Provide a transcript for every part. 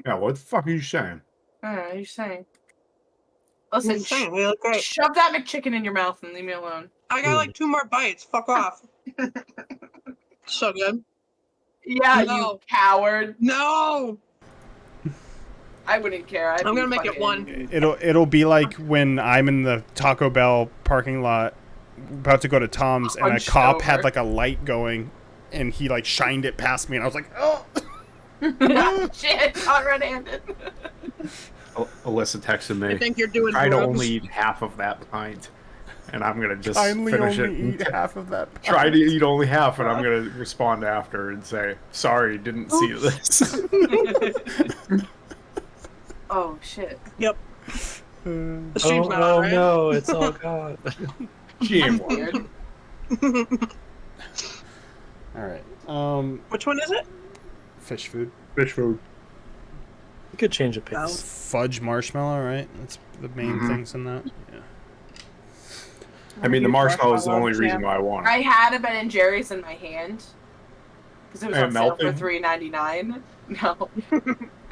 Yeah, what the fuck are you saying? I don't know, you're saying. Listen, we look great. shove that McChicken in your mouth and leave me alone. I got like 2 more bites. Fuck off. So good. Yeah, No. you coward. No. I wouldn't care. I'm gonna make it 1. It'll be like when I'm in the Taco Bell parking lot about to go to Tom's and a cop had like a light going and he like shined it past me and I was like, oh shit, caught red-handed. Alyssa texted me. I think you're doing Try to drugs. only eat half of that pint, and I'm gonna just finally finish only it. eat half of that pint. Try to eat only half, and I'm gonna respond after and say, "Sorry, didn't see this." Oh shit. Yep. The stream's not on, right? No, it's all gone. Shame. Weird. Alright. Which one is it? Fish food. Fish food. You could change the pace. Fudge marshmallow, right? That's the main things in that. Yeah. I mean, the marshmallow is the only reason why I want it. I had a Ben & Jerry's in my hand because it was on sale for melted? $3.99. No.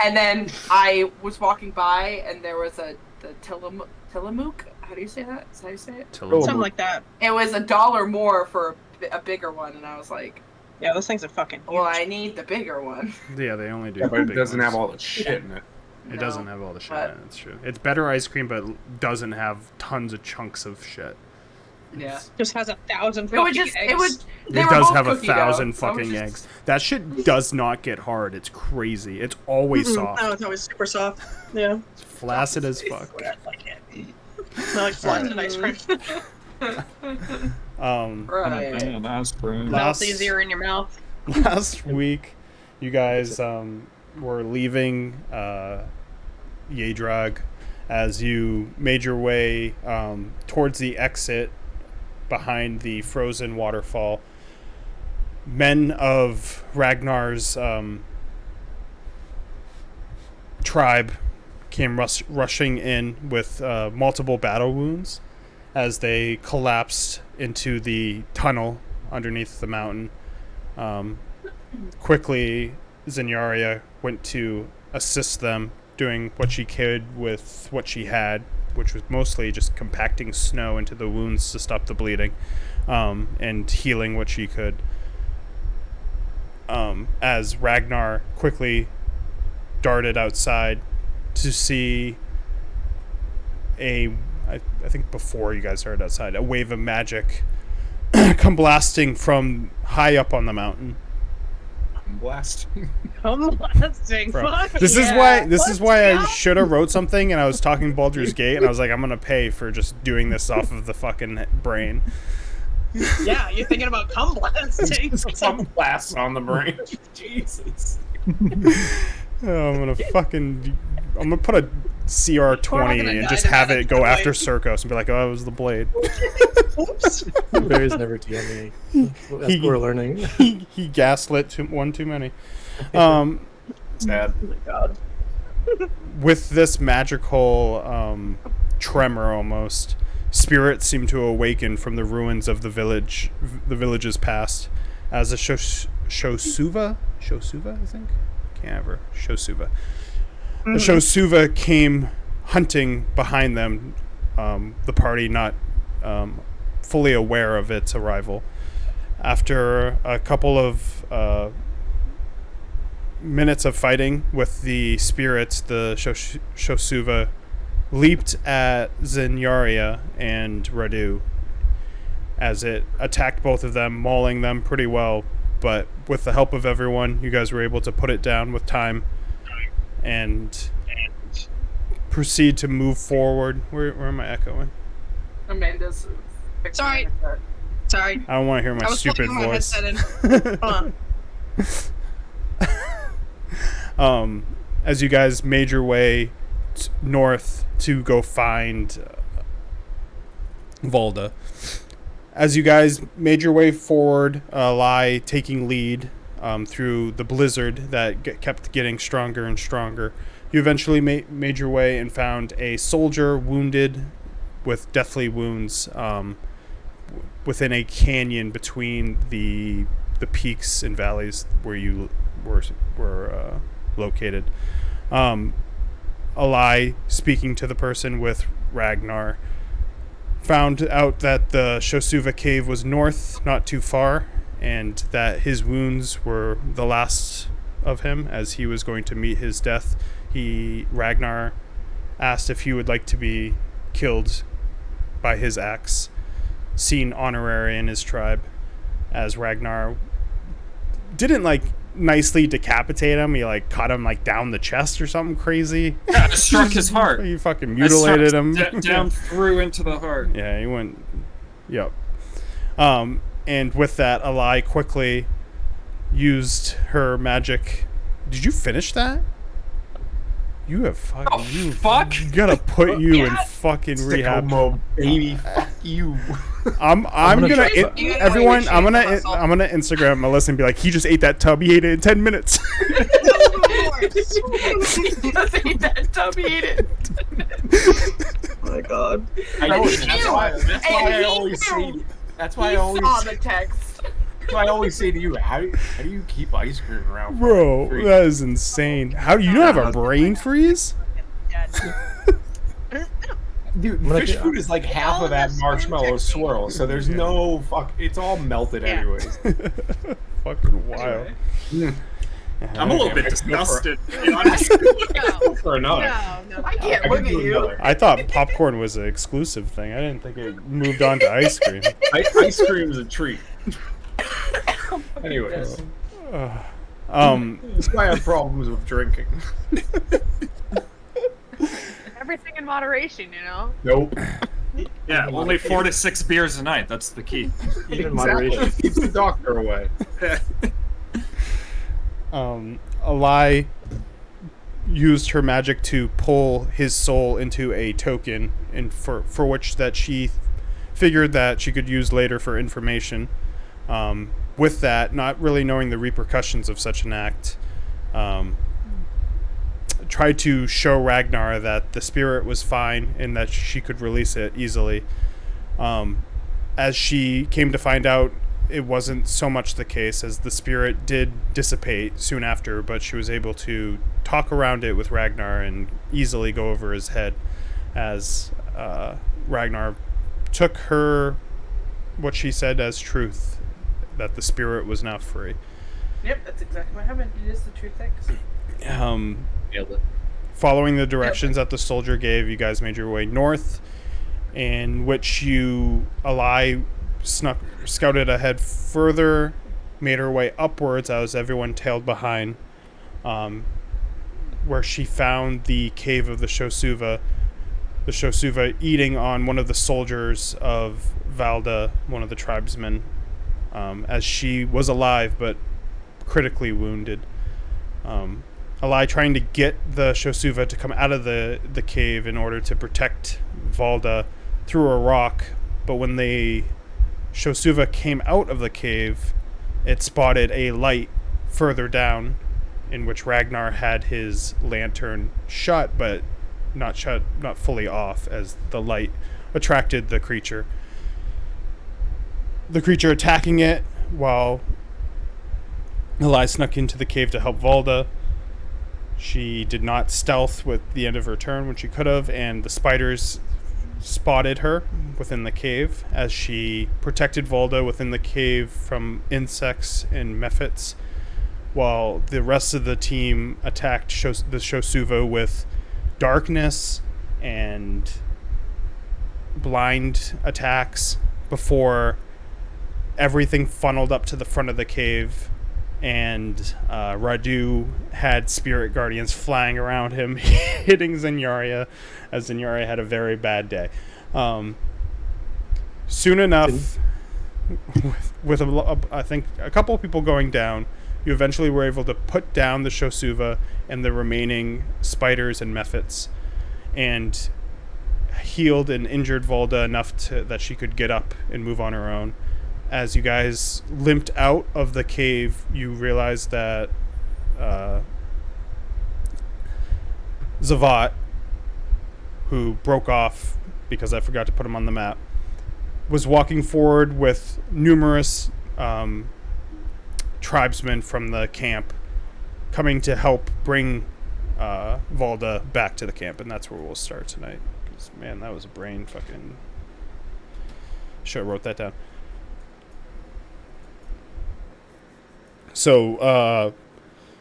And then I was walking by and there was the Tillamook. How do you say that? Is that how you say it? Something like that. It was $1 more for a bigger one, and I was like, Yeah, those things are fucking huge. well, I need the bigger one. Yeah, they only do. Yeah, but it big doesn't ones. have all the shit in it. It doesn't have all the shit but- in it, that's true. It's better ice cream, but doesn't have tons of chunks of shit. Yeah. Just has 1,000 It fucking would just, eggs. it would, they It were does both have cookie dough, 1,000 so it was fucking just- eggs. That shit does not get hard. It's crazy. It's always soft. No, it's always super soft. Yeah. It's flaccid as fuck. I like it. I like flaccid ice cream. Right. Man, aspirin. Melts easier in your mouth. Last week, you guys were leaving Yedrag as you made your way towards the exit behind the frozen waterfall. Men of Ragnar's tribe came rushing in with multiple battle wounds as they collapsed into the tunnel underneath the mountain. Quickly, Zenyaria went to assist them, doing what she could with what she had, which was mostly just compacting snow into the wounds to stop the bleeding, and healing what she could. As Ragnar quickly darted outside to see I think before you guys started outside, a wave of magic come blasting from high up on the mountain. Blast. Come blasting. Bro, Fuck this yeah. is why I should have wrote something, and I was talking Baldur's Gate, and I was like, I'm gonna pay for just doing this off of the fucking brain. Yeah, you're thinking about cum blasting. Some blast on the brain. Jesus. Oh, I'm gonna put a CR20 and just have it go after Circos and be like, oh, it was the blade. Oops. Barry's never DMing. That's what we're learning. He gaslit one too many. Sad. Oh my god. With this magical tremor almost, spirits seem to awaken from the ruins of the village's past as a Shosuva, I think? Can't ever. Shosuva. The Shosuva came hunting behind them, the party not fully aware of its arrival. After a couple of minutes of fighting with the spirits, the Shosuva leaped at Zenyaria and Radu as it attacked both of them, mauling them pretty well. But with the help of everyone, you guys were able to put it down with time and proceed to move forward. Where am I echoing? Amanda's. Sorry. Sorry. I don't want to hear my stupid plugging my voice. headset in. Hold on. As you guys made your way north to go find Volda. As you guys made your way forward, Lai taking lead through the blizzard that kept getting stronger and stronger, you eventually made your way and found a soldier wounded with deathly wounds within a canyon between the peaks and valleys where you were located. Alai, speaking to the person with Ragnar, found out that the Shosuva cave was north, not too far, and that his wounds were the last of him as he was going to meet his death. Ragnar asked if he would like to be killed by his axe, seen honorary in his tribe, as Ragnar didn't nicely decapitate him. He cut him down the chest or something crazy. Yeah, it struck his heart. He fucking mutilated him. Down through into the heart. Yeah, he went. Yep. And with that, Alai quickly used her magic. Did you finish that? You have fucking. Oh, fuck! You gotta put you in fucking rehab. Sicko baby, fuck you. I'm gonna everyone. I'm gonna Instagram Melissa and be like, he just ate that tub. He ate it in 10 minutes. He just ate that tub. He ate it. Oh my god. I know, And that's why I he always knew. say. That's why He I always. saw the text. That's why I always say to you, how do you keep ice cream around? for Bro, free? that is insane. How do you don't have a brain freeze? Dude, gonna fish get- food is like half of that marshmallow swirl, so there's no fuck. It's all melted anyways. Fucking wild. I'm a little bit disgusted, to be honest. No, For another. no. I can't I look could at do you. another. I thought popcorn was an exclusive thing. I didn't think it moved on to ice cream. Ice cream is a treat. Anyways, that's why I have problems with drinking. Everything in moderation, you know? Nope. Yeah, only 4 to 6 beers a night. That's the key. Even moderation. Keeps the doctor away. Alai used her magic to pull his soul into a token, and for which that she figured that she could use later for information. With that, not really knowing the repercussions of such an act, tried to show Ragnar that the spirit was fine and that she could release it easily. As she came to find out, it wasn't so much the case, as the spirit did dissipate soon after, but she was able to talk around it with Ragnar and easily go over his head, as Ragnar took what she said as truth, that the spirit was now free. Yep, that's exactly what happened. It is the true text. Nailed it. Following the directions that the soldier gave, you guys made your way north, in which Alai scouted ahead further, made her way upwards as everyone tailed behind, where she found the cave of the Shosuva eating on one of the soldiers of Valda, one of the tribesmen, as she was alive but critically wounded. Alai trying to get the Shosuva to come out of the cave in order to protect Valda through a rock, but when the Shosuva came out of the cave, it spotted a light further down, in which Ragnar had his lantern shut, but not fully off, as the light attracted the creature. The creature attacking it, while Alai snuck into the cave to help Valda. She did not stealth with the end of her turn when she could have, and the spiders spotted her within the cave as she protected Valda within the cave from insects and mephits, while the rest of the team attacked the Shosuva with darkness and blind attacks before everything funneled up to the front of the cave, and Radu had spirit guardians flying around him, hitting Zenyaria, as Zenyaria had a very bad day. Soon enough, with I think a couple of people going down, you eventually were able to put down the Shosuva and the remaining spiders and mephits, and healed and injured Valda enough that she could get up and move on her own. As you guys limped out of the cave, you realized that Zavat, who broke off because I forgot to put him on the map, was walking forward with numerous tribesmen from the camp, coming to help bring Valda back to the camp, and that's where we'll start tonight. 'Cause, man, that was a brain fucking... Should have wrote that down. So,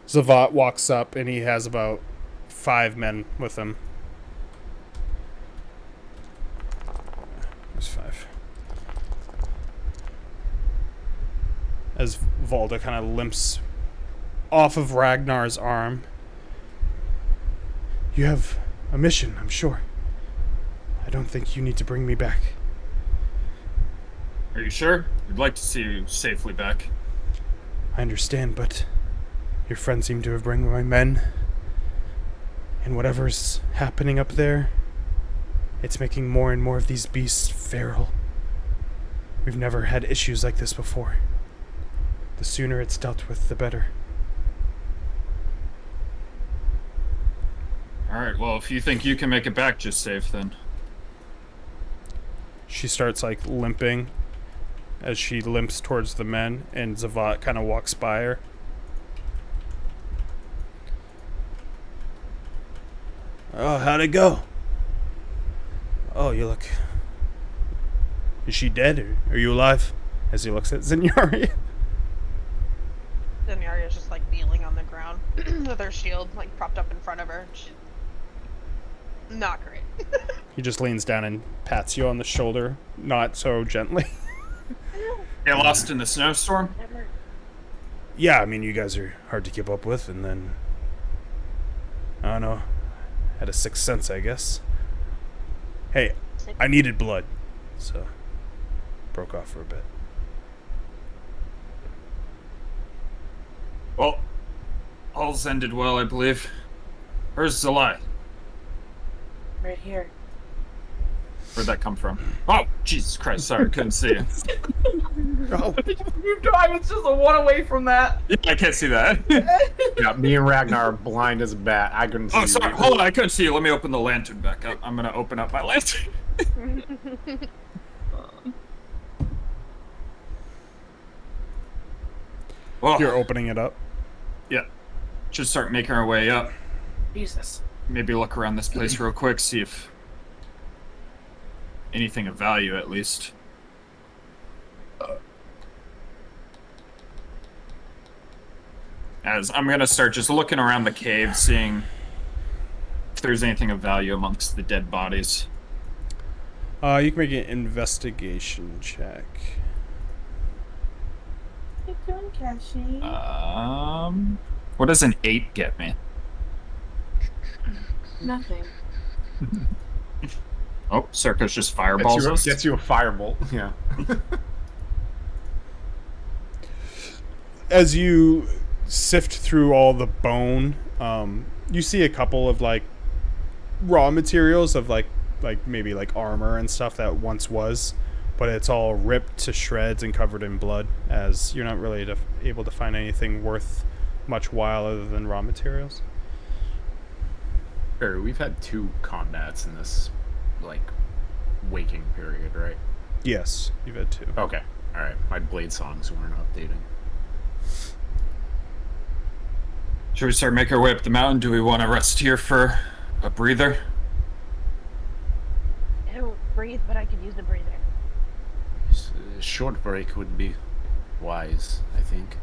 Zavat walks up, and he has about 5 men with him. There's 5. As Valda kind of limps off of Ragnar's arm. You have a mission, I'm sure. I don't think you need to bring me back. Are you sure? We'd like to see you safely back. I understand, but your friends seem to have brought my men. And whatever's happening up there, it's making more and more of these beasts feral. We've never had issues like this before. The sooner it's dealt with, the better. Alright, well, if you think you can make it back just safe, then. She starts, like, limping as she limps towards the men, and Zavat kind of walks by her. Oh, how'd it go? Oh, you look... Is she dead, or are you alive? As he looks at Zinyaria. Zinaria's just like kneeling on the ground with her shield like propped up in front of her. She's not great. He just leans down and pats you on the shoulder, not so gently. Get lost in the snowstorm? Yeah, I mean, you guys are hard to keep up with, and then... I don't know. Had a sixth sense, I guess. Hey, I needed blood, so... Broke off for a bit. Well, all's ended well, I believe. Where's Zalai? Right here. Where'd that come from? Oh, Jesus Christ, sorry, couldn't see you. Oh. I was just a one away from that. Yeah, I can't see that. Yeah, me and Ragnar are blind as a bat. I couldn't see Oh, you. sorry, hold on, I couldn't see you. Let me open the lantern back up. I'm gonna open up my lantern. Well, You're opening it up. yeah. Should start making our way up. Jesus. Maybe look around this place real quick, see if anything of value, at least. As I'm gonna start just looking around the cave, seeing if there's anything of value amongst the dead bodies. You can make an investigation check. What you doing, Cassie? What does an 8 get me? Nothing. Oh, Circus just fireballs us. Gets you a firebolt. Yeah. As you sift through all the bone, you see a couple of like raw materials of like maybe like armor and stuff that once was, but it's all ripped to shreds and covered in blood, as you're not really able to find anything worth much while other than raw materials. Barry, we've had 2 combats in this, like, waking period, right? Yes, you've had 2. Okay. Alright. My blade songs weren't updating. Should we start making our way up the mountain? Do we want to rest here for a breather? I don't breathe, but I could use a breather. A short break would be wise, I think.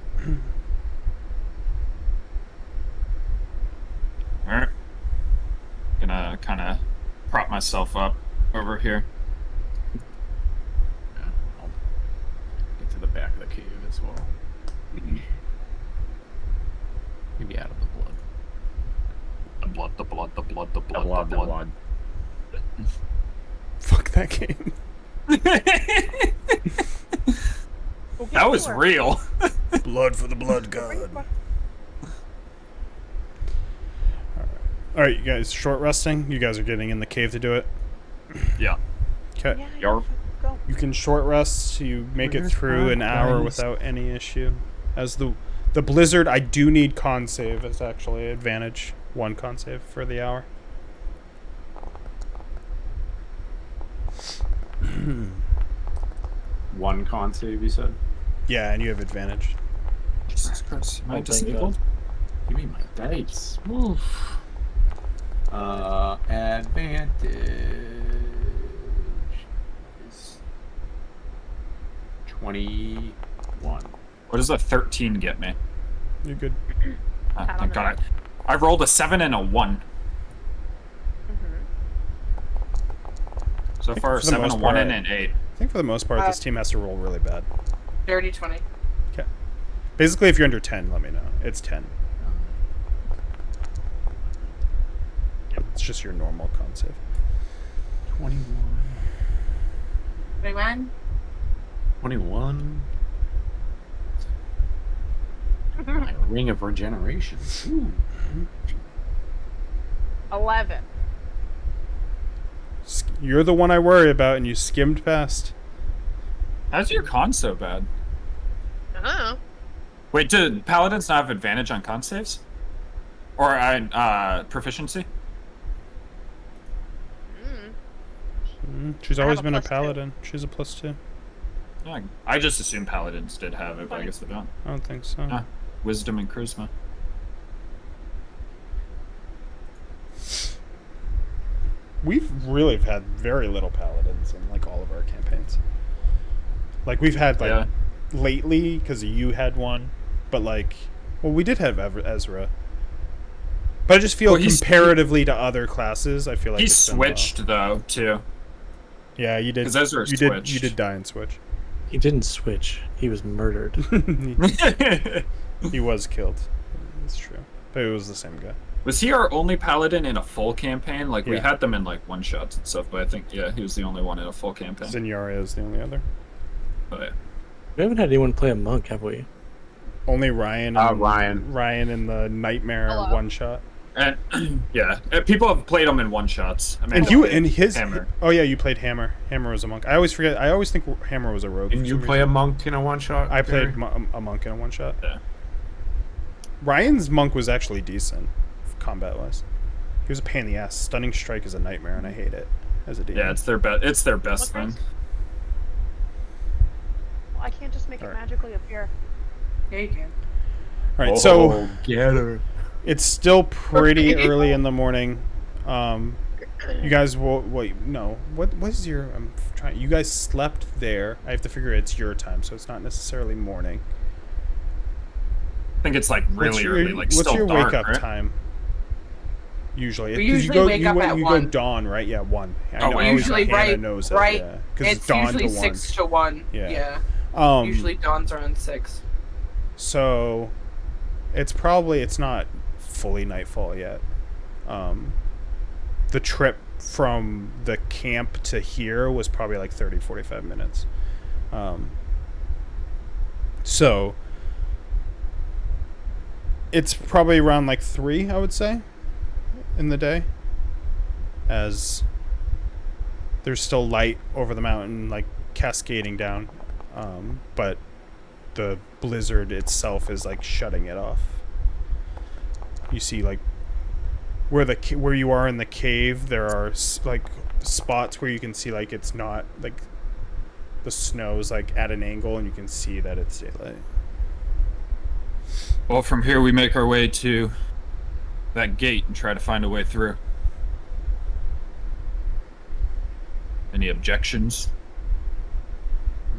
Alright. Gonna kind of prop myself up over here. Yeah, I'll get to the back of the cave as well. Maybe out of the blood. The blood, the blood, the blood, the blood, The the blood. blood. Fuck that game. That was real. Blood for the blood god. Alright, you guys short resting? You guys are getting in the cave to do it? Yeah. Okay. Yeah, Yarp. go. You can short rest, you make it through an hour without any issue. As the blizzard, I do need con save as actually advantage. 1 con save for the hour. One con save, you said? Yeah, and you have advantage. Jesus Christ. Am I Oh, thank disabled? Give me my dice. Oof. Advantage is 21. What does a 13 get me? You're good. Pat on Thank the God. back. I rolled a 7 and a 1. Mhm. So think far, for the 7, a most 1, part- and an 8. I think for the most part, this team has to roll really bad. Dirty 20. Okay. Basically, if you're under 10, let me know. It's 10. It's just your normal con save. 21. 21. 21. My ring of regeneration. Ooh. 11. You're the one I worry about, and you skimmed past. How's your con so bad? Oh. Wait, do paladins not have advantage on con saves? Or proficiency? She's I have always a been a +2. paladin. She's a +2. Yeah, I just assumed paladins did have it, but I guess they don't. I don't think so. Ah, wisdom and charisma. We've really had very little paladins in like all of our campaigns. Like we've had like Yeah. lately because you had one, but like, well, we did have Ezra. But I just feel Well, comparatively to other classes, I feel like He it's been low. switched though too. Yeah, you did. 'Cause Ezra's you did. switched. You did die and switch. He didn't switch. He was murdered. He was killed. That's true. But it was the same guy. Was he our only paladin in a full campaign? Like we Yeah. had them in like one shots and stuff, but I think he was the only one in a full campaign. Zinyaria is the only other. But We haven't had anyone play a monk, have we? Only Ryan. And, Ryan. Ryan in the Nightmare Hello. one shot. and people have played them in one shots. I mean, And I you played and his. Hammer. Oh yeah, you played Hammer. Hammer was a monk. I always forget. I always think Hammer was a rogue. Didn't for you some play a reason. monk in a one shot? I played a monk in a one shot. Yeah. Ryan's monk was actually decent, combat wise. He was a pain in the ass. Stunning strike is a nightmare, and I hate it as a DM. Yeah, it's their best. It's their best Okay. thing. Well, I can't just make it Alright. magically appear. Yeah, you can. All right, so Oh, get her. it's still pretty early in the morning. You guys will wait. No, what is your? I'm trying. You guys slept there. I have to figure it's your time, so it's not necessarily morning. I think it's like really early, like what's still your dark, wake up right? time? Usually, We 'cause usually wake up at you 1. go dawn, right? Yeah, 1. I Oh, know, wait. always Usually Hannah right, knows right. That, yeah, 'cause It's dawn usually to 1. 6 to 1. Yeah. Yeah. Usually dawn's around 6. So it's not fully nightfall yet. The trip from the camp to here was probably like 30-45 minutes. So it's probably around like 3, I would say, in the day, as there's still light over the mountain, like cascading down, but the blizzard itself is like shutting it off. You see, like where you are in the cave, there are like spots where you can see like it's not like the snow's like at an angle, and you can see that it's daylight. Well, from here we make our way to that gate and try to find a way through. Any objections?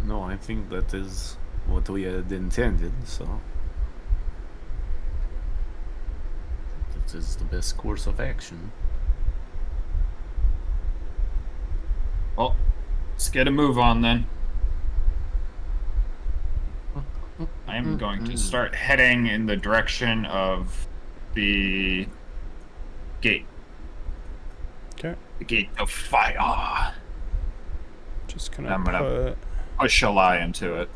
No, I think that is what we had intended, so. That is the best course of action. Well, let's get a move on then. I am going to start heading in the direction of the gate. Okay. The gate of fire. Just gonna I'm gonna- put. Push a lie into it.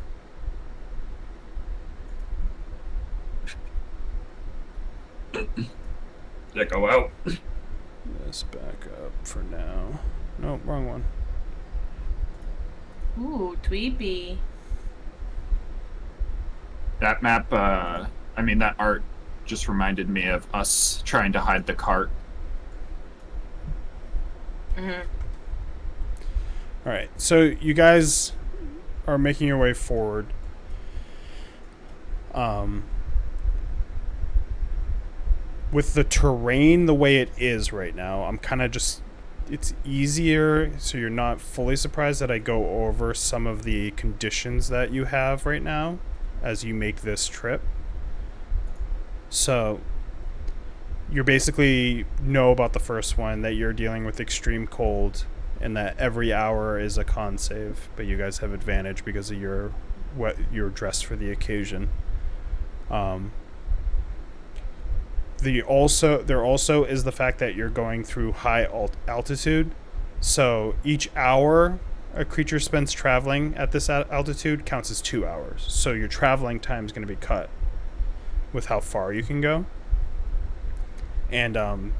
Yeah, go out. This back up for now. Nope, wrong one. Ooh, Tweepy. That map, that art just reminded me of us trying to hide the cart. Mm-hmm. All right, so you guys are making your way forward. with the terrain the way it is right now, I'm kind of just, it's easier so you're not fully surprised that I go over some of the conditions that you have right now as you make this trip. So you basically know about the first one, that you're dealing with extreme cold and that every hour is a con save, but you guys have advantage because of you're dressed for the occasion. There also is the fact that you're going through high altitude, so each hour a creature spends traveling at this altitude counts as 2 hours. So your traveling time is going to be cut with how far you can go. And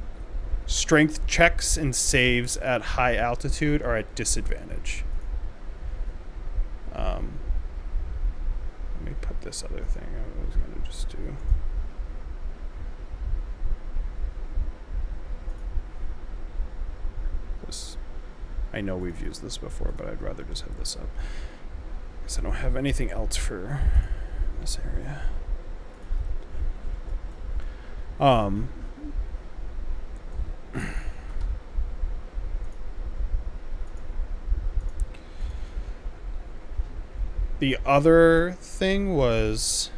strength checks and saves at high altitude are at disadvantage. Let me put this other thing I was going to just do. This, I know we've used this before, but I'd rather just have this up because I don't have anything else for this area. The other thing was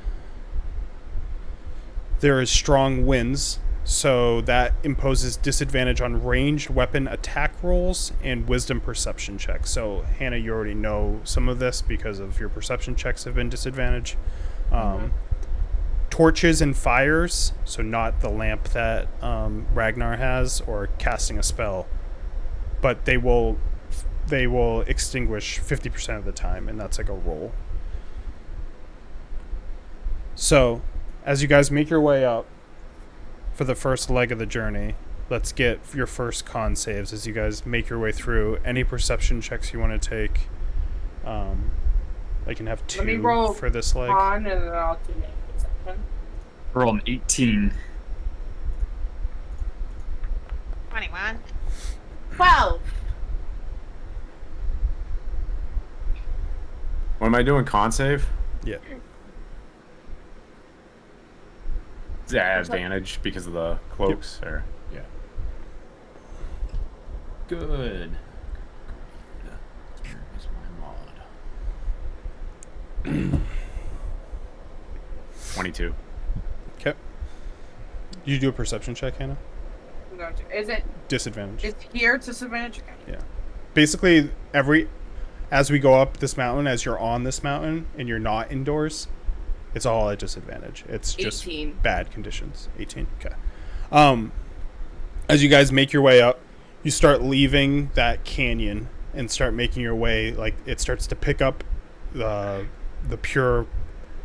there is strong winds, so that imposes disadvantage on ranged weapon attack rolls and wisdom perception checks. So Hannah, you already know some of this because of your perception checks have been disadvantaged. Torches and fires, so not the lamp that Ragnar has, or casting a spell, but they will extinguish 50% of the time, and that's like a roll. So, as you guys make your way up for the first leg of the journey, let's get your first con saves as you guys make your way through. Any perception checks you want to take. I can have 2 Let me roll for this leg. con and then I'll do my perception. Roll an 18. 21. 12. What am I doing? Con save? Yeah. Is that advantage because of the cloaks? Or yeah. Good. Where is my mod? 22. Okay. You do a perception check, Hannah? No, is it? Disadvantage. It's here disadvantage? Okay. Yeah. Basically, as we go up this mountain, as you're on this mountain and you're not indoors, it's all at disadvantage. It's just 18. bad conditions. 18. Okay. As you guys make your way up, you start leaving that canyon and start making your way. Like, it starts to pick up the pure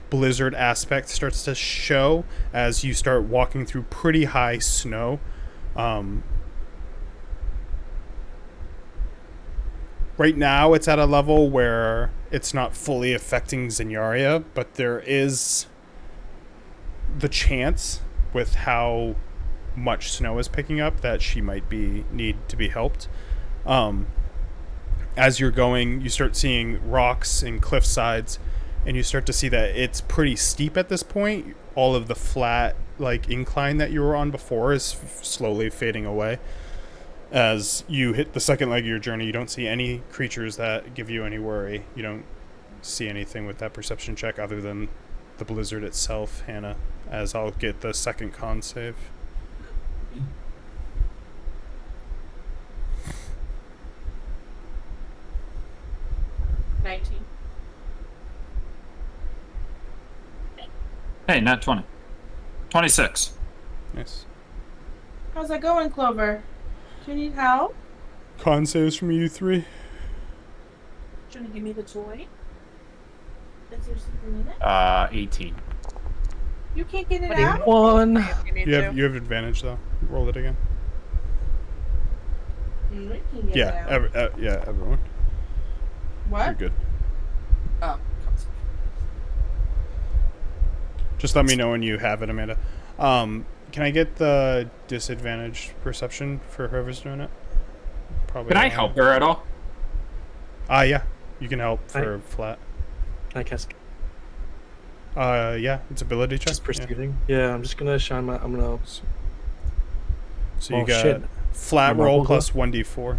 blizzard aspect starts to show as you start walking through pretty high snow. Right now, it's at a level where it's not fully affecting Zenyaria, but there is the chance, with how much snow is picking up, that she might need to be helped. As you're going, you start seeing rocks and cliff sides, and you start to see that it's pretty steep at this point. All of the flat, incline that you were on before is slowly fading away. As you hit the second leg of your journey, you don't see any creatures that give you any worry. You don't see anything with that perception check other than the blizzard itself, Hannah, as I'll get the second con save. Hey, not 20. 26. Nice. How's that going, Clover? Do you need help? Con saves from you 3. Trying to give me the toy? Is there something in it? 18. You can't get it What do you out? One. You need You to. have advantage though. Roll it again. You can get Yeah, it out. everyone. What? You're good. Oh. Just let me know when you have it, Amanda. Can I get the disadvantage perception for whoever's doing it? Probably. Can I help her at all? Yeah. You can help for flat. I guess Yeah, it's ability check. just Yeah. perceiving. Yeah, I'm just gonna shine my. I'm gonna So you Oh, got shit. flat My roll marbles plus 1d4.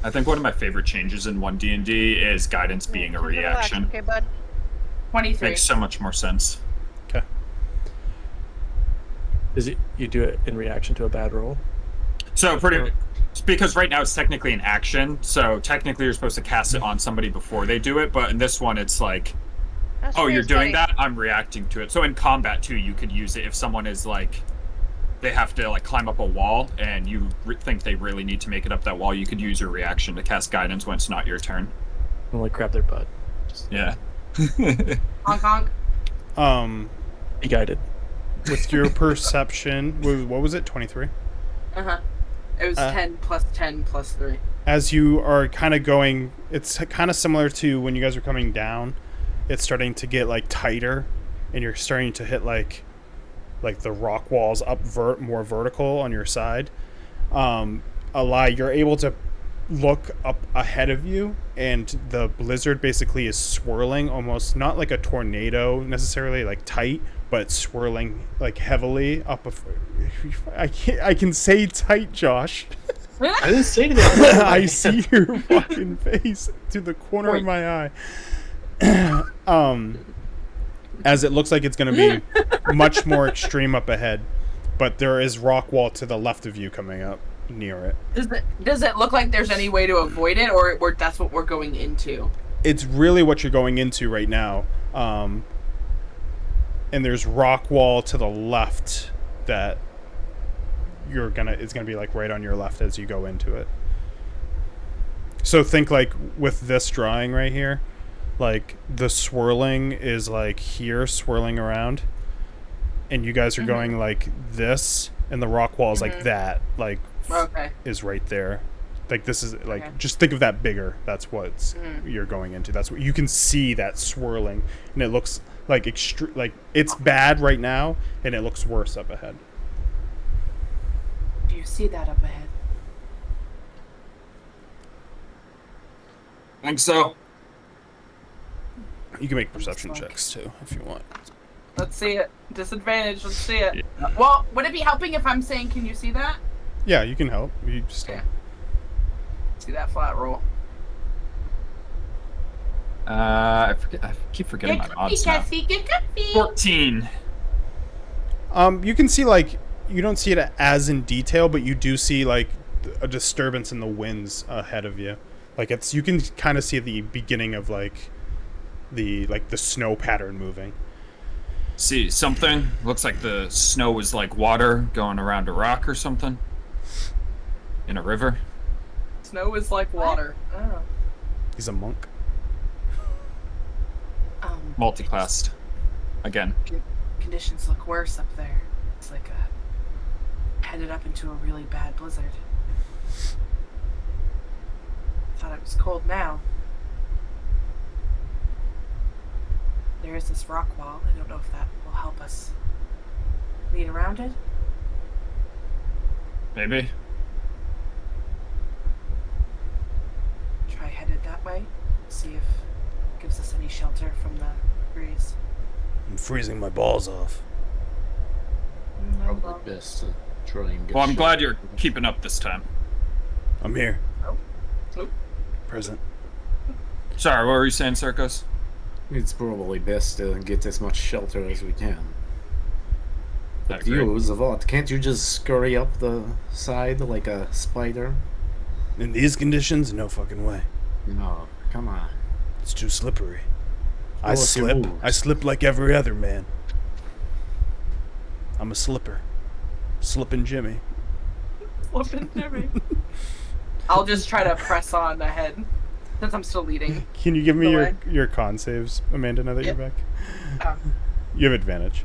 I think one of my favorite changes in 1D&D is guidance being a Time to relax, reaction. Okay, bud. 23. Makes so much more sense. Okay. Is it you do it in reaction to a bad roll? So because right now it's technically an action, so technically you're supposed to cast it on somebody before they do it, but in this one it's like, That's oh, you're freeze, doing buddy. that? I'm reacting to it. So in combat too, you could use it if someone is like, they have to like climb up a wall and you think they really need to make it up that wall, you could use your reaction to cast guidance when it's not your turn. And like grab their butt. Yeah. Honk honk. Be guided. With your perception, what was it? 23. Uh-huh. It was 10 plus 10 plus 3. As you are kind of going, it's kind of similar to when you guys are coming down. It's starting to get like tighter, and you're starting to hit like the rock walls up more vertical on your side. Eli, you're able to look up ahead of you, and the blizzard basically is swirling, almost not like a tornado necessarily, like tight, but swirling like heavily up. I can say tight, Josh. I didn't say anything. I see your fucking face to the corner of my eye. As it looks like it's going to be much more extreme up ahead, but there is rock wall to the left of you coming up near it. Does it look like there's any way to avoid it, or that's what we're going into? It's really what you're going into right now. And there's rock wall to the left that it's gonna be like right on your left as you go into it. So think like with this drawing right here, like the swirling is like here swirling around, and you guys are going like this, and the rock wall is like that, like is right there. Like this is like just think of that bigger. That's what you're going into. That's what you can see, that swirling, and it looks like like it's bad right now, and it looks worse up ahead. Do you see that up ahead? I think so. You can make perception checks too if you want. Let's see it. Disadvantage. Let's see it. Well, would it be helping if I'm saying, can you see that? Yeah, you can help. You just See that flat roll. I keep forgetting my odds now. Get comfy. 14. You can see like you don't see it as in detail, but you do see like a disturbance in the winds ahead of you. Like you can kind of see the beginning of like the snow pattern moving. See something? Looks like the snow is like water going around a rock or something. In a river. Snow is like water. Oh. He's a monk. Multiclassed. Again. Conditions look worse up there. It's like headed up into a really bad blizzard. Thought it was cold now. There is this rock wall. I don't know if that will help us lead around it. Maybe. Try headed that way. See if it gives us any shelter from the breeze. I'm freezing my balls off. Probably best to try and get. Well, I'm glad you're keeping up this time. I'm here. Oh. Present. Sorry, what were you saying, Circus? It's probably best to get as much shelter as we can. I But agree. you, Zavod, can't you just scurry up the side like a spider? In these conditions, no fucking way. No, come on. It's too slippery. I Show us your slip. moves. I slip like every other man. I'm a slipper. Slippin' Jimmy. Flippin' Jimmy. I'll just try to press on ahead since I'm still leading. Can you give me Go your, ahead. your con saves, Amanda, now that you're back? Oh. You have advantage.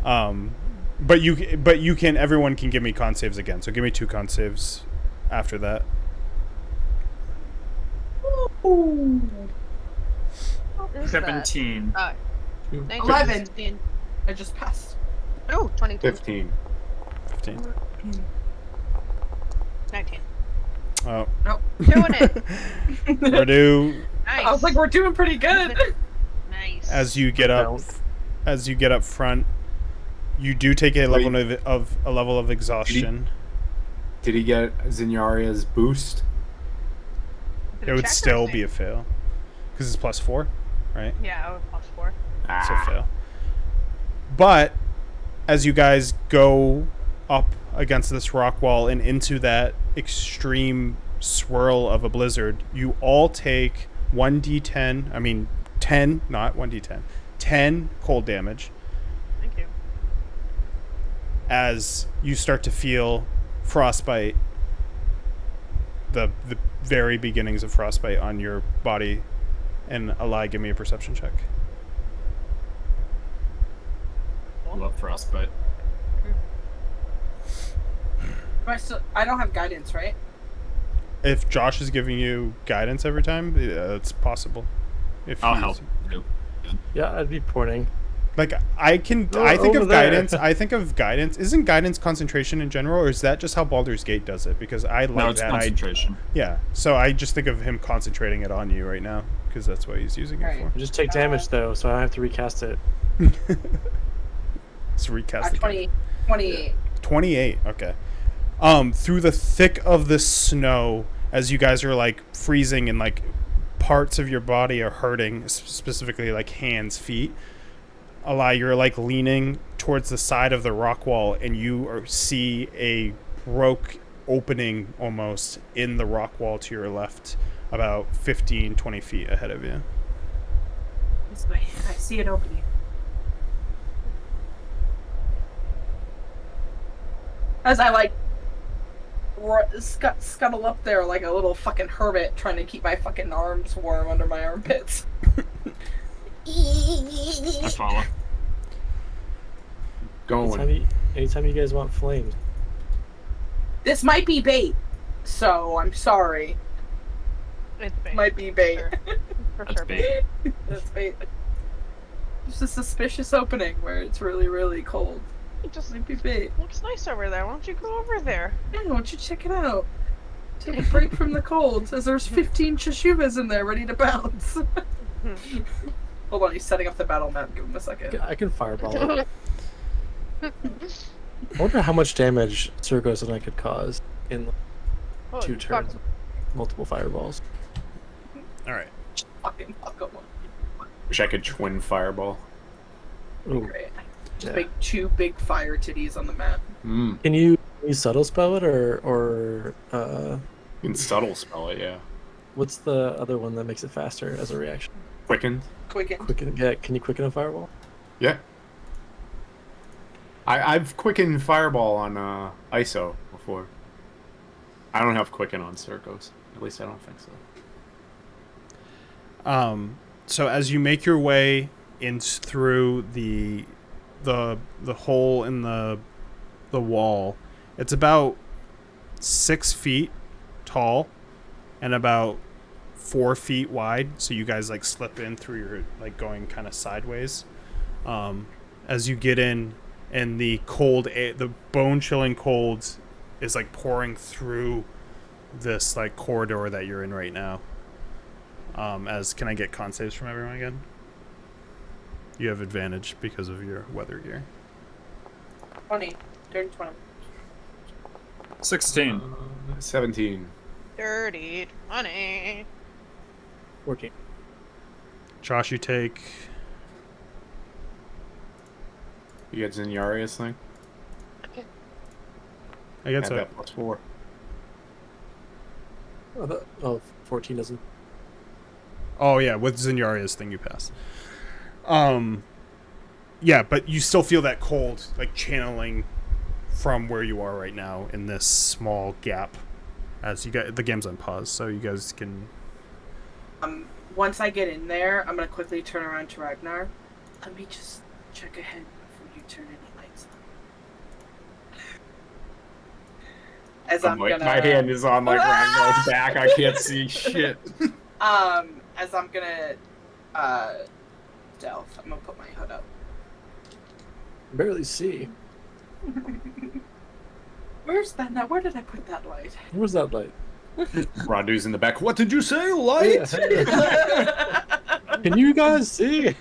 But you can. Everyone can give me con saves again. So give me 2 con saves after that. Ooh. What is that? 17. 19, 11. 16. I just passed. Oh, 22. 15. 15. 19. Oh, Doing it. Radu, Nice. I was like, we're doing pretty good. Nice. as you get up front, You do take a Wait. level of exhaustion. Did he get Zinaria's boost? Did It would check or still save? be a fail, because it's +4, right? Yeah, oh, +4. So fail. But as you guys go up against this rock wall and into that extreme swirl of a blizzard, you all take 1d10. I mean, 10, not 1d10. 10 cold damage Thank you. as you start to feel frostbite. The very beginnings of frostbite on your body. And Eli, give me a perception check. Love frostbite. I don't have guidance, right? If Josh is giving you guidance every time, it's possible. If I'll he's- help. too. Yeah, I'd be pointing. Like I think over of there. guidance. I think of guidance. Isn't guidance concentration in general, or is that just how Baldur's Gate does it? Because I like No, it's that. concentration. Yeah. So I just think of him concentrating it on you right now because that's what he's using it Right. I just take damage though, so I don't have to recast it. for. Let's recast the 28. 28. Okay. Through the thick of the snow, as you guys are like freezing and like parts of your body are hurting, specifically like hands, feet. Eli, you're like leaning towards the side of the rock wall, and you see a broke opening almost in the rock wall to your left, about 15, 20 feet ahead of you. This way. I see it opening. As I like scuttle up there like a little fucking hermit, trying to keep my fucking arms warm under my armpits. I follow. Going. Anytime you guys want flames. This might be bait, so I'm sorry. It's bait. Might be bait. For That's sure. bait. That's bait. It's a suspicious opening where it's really, really cold. It just Might be bait. looks nice over there. Why don't you go over there? Yeah, why don't you check it out? Take a break from the cold, as there's 15 Shishuvas in there ready to bounce. Hold on, he's setting up the battle map. Give him a second. I can fireball it. I wonder how much damage Circos and I could cause in Oh, 2 fuck. turns. Multiple fireballs. All right. Fucking fuck him. Wish I could twin fireball. Ooh. Great. Just Yeah. make 2 big fire titties on the map. Can you subtle spell it or You can subtle spell it, yeah. what's the other one that makes it faster as a reaction? Quickened. Quicken. Quicken. Yeah, can you quicken a fireball? Yeah. I've quickened fireball on ISO before. I don't have quicken on Circos. At least I don't think so. So as you make your way in through the hole in the wall, it's about 6 feet tall and about 4 feet wide. So you guys like slip in through your like going kind of sideways. As you get in, and the cold, the bone-chilling cold is like pouring through this like corridor that you're in right now. Can I get con saves from everyone again? You have advantage because of your weather gear. 20. Dirty 20. 16. 17. Dirty 20. 14. Josh, you take. You get Zinaria's thing? I guess Add so. that +4. Oh, 14 doesn't. Oh yeah, with Zinaria's thing you passed. Yeah, but you still feel that cold, like channeling from where you are right now in this small gap. As you got the game's on pause, so you guys can. Once I get in there, I'm gonna quickly turn around to Ragnar. Let me just check ahead before you turn any lights on. As I'm Like, gonna. my hand is on like Ragnar's back. I can't see shit. As I'm gonna stealth, I'm gonna put my hood up. Barely see. Where's that now? Where did I put that light? Where's that light? Radu's in the back. What did you say? Light? Can you guys see?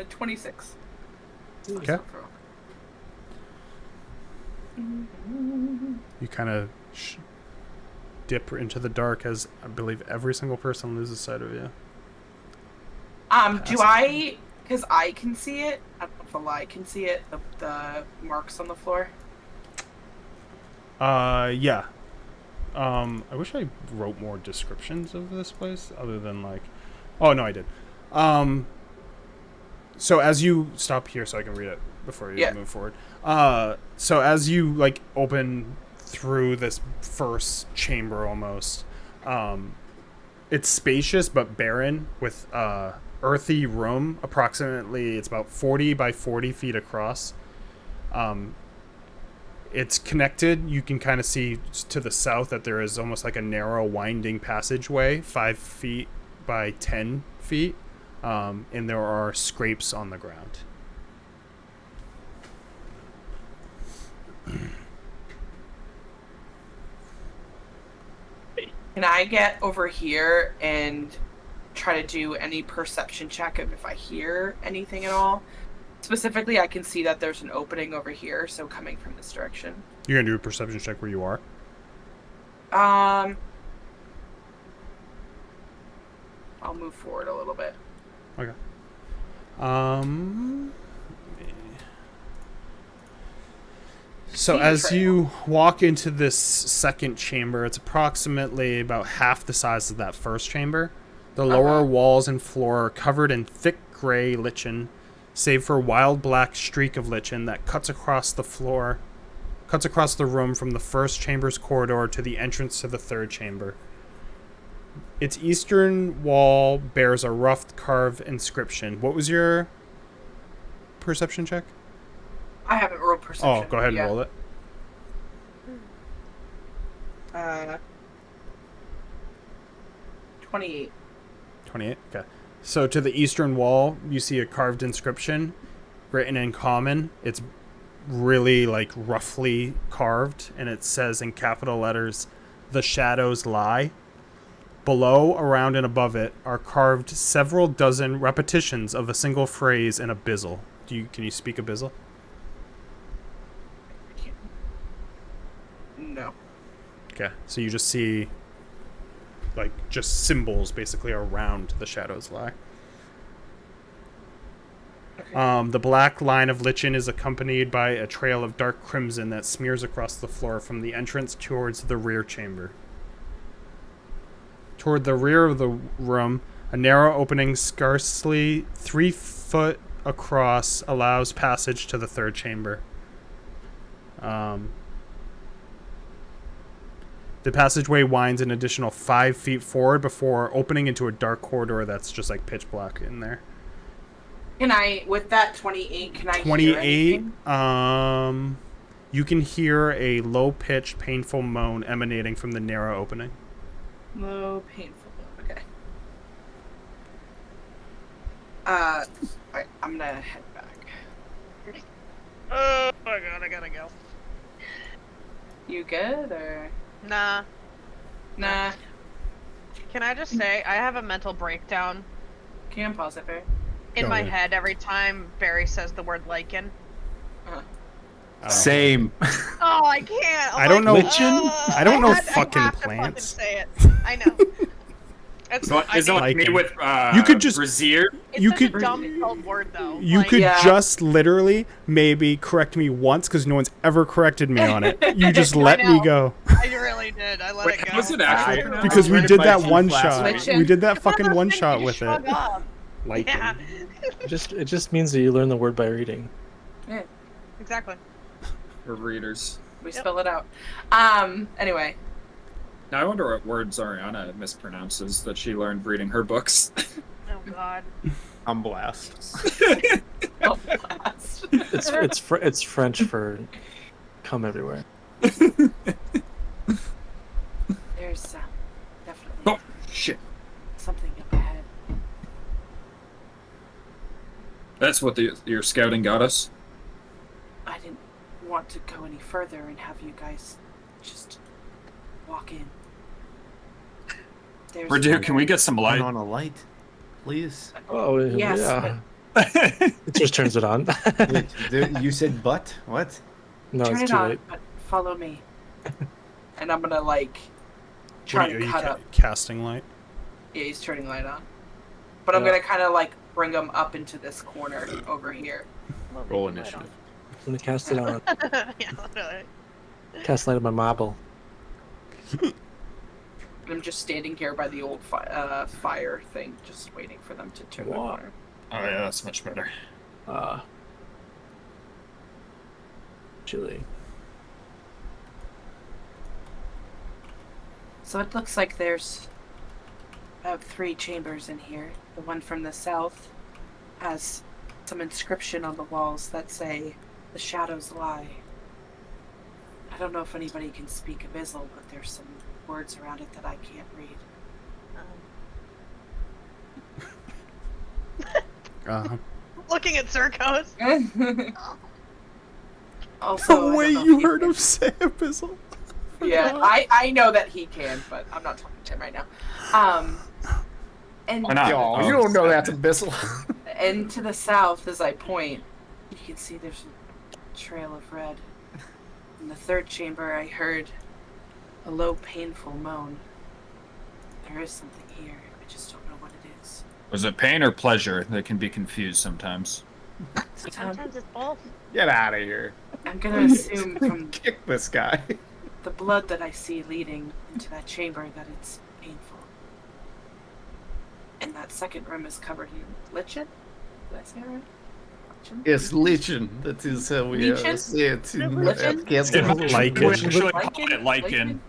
26. Okay. You kind of dip into the dark as I believe every single person loses sight of you. Do I? Because I can see it. I don't know if the lie can see it. The marks on the floor. Yeah. I wish I wrote more descriptions of this place other than like, oh no, I did. So as you stop here, so I can read it before you move forward. So as you like open through this first chamber, almost, it's spacious but barren with earthy room. Approximately, it's about 40 by 40 feet across. It's connected. You can kind of see to the south that there is almost like a narrow winding passageway, 5 feet by 10 feet, and there are scrapes on the ground. Can I get over here and try to do any perception check if I hear anything at all? Specifically, I can see that there's an opening over here, so coming from this direction. You're gonna do a perception check where you are? I'll move forward a little bit. Okay. So as you walk into this second chamber, it's approximately about half the size of that first chamber. The lower walls and floor are covered in thick gray lichen, save for a wild black streak of lichen that cuts across the room from the first chamber's corridor to the entrance to the third chamber. Its eastern wall bears a rough carved inscription. What was your perception check? I haven't rolled perception. Oh, go ahead and roll it. 28. 28? Okay. So to the eastern wall, you see a carved inscription written in common. It's really like roughly carved, and it says in capital letters, "The shadows lie." Below, around, and above it are carved several dozen repetitions of a single phrase in Abyssal. Can you speak Abyssal? No. Okay, so you just see like just symbols basically around the shadows lie. Okay. The black line of lichen is accompanied by a trail of dark crimson that smears across the floor from the entrance towards the rear chamber. Toward the rear of the room, a narrow opening scarcely 3 foot across allows passage to the third chamber. The passageway winds an additional 5 feet forward before opening into a dark corridor that's just like pitch black in there. Can I, with that 28, can I 28, hear anything? You can hear a low-pitched, painful moan emanating from the narrow opening. Low, painful. Okay. Alright, I'm gonna head back. Oh my god, I gotta go. You good, or? Nah. Nah. Can I just say, I have a mental breakdown Can pause it, Barry? in Go my ahead. head every time Barry says the word lichen. Same. Oh, I can't. I don't know- I don't know have fucking to plants. Fucking say it. I know. It's, So, is it like Lichen. me with You could just- brazier? it's you such could- a dumb spelled word, though. You Like, could Yeah. just literally maybe correct me once because no one's ever corrected me on it. You just I let me know. go. I really did. I let Wait, it go. how's it actually I- pronounced? Because we learned it did by that Chief one last shot. week. We did that It's one of fucking those one things shot you with shrug it. off. Lichen. Yeah. It just means that you learn the word by reading. Yeah, Exactly. For readers. we Yep. spell it out. Anyway. Now I wonder what words Ariana mispronounces that she learned reading her books. Oh god. I'm blast. Oh, blast. It's French for come everywhere. There's definitely Oh, shit. something up ahead. That's what your scouting got us? I didn't want to go any further and have you guys just walk in. There's Radir, can we get some Light light? on a light, please. Oh Yes, yeah. but It just turns it on. You said butt? What? No, Turn it's it too on, late. but follow me. And I'm gonna like What try are to you cut up. casting light? Yeah, he's turning light on. But I'm Yeah. gonna kind of like bring him up into this corner over here. Roll initiative. I'm gonna cast it on. Yeah, literally. Cast light on my marble. And I'm just standing here by the old fire thing, just waiting for them to turn the Wow. corner. Oh yeah, that's much better. Chilly. So it looks like there's about 3 chambers in here. The one from the south has some inscription on the walls that say, "The shadows lie." I don't know if anybody can speak Abyssal, but there's some words around it that I can't read. Looking at Circos. Also, The way you heard him say Abyssal. Yeah, I know that he can, but I'm not talking to him right now. And Why not? Yo, you don't know that's Abyssal. and to the south, as I point, you can see there's a trail of red. In the 3rd chamber, I heard a low, painful moan. There is something here. I just don't know what it is. Was it pain or pleasure? They can be confused sometimes. Sometimes it's both. Get out of here. I'm gonna assume from Kick this guy. the blood that I see leading into that chamber that it's painful. And that 2nd room is covered in lichen? Did I say it right? Lichen? Yes, lichen. That is how we Lichen? say it in Lichen? Afghanistan. Lichen. We actually call it lichen.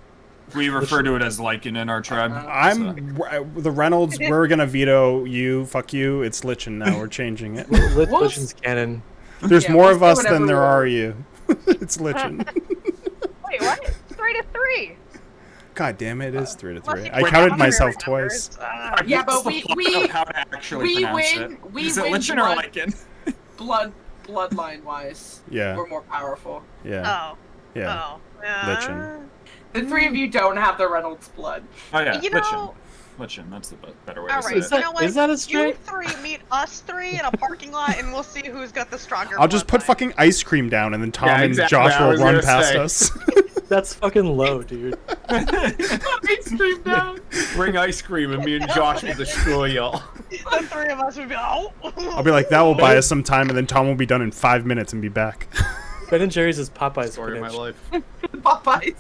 We refer to it as lichen in our tribe. The Reynolds. We're gonna veto you. Fuck you. It's Lichen now. We're changing it. What? Lichten's canon. There's Yeah, more let's of do us whatever than there we are want. you. It's Lichen. Wait, what? 3-3. God damn it! It is 3 to 3. Unless I you counted count myself your twice. numbers. Yeah, What's but the we plot of how to actually we pronounce win. it? We Is it win lichen or blood, lichen? bloodline wise. Yeah. We're more powerful. Yeah. Oh. Yeah. Oh. Lichen. The 3 of you don't have the Reynolds blood. Oh yeah, You lichen. know. Lichen. That's the better way All to right. say You it. know what? Is that a You straight? 3 meet us 3 in a parking lot, and we'll see who's got the stronger. I'll just put bloodline. fucking ice cream down, and then Tom Yeah, and exactly, Josh I will was run gonna past say. us. That's fucking low, dude. Ice cream down. Bring ice cream and me and Josh will destroy y'all. The 3 of us would be oh. I'll be like, that will buy us some time, and then Tom will be done in 5 minutes and be back. Ben and Jerry's is Popeye's Story of my spinach. life. Popeyes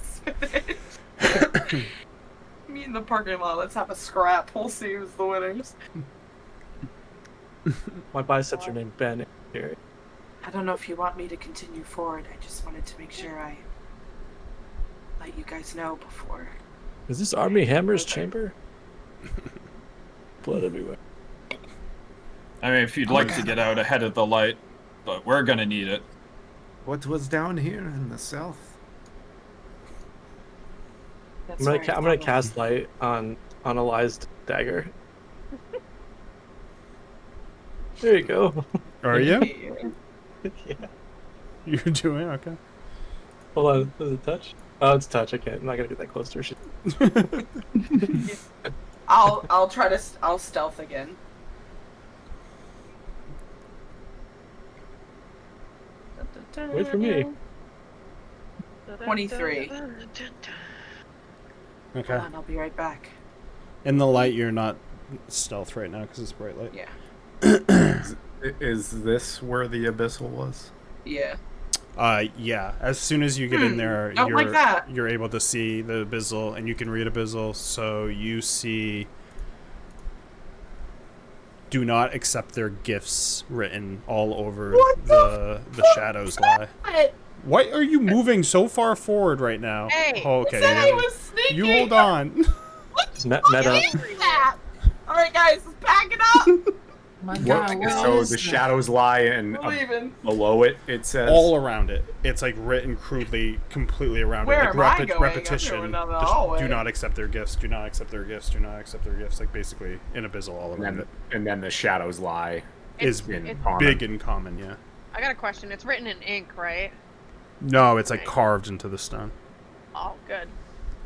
spinach. Meet in the parking lot. Let's have a scrap. We'll see who's the winners. My biceps are named Ben and Jerry. I don't know if you want me to continue forward. I just wanted to make sure I let you guys know before. Is this Army Hammer's chamber? Blood everywhere. I mean, if you'd like to get out ahead of the light, but we're gonna need it. What was down here in the south? That's I'm gonna, where I'm it's gonna all- cast light on Eli's dagger. There you go. Are you? Yeah. You're doing okay. Hold on, does it touch? Oh, it's touch. I can't. I'm not gonna get that close to her. Shit. I'll try to. I'll stealth again. Wait for me. 23. Okay. Hold on, I'll be right back. In the light, you're not stealth right now because it's bright light. Yeah. Is this where the abyssal was? Yeah. Yeah. As soon as you get in there, don't like that. you're able to see the abyssal, and you can read abyssal. So you see, "Do not accept their gifts" written all over the shadows lie. What? Why are you moving so far forward right now? Hey, Oh, okay. Said I yeah. was sneaky. You hold on. Meta. That. All right, guys, let's pack it up. So the shadows lie, and We're leaving. below it, it says. All around it. It's like written crudely, completely around Where it. am Like I going? I'm repetition. going down the Just hallway. do not accept their gifts. Do not accept their gifts. Do not accept their gifts. Like basically in abyssal all around it. And then the shadows lie. Is it's common. big and common, yeah. I got a question. It's written in ink, right? No, it's like carved into the stone. Oh, good.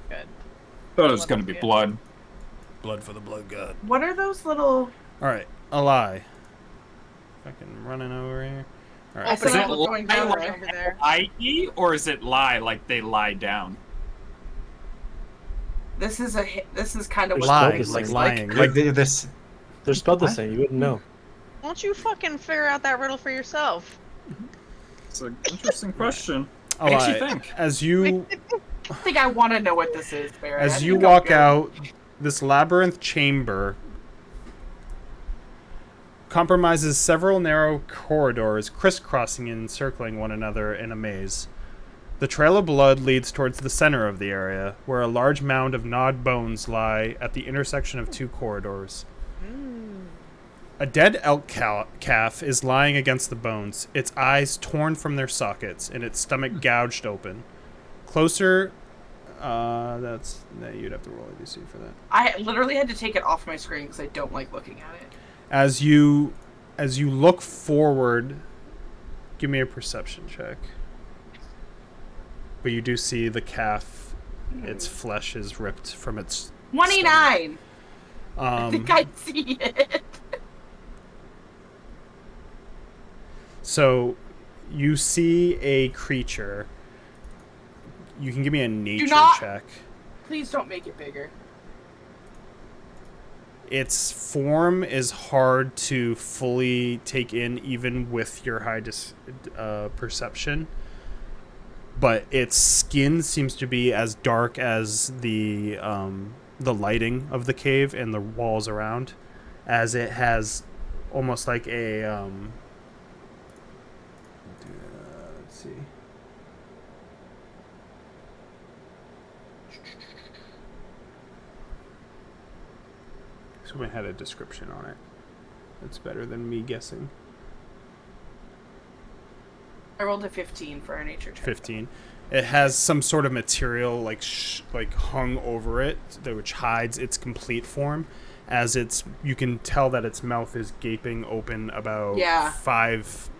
Good. Thought it was gonna be blood. Blood for the blood god. What are those little? All right, Eli. fucking running over here. All I right. said Is it I'm going down lie there. Over there. I-E, or is it lie like they lie down? This is kind of There's what Lying, spelled the like same. lying. Like this. They're spelled the What? same. You wouldn't know. Why don't you fucking figure out that riddle for yourself? It's an interesting question. All Makes you right. think. As you I think I want to know what this is, Barry. I as you think I'm walk good. out this labyrinth chamber compromises several narrow corridors crisscrossing and encircling one another in a maze. The trail of blood leads towards the center of the area, where a large mound of gnawed bones lie at the intersection of two corridors. A dead elk calf is lying against the bones, its eyes torn from their sockets and its stomach gouged open. Closer, you'd have to roll a DC for that. I literally had to take it off my screen because I don't like looking at it. As you look forward, give me a perception check. But you do see the calf; its flesh is ripped from its 29. I think stomach. I see it. So you see a creature. You can give me a nature not- check. Please don't make it bigger. Its form is hard to fully take in, even with your high perception. But its skin seems to be as dark as the lighting of the cave and the walls around, as it has almost like a let's see. Someone had a description on it. That's better than me guessing. I rolled a 15 for a nature check. 15. It has some sort of material like hung over it, which hides its complete form. As you can tell that its mouth is gaping open about Yeah. 5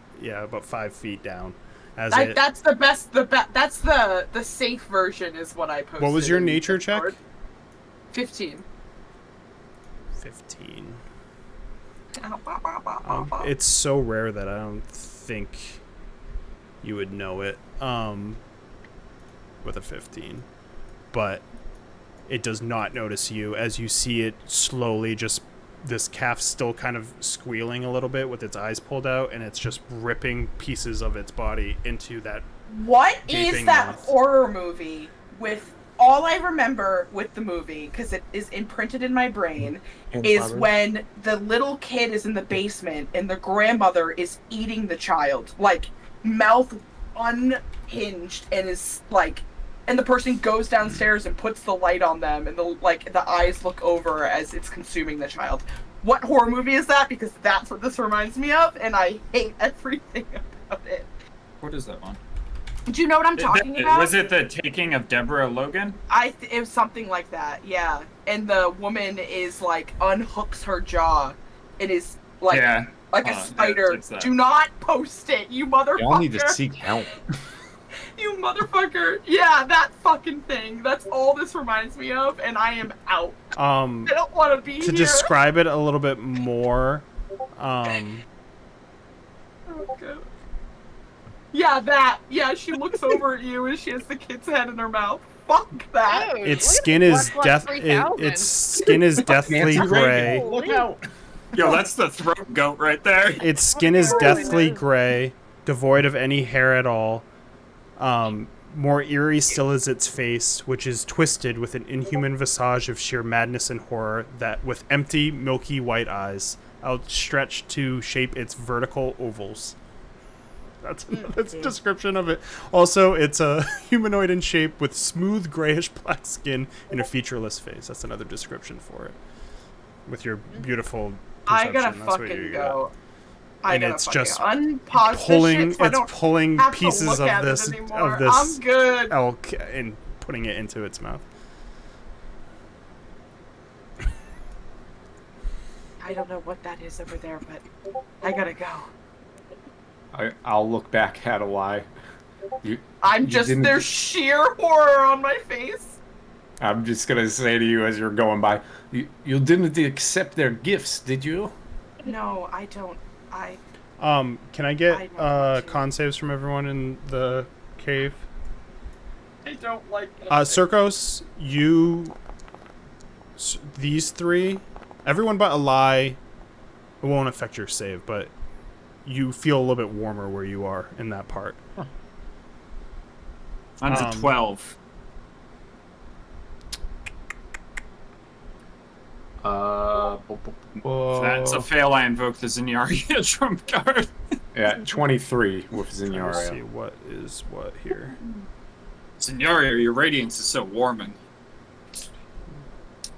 feet down. That's the best. That's the safe version is what I posted. What was your in nature check? Discord. 15. 15. It's so rare that I don't think you would know it with a 15. But it does not notice you as you see it slowly just this calf still kind of squealing a little bit with its eyes pulled out, and it's just ripping pieces of its body into that. What is Gaping that mouth. horror movie with all I remember with the movie, because it is imprinted in my brain, Pan's is Labyrinth? when the little kid is in the basement and the grandmother is eating the child, like mouth unhinged, and is like, and the person goes downstairs and puts the light on them, and the eyes look over as it's consuming the child. What horror movie is that? Because that's what this reminds me of, and I hate everything about it. What is that one? Do you know what I'm talking about? Was it the taking of Deborah Logan? It was something like that, yeah. And the woman is like unhooks her jaw. It is like Yeah. like a Yeah, spider. it's that. Do not post it, you motherfucker. Y'all need to seek help. You motherfucker. Yeah, that fucking thing. That's all this reminds me of, and I am out. I don't want to be To here. describe it a little bit more, Oh, God. Yeah, that. Yeah, she looks over at you and she has the kid's head in her mouth. Fuck that. Dude, its look at skin the is Blood death. Plus 3000. Its skin is deathly Nancy gray. Reagan, look out! Yo, that's the throat goat right there. Its skin is deathly gray, devoid of any hair at all. More eerie still is its face, which is twisted with an inhuman visage of sheer madness and horror, that with empty, milky white eyes, outstretched to shape its vertical ovals. That's a description of it. Also, it's a humanoid in shape with smooth grayish black skin and a featureless face. That's another description for it. With your beautiful I perception, gotta that's what fucking you go. I And gotta it's fucking just unpause pulling this shit so I don't pulling have to pieces look of at it this anymore. I'm good. elk and putting it into its mouth. I don't know what that is over there, but I gotta go. I'll look back at a lie. I'm You just, didn't- there's sheer horror on my face. I'm just gonna say to you as you're going by, you didn't accept their gifts, did you? No, I don't. Can I get I don't want to. con saves from everyone in the cave? I don't like it. Circos, these three, everyone but Eli, it won't affect your save, but you feel a little bit warmer where you are in that part. Mine's a 12. If That's a fail. I invoke the Zinyaria trump card. Yeah, 23 with Let's see Zinyaria. what is what here. Zinyaria, your radiance is so warming.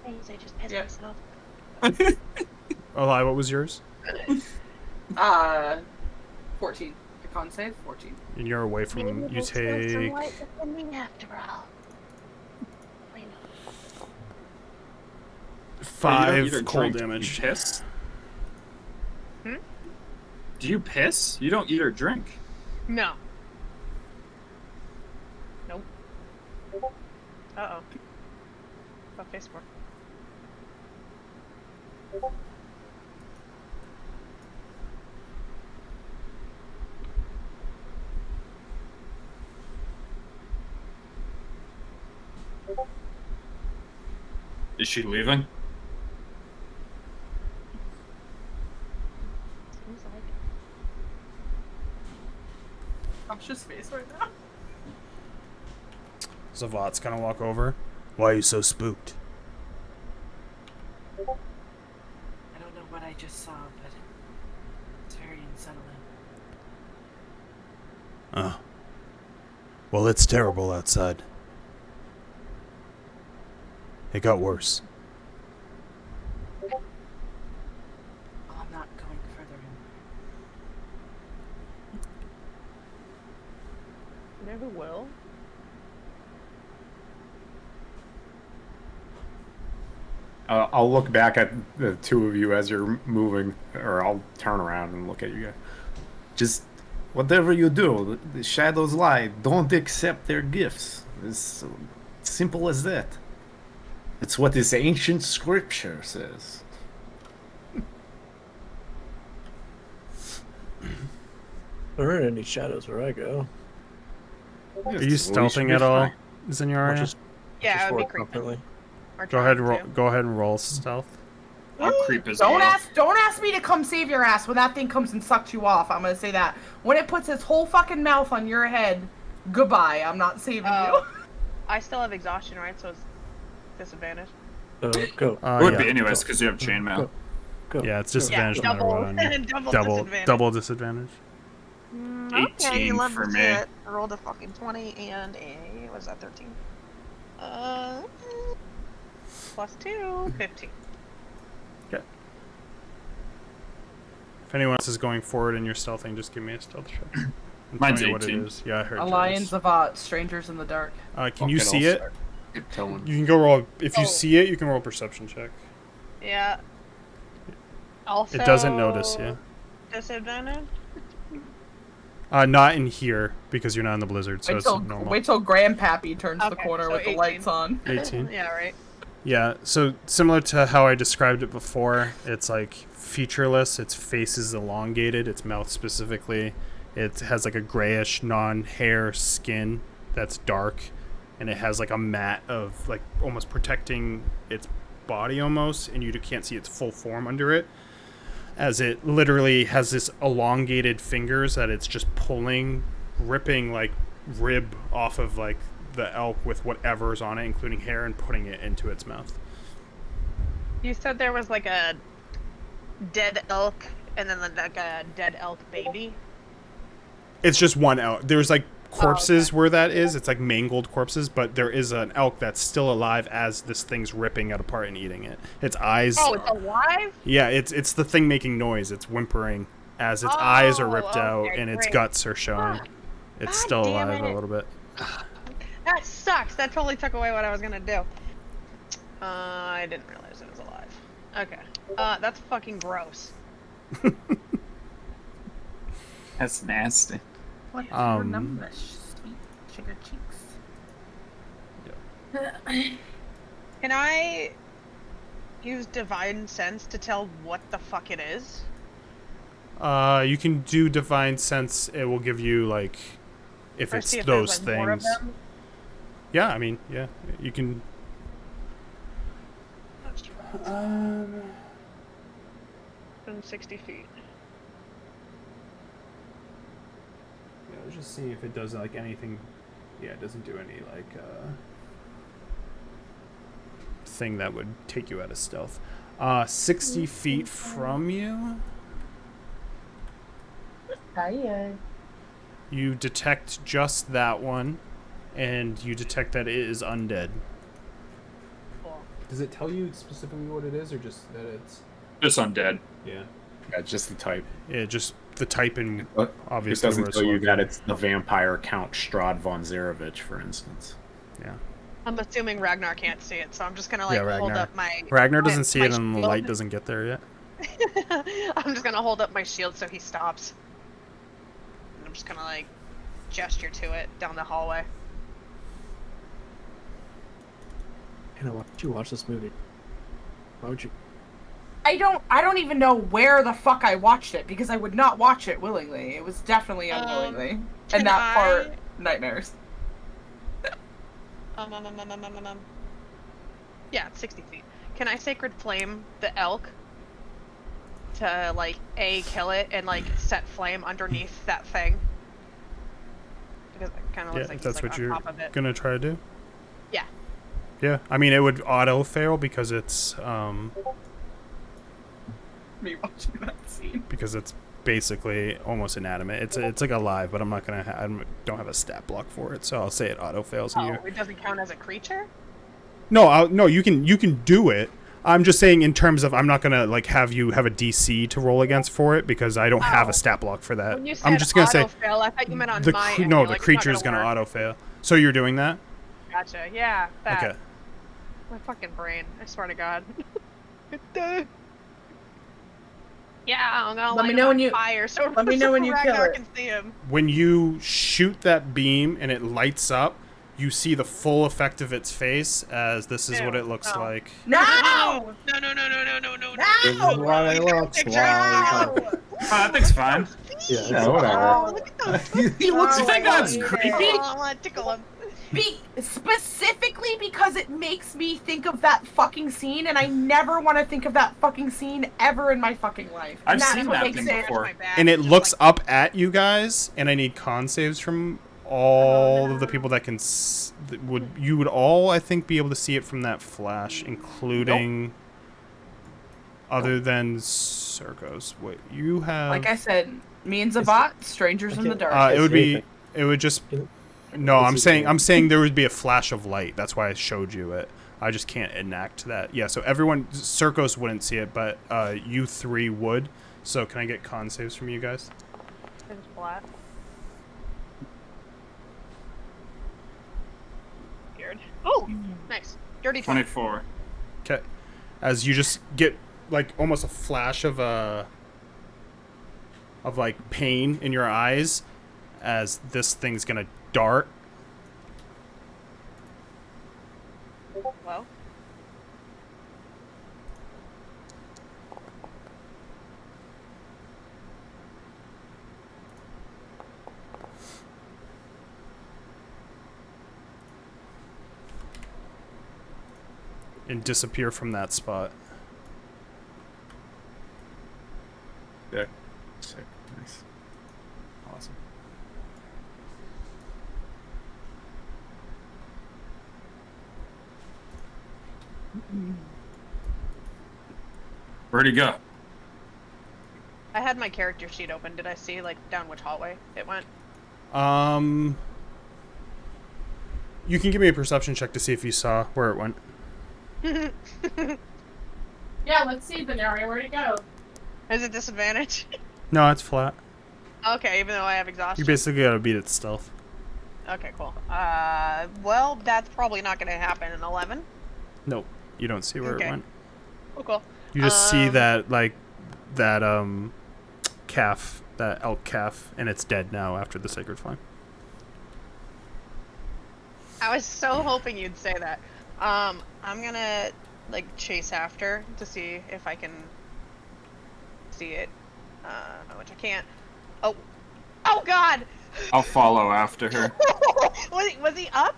Please, I just pissed Yeah. myself. Eli, what was yours? 14. The con save, 14. And you're away Maybe from, you we'll spend some take... light defending after all. Why not? 5 either cold drink, damage. You piss? Hmm? Do you piss? You don't eat or drink. No. Nope. Uh-oh. What face for? Is she leaving? Seems like. Cautious face right now. Zavat's gonna walk over. Why are you so spooked? I don't know what I just saw, but it's very unsettling. Oh. Well, it's terrible outside. It got worse. Well, I'm not going further in. You know who will? I'll look back at the two of you as you're moving, or I'll turn around and look at you guys. Just whatever you do, the shadows lie. Don't accept their gifts. It's simple as that. It's what this ancient scripture says. There aren't any shadows where I go. Are you stealthing at all, Or Zinyaria? just, Yeah, just it would be walk creeping. confidently. Or Go ahead trying and roll. to. Go ahead and roll stealth. I'll creep as Don't well. ask me to come save your ass when that thing comes and sucks you off. I'm gonna say that. When it puts its whole fucking mouth on your head, goodbye. I'm not saving you. I still have exhaustion, right? So it's disadvantage. Go. It would Yeah. be anyways, because you have chainmail. Go. Yeah, it's disadvantage no matter double, what on you. double disadvantage. Double disadvantage. Okay, 18 love for to see me. it. I rolled a fucking 20 and a, what was that, 13? Plus 2, 15. Okay. If anyone else is going forward and you're stealthing, just give me a stealth check. And Mine's tell me what it 18. is. Yeah, I heard Alliance yours. of Strangers in the Dark. Can you see it? Tiptoeing. You can go roll. If you Oh. see it, you can roll a perception check. Yeah. Also, It doesn't notice you. Disadvantage? Not in here because you're not in the blizzard, so it's normal. Wait till Grandpappy turns the Okay, corner so with the 18. lights on. 18. Yeah, right. Yeah, so similar to how I described it before, it's like featureless, its face is elongated, its mouth specifically. It has like a grayish non-hair skin that's dark, and it has like a mat of like almost protecting its body almost, and you can't see its full form under it, as it literally has this elongated fingers that it's just pulling, ripping like rib off of like the elk with whatever's on it, including hair, and putting it into its mouth. You said there was like a dead elk and then like a dead elk baby. It's just one elk. There's like corpses okay. where that is. It's like mangled corpses, but there is an elk that's still alive as this thing's ripping it apart and eating it. Its eyes. Oh, it's alive? Yeah, it's the thing making noise. It's whimpering as its eyes are ripped out okay, and its great. guts are showing. It's God still damn alive a it. little bit. That sucks. That totally took away what I was gonna do. I didn't realize it was alive. Okay. That's fucking gross. That's nasty. What's your Um, number, sweet sugar cheeks? Can I use divine sense to tell what the fuck it is? You can do divine sense. It will give you like if Or it's see if those there's, like, more of things. them. Yeah, I mean, yeah, you can. 60 feet. Yeah, let's just see if it does like anything. Yeah, it doesn't do any like thing that would take you out of stealth. 60 feet from you, you detect just that one, and you detect that it is undead. Cool. Does it tell you specifically what it is, or just that it's? Just undead. Yeah. Yeah, just the type. Yeah, just the type and But obviously it doesn't where it's tell you that located. it's the vampire Count Strahd von Zarevich, for instance. Yeah. I'm assuming Ragnar can't see it, so I'm just gonna like Yeah, hold Ragnar. up my. Ragnar my- doesn't see my it, and the shield. light doesn't get there yet. I'm just gonna hold up my shield so he stops. And I'm just gonna like gesture to it down the hallway. Hannah, why did you watch this movie? Why would you? I don't even know where the fuck I watched it because I would not watch it willingly. It was definitely unwillingly. can And that I- part, nightmares. Yeah, it's 60 feet. Can I sacred flame the elk to like kill it and like set flame underneath that thing? Because it kind of Yeah, looks like if he's that's like what on you're top of it. gonna try to do. Yeah. Yeah, I mean it would auto fail because it's Me watching that scene. basically almost inanimate. It's like alive, but I'm not gonna. I don't have a stat block for it, so I'll say it auto fails. Oh, And it doesn't count as a creature? no, you can do it. I'm just saying in terms of I'm not gonna like have you have a DC to roll against for it because I don't have Oh. a stat block for that. When you said I'm just gonna say auto-fail, I thought you meant on the my cre- end. no, You're the like, it's creature not is gonna work. auto fail. So you're doing that? Gotcha. Yeah. That. Okay. My fucking brain. I swear to God. Yeah, I'm gonna Let me light know him when on you- fire so let me know when you kill Ragnar it. can see him. When you shoot that beam and it lights up, you see the full effect of its face as this is what Ew. it looks Oh. like. No! No! No! This is what it looks like. No! That thing's fine. Yeah, Yeah, whatever. Oh, look at those foot He looks Oh, You think I that's hate it. creepy? Oh, I want to tickle him. Specifically because it makes me think of that fucking scene, and I never want to think of that fucking scene ever in my fucking life. I've And that's seen what that makes thing it. before. My back, And it just looks like, up at you guys, and I need con saves from all of the people that can you would all I think be able to see it from that flash, including other than Circos. Wait, you have Like I said, me and Zavat, strangers in the dark. it would It's be anything. it would just Can- no. it's I'm anything. saying there would be a flash of light. That's why I showed you it. I just can't enact that. Yeah, so everyone Circos wouldn't see it, but you three would. So can I get con saves from you guys? It's flat. Weird. Oh, nice. Dirty 20. 24. Okay. As you just get like almost a flash of like pain in your eyes as this thing's gonna dart. Well, And disappear from that spot. Sick. Sick. Nice. Awesome. Where'd he go? I had my character sheet open. Did I see like down which hallway it went? You can give me a perception check to see if you saw where it went. Yeah, let's see, Benaria, where'd it go? Is it disadvantage? No, it's flat. Okay, even though I have exhaustion. You basically gotta beat its stealth. Okay, cool. Well, that's probably not going to happen in 11. Nope. You don't see where Okay. it went. Oh, cool. You just see Um, that calf, that elk calf, and it's dead now after the sacred flame. I was so hoping you'd say that. I'm gonna like chase after to see if I can see it. which I can't. Oh, oh God! I'll follow after her. Was he up?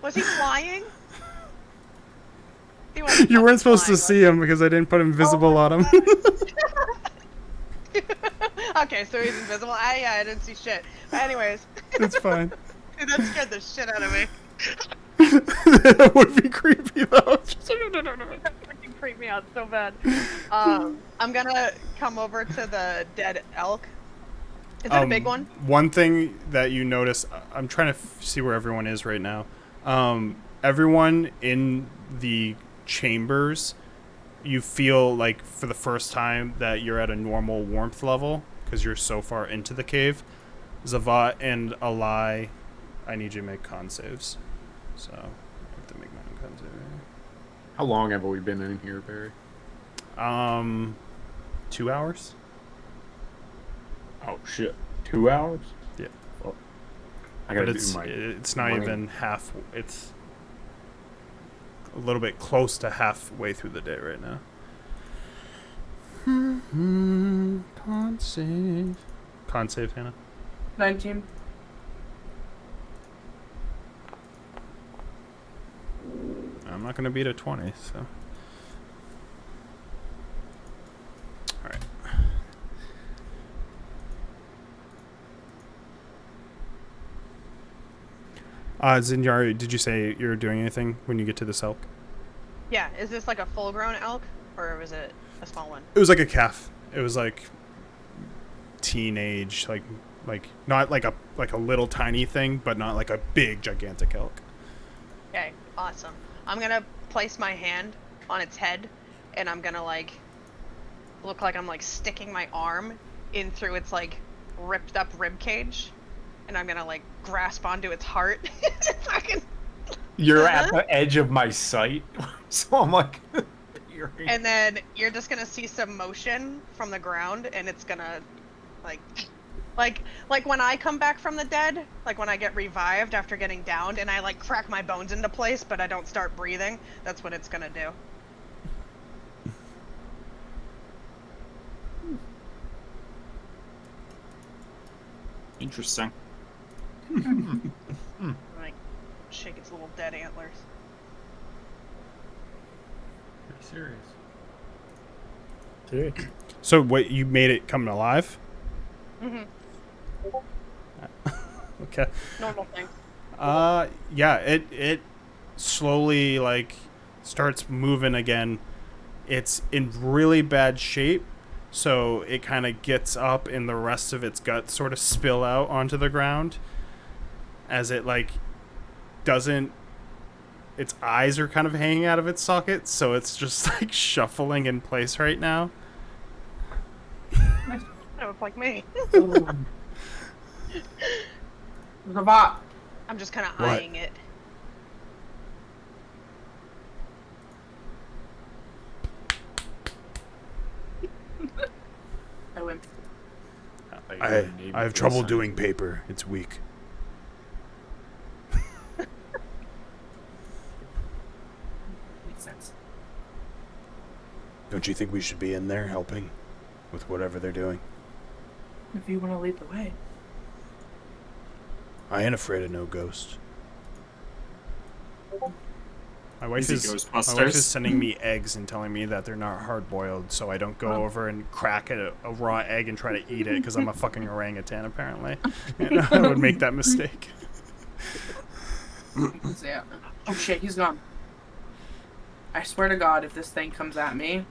Was he flying? He You weren't supposed to flying, see him because I didn't put invisible on him. Okay, so he's invisible. I didn't see shit. But anyways, It's fine. that scared the shit out of me. That would be creepy though. That fucking creeped me out so bad. I'm gonna come over to the dead elk. Is it a big one? One thing that you notice, I'm trying to see where everyone is right now. Everyone in the chambers, you feel like for the first time that you're at a normal warmth level because you're so far into the cave. Zavat and Alai, I need you to make con saves. So I have to make my own con save. How long have we been in here, Barry? 2 hours. Oh shit, 2 hours? Yeah. Well, I gotta But do it's my. not morning. even half. It's a little bit close to halfway through the day right now. Con save. Con save, Hannah. 19. I'm not gonna beat a 20, so. All right. Zinjari, did you say you're doing anything when you get to this elk? Yeah. Is this like a full-grown elk, or was it a small one? It was like a calf. It was like teenage, like not like a little tiny thing, but not like a big gigantic elk. Okay, awesome. I'm gonna place my hand on its head, and I'm gonna like look like I'm like sticking my arm in through its like ripped up rib cage, and I'm gonna like grasp onto its heart. Fucking- You're at the edge of my sight, so I'm like. and then you're just gonna see some motion from the ground, and it's gonna like when I come back from the dead, like when I get revived after getting downed, and I like crack my bones into place, but I don't start breathing. That's what it's gonna do. Interesting. Like shake its little dead antlers. Serious. Dude. So what, you made it come alive? Mm-hmm. Okay. Normal thing. Yeah, it slowly like starts moving again. It's in really bad shape, so it kind of gets up and the rest of its guts sort of spill out onto the ground as it like doesn't, its eyes are kind of hanging out of its sockets, so it's just like shuffling in place right now. That looks like me. Zavat. I'm just kind of What? eyeing it. I went. I have trouble doing paper. It's weak. Makes sense. Don't you think we should be in there helping with whatever they're doing? If you want to lead the way. I ain't afraid of no ghost. My wife Easy, is my wife is Ghostbusters. sending me eggs and telling me that they're not hard boiled, so I don't go over and crack a raw egg and try to eat it because I'm a fucking orangutan apparently. And I would make that mistake. Yeah. Oh shit, he's gone. I swear to God, if this thing comes at me,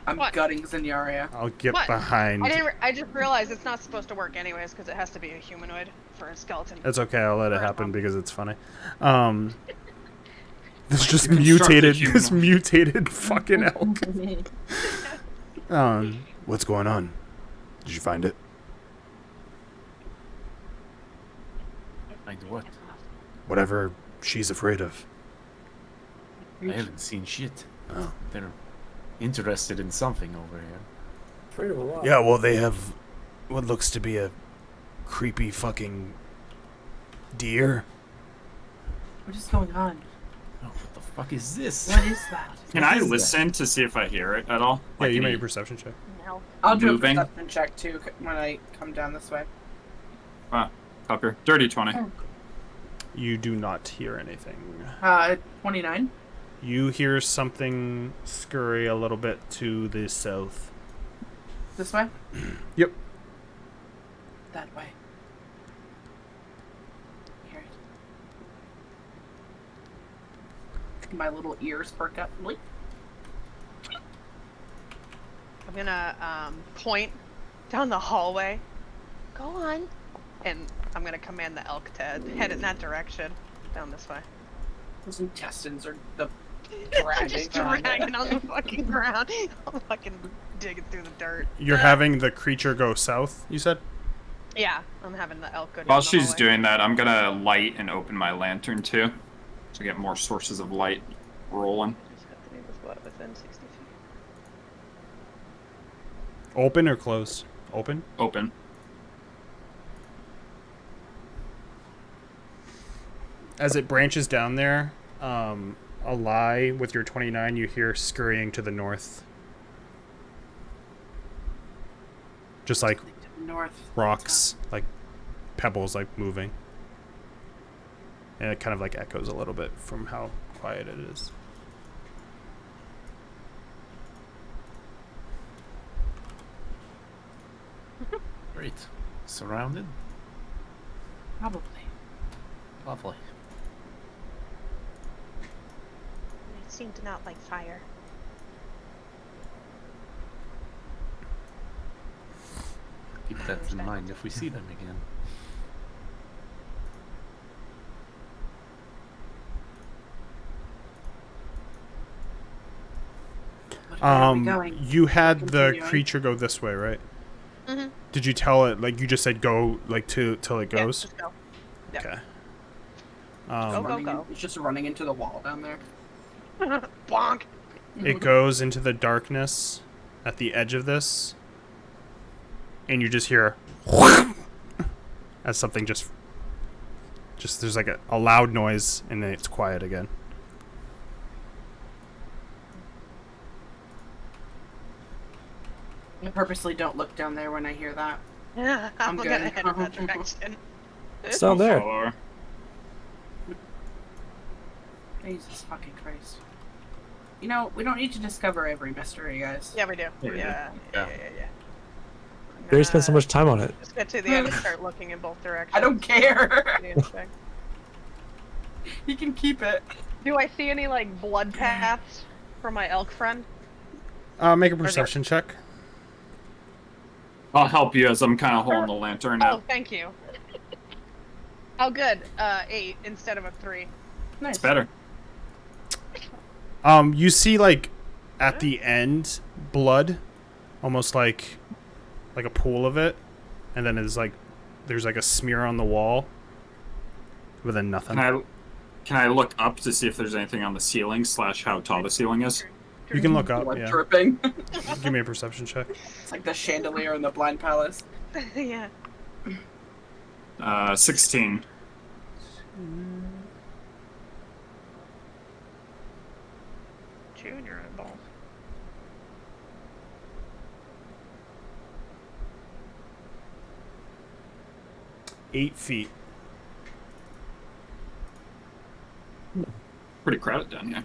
I'm What? gutting Zenyaria. I'll get What? behind. I just realized it's not supposed to work anyways because it has to be a humanoid for a skeleton. It's okay. I'll let it happen because it's funny. This just you constructed this human. mutated fucking elk. What's going on? Did you find it? Like what? Whatever she's afraid of. I haven't seen shit. Oh. They're interested in something over here. Afraid of a lot. Yeah, well, they have what looks to be a creepy fucking deer. What is going on? Oh, what the fuck is this? What is that? Can I listen to see if I hear it at all? Yeah, you any- made a perception check. No. I'll do Moving. a perception check too when I come down this way. Tucker. Dirty 20. You do not hear anything. 29. You hear something scurry a little bit to the south. This way? Yep. That way. Hear it. My little ears perk up. Bleep. I'm gonna point down the hallway. Go on. And I'm gonna command the elk to head in that direction. Down this way. Those intestines are the Just dragging on the fucking ground. I'm fucking digging through the dirt. You're having the creature go south, you said? Yeah, I'm having the elk go down While the she's hallway. doing that, I'm gonna light and open my lantern too, to get more sources of light rolling. Just have to be within 60 feet. Open or closed? Open? Open. As it branches down there, a lie with your 29, you hear scurrying to the north. Just like north. rocks, like pebbles, like moving. And it kind of like echoes a little bit from how quiet it is. Great. Surrounded? Probably. Lovely. They seem to not like fire. Keep that in mind if we see them again. Where are we going? You had the Continuing. creature go this way, right? Mm-hmm. Did you tell it, like, you just said go, like, till it Yeah, goes? just go. Okay. Go. It's just running into the wall down there. Bonk. It goes into the darkness at the edge of this, and you just hear as something just there's like a loud noise, and then it's quiet again. I purposely don't look down there when I hear that. I'm good. gonna head in that direction. It's down there. Follow her. Jesus fucking Christ. You know, we don't need to discover every mystery, guys. Yeah, we do. Yeah, Yeah. yeah. I'm Barry spent so gonna much time on it. Just get to the end and start looking in both directions. I don't care. See anything. You can keep it. Do I see any like blood paths from my elk friend? Make a perception check. I'll help you as I'm kind of holding the lantern Oh, out. thank you. Oh, good. 8 instead of a 3. Nice. It's better. You see, like, at the end, blood, almost like a pool of it, and then there's like a smear on the wall, but then nothing. Can I look up to see if there's anything on the ceiling / how tall the ceiling is? You can look up, Blood yeah. dripping. Give me a perception check. It's like the chandelier in the Blind Palace. Yeah. 16. Junior and ball. Eight feet. Pretty crowded down here.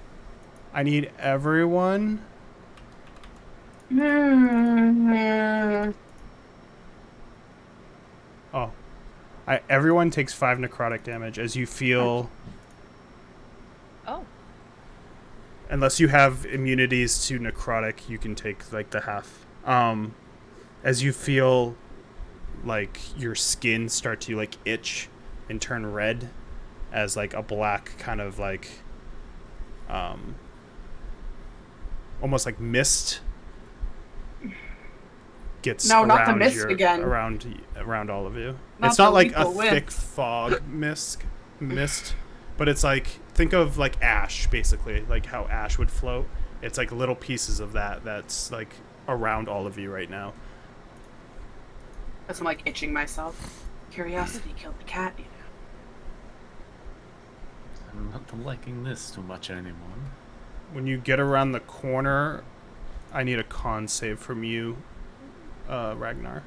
I need everyone. Oh. Everyone takes 5 necrotic damage as you feel, Oh. unless you have immunities to necrotic, you can take like the half. As you feel like your skin start to like itch and turn red as like a black kind of like almost like mist gets No, not the around mist again. around all of you. Not It's not the like a lethal whip. thick fog mist, but it's like, think of like ash, basically, like how ash would float. It's like little pieces of that's like around all of you right now. Because I'm like itching myself. Curiosity killed the cat, you know. I'm not liking this too much anymore. When you get around the corner, I need a con save from you, Ragnar.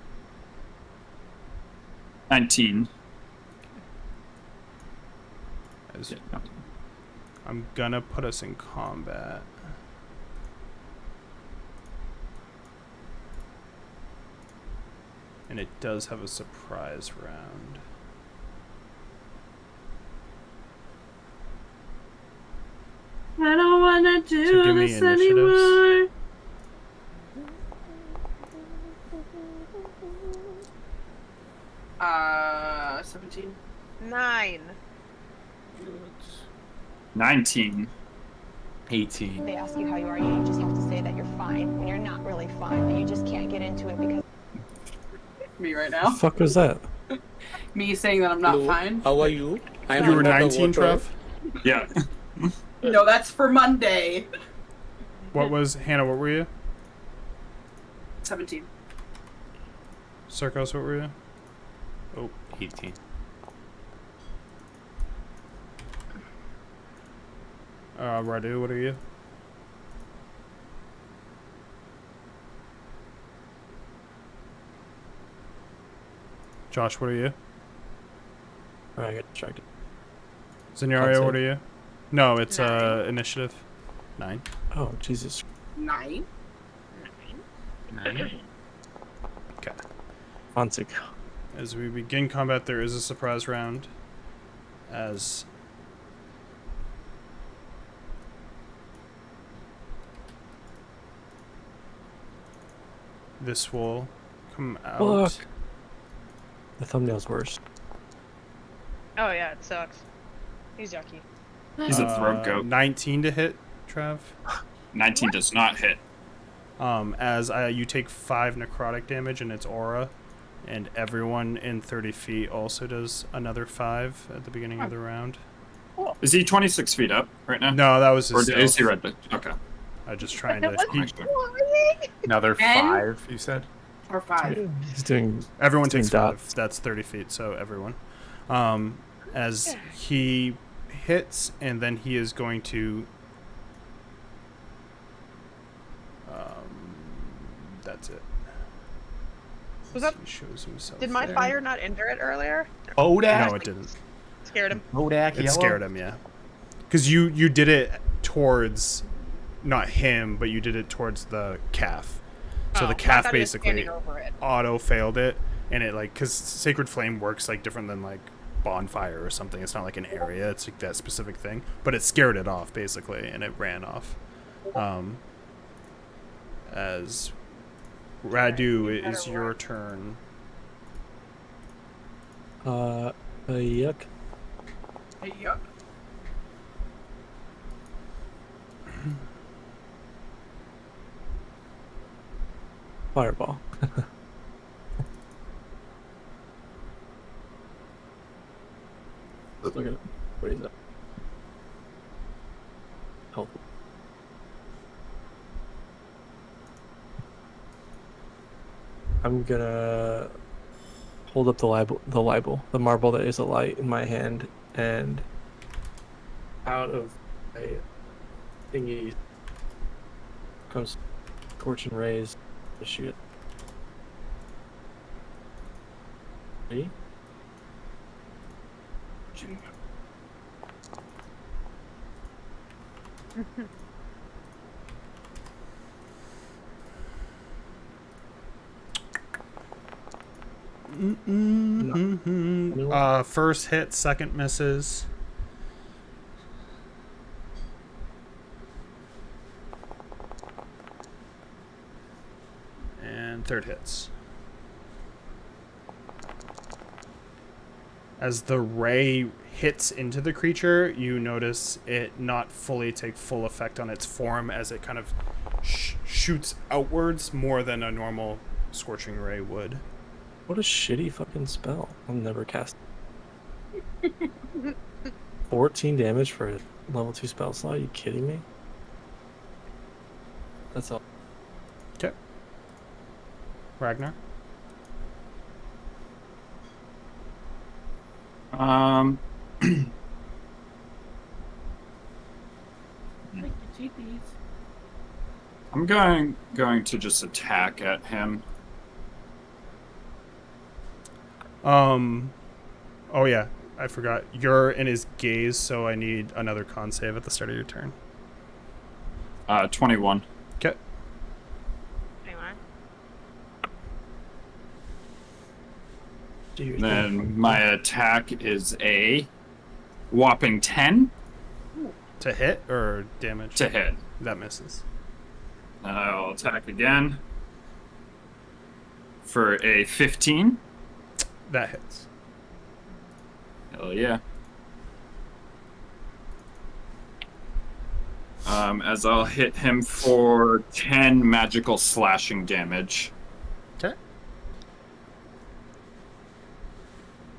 19. As Yeah, no. I'm gonna put us in combat. And it does have a surprise round. I don't wanna do So give me this initiatives. anymore. Uh, 17. 9. 19. 18. They ask you how you are, you just have to say that you're fine when you're not really fine, but you just can't get into it because Me right The now. fuck was that? Me saying that I'm not Hello, fine. how are you? I am You were under the 19, water. Trev? Yeah. No, that's for Monday. What was, Hannah, what were you? 17. Circos, what were you? Oh, 18. Radu, what are you? Josh, what are you? I got distracted. Zenyario, Con what are you? No, it's 9. initiative. 9. Oh, Jesus. 9. 9. Okay. Fonsic. As we begin combat, there is a surprise round. As this will come out. Fuck. The thumbnail's worse. Oh yeah, it sucks. He's yucky. He's a throat goat. 19 to hit, Trav. 19 does not hit. As you take 5 necrotic damage in its aura, and everyone in 30 feet also does another 5 at the beginning of the round. Is he 26 feet up right now? No, that was Or his is he stealth. red? Okay. I'm just trying That to. wasn't He, flying. Another 10? 5, you said? Or 5. He's doing. everyone Doing takes 5. dots. That's 30 feet, so everyone. As he hits, and then he is going to. That's it. Was that? He shows himself. Did my there. fire not injure it earlier? Bodak? No, it didn't. Scared him. Bodak It yellow? scared him, yeah. Because you did it towards, not him, but you did it towards the calf. So Oh, the I calf thought he was basically standing over it. auto failed it, and it like, because Sacred Flame works like different than like bonfire or something. It's not like an area. It's like that specific thing. But it scared it off basically, and it ran off. As Radu, it is your turn. Yuck. Yup. Fireball. Look at it. What is that? Health. I'm gonna hold up the marble that is a light in my hand, and out of my thingy comes scorching rays to shoot it. Ready? First hit, second misses. And third hits. As the ray hits into the creature, you notice it not fully take full effect on its form as it kind of shoots outwards more than a normal scorching ray would. What a shitty fucking spell. I'll never cast it. 14 damage for a level 2 spell slot? Are you kidding me? That's all. Okay. Ragnar? Sweeties. I'm going to just attack at him. Oh yeah, I forgot. You're in his gaze, so I need another con save at the start of your turn. 21. Okay. Anyway. Then my attack is a whopping 10 To hit or damage? to hit. That misses. I'll attack again for a 15. That hits. Hell yeah. As I'll hit him for 10 magical slashing damage. Okay.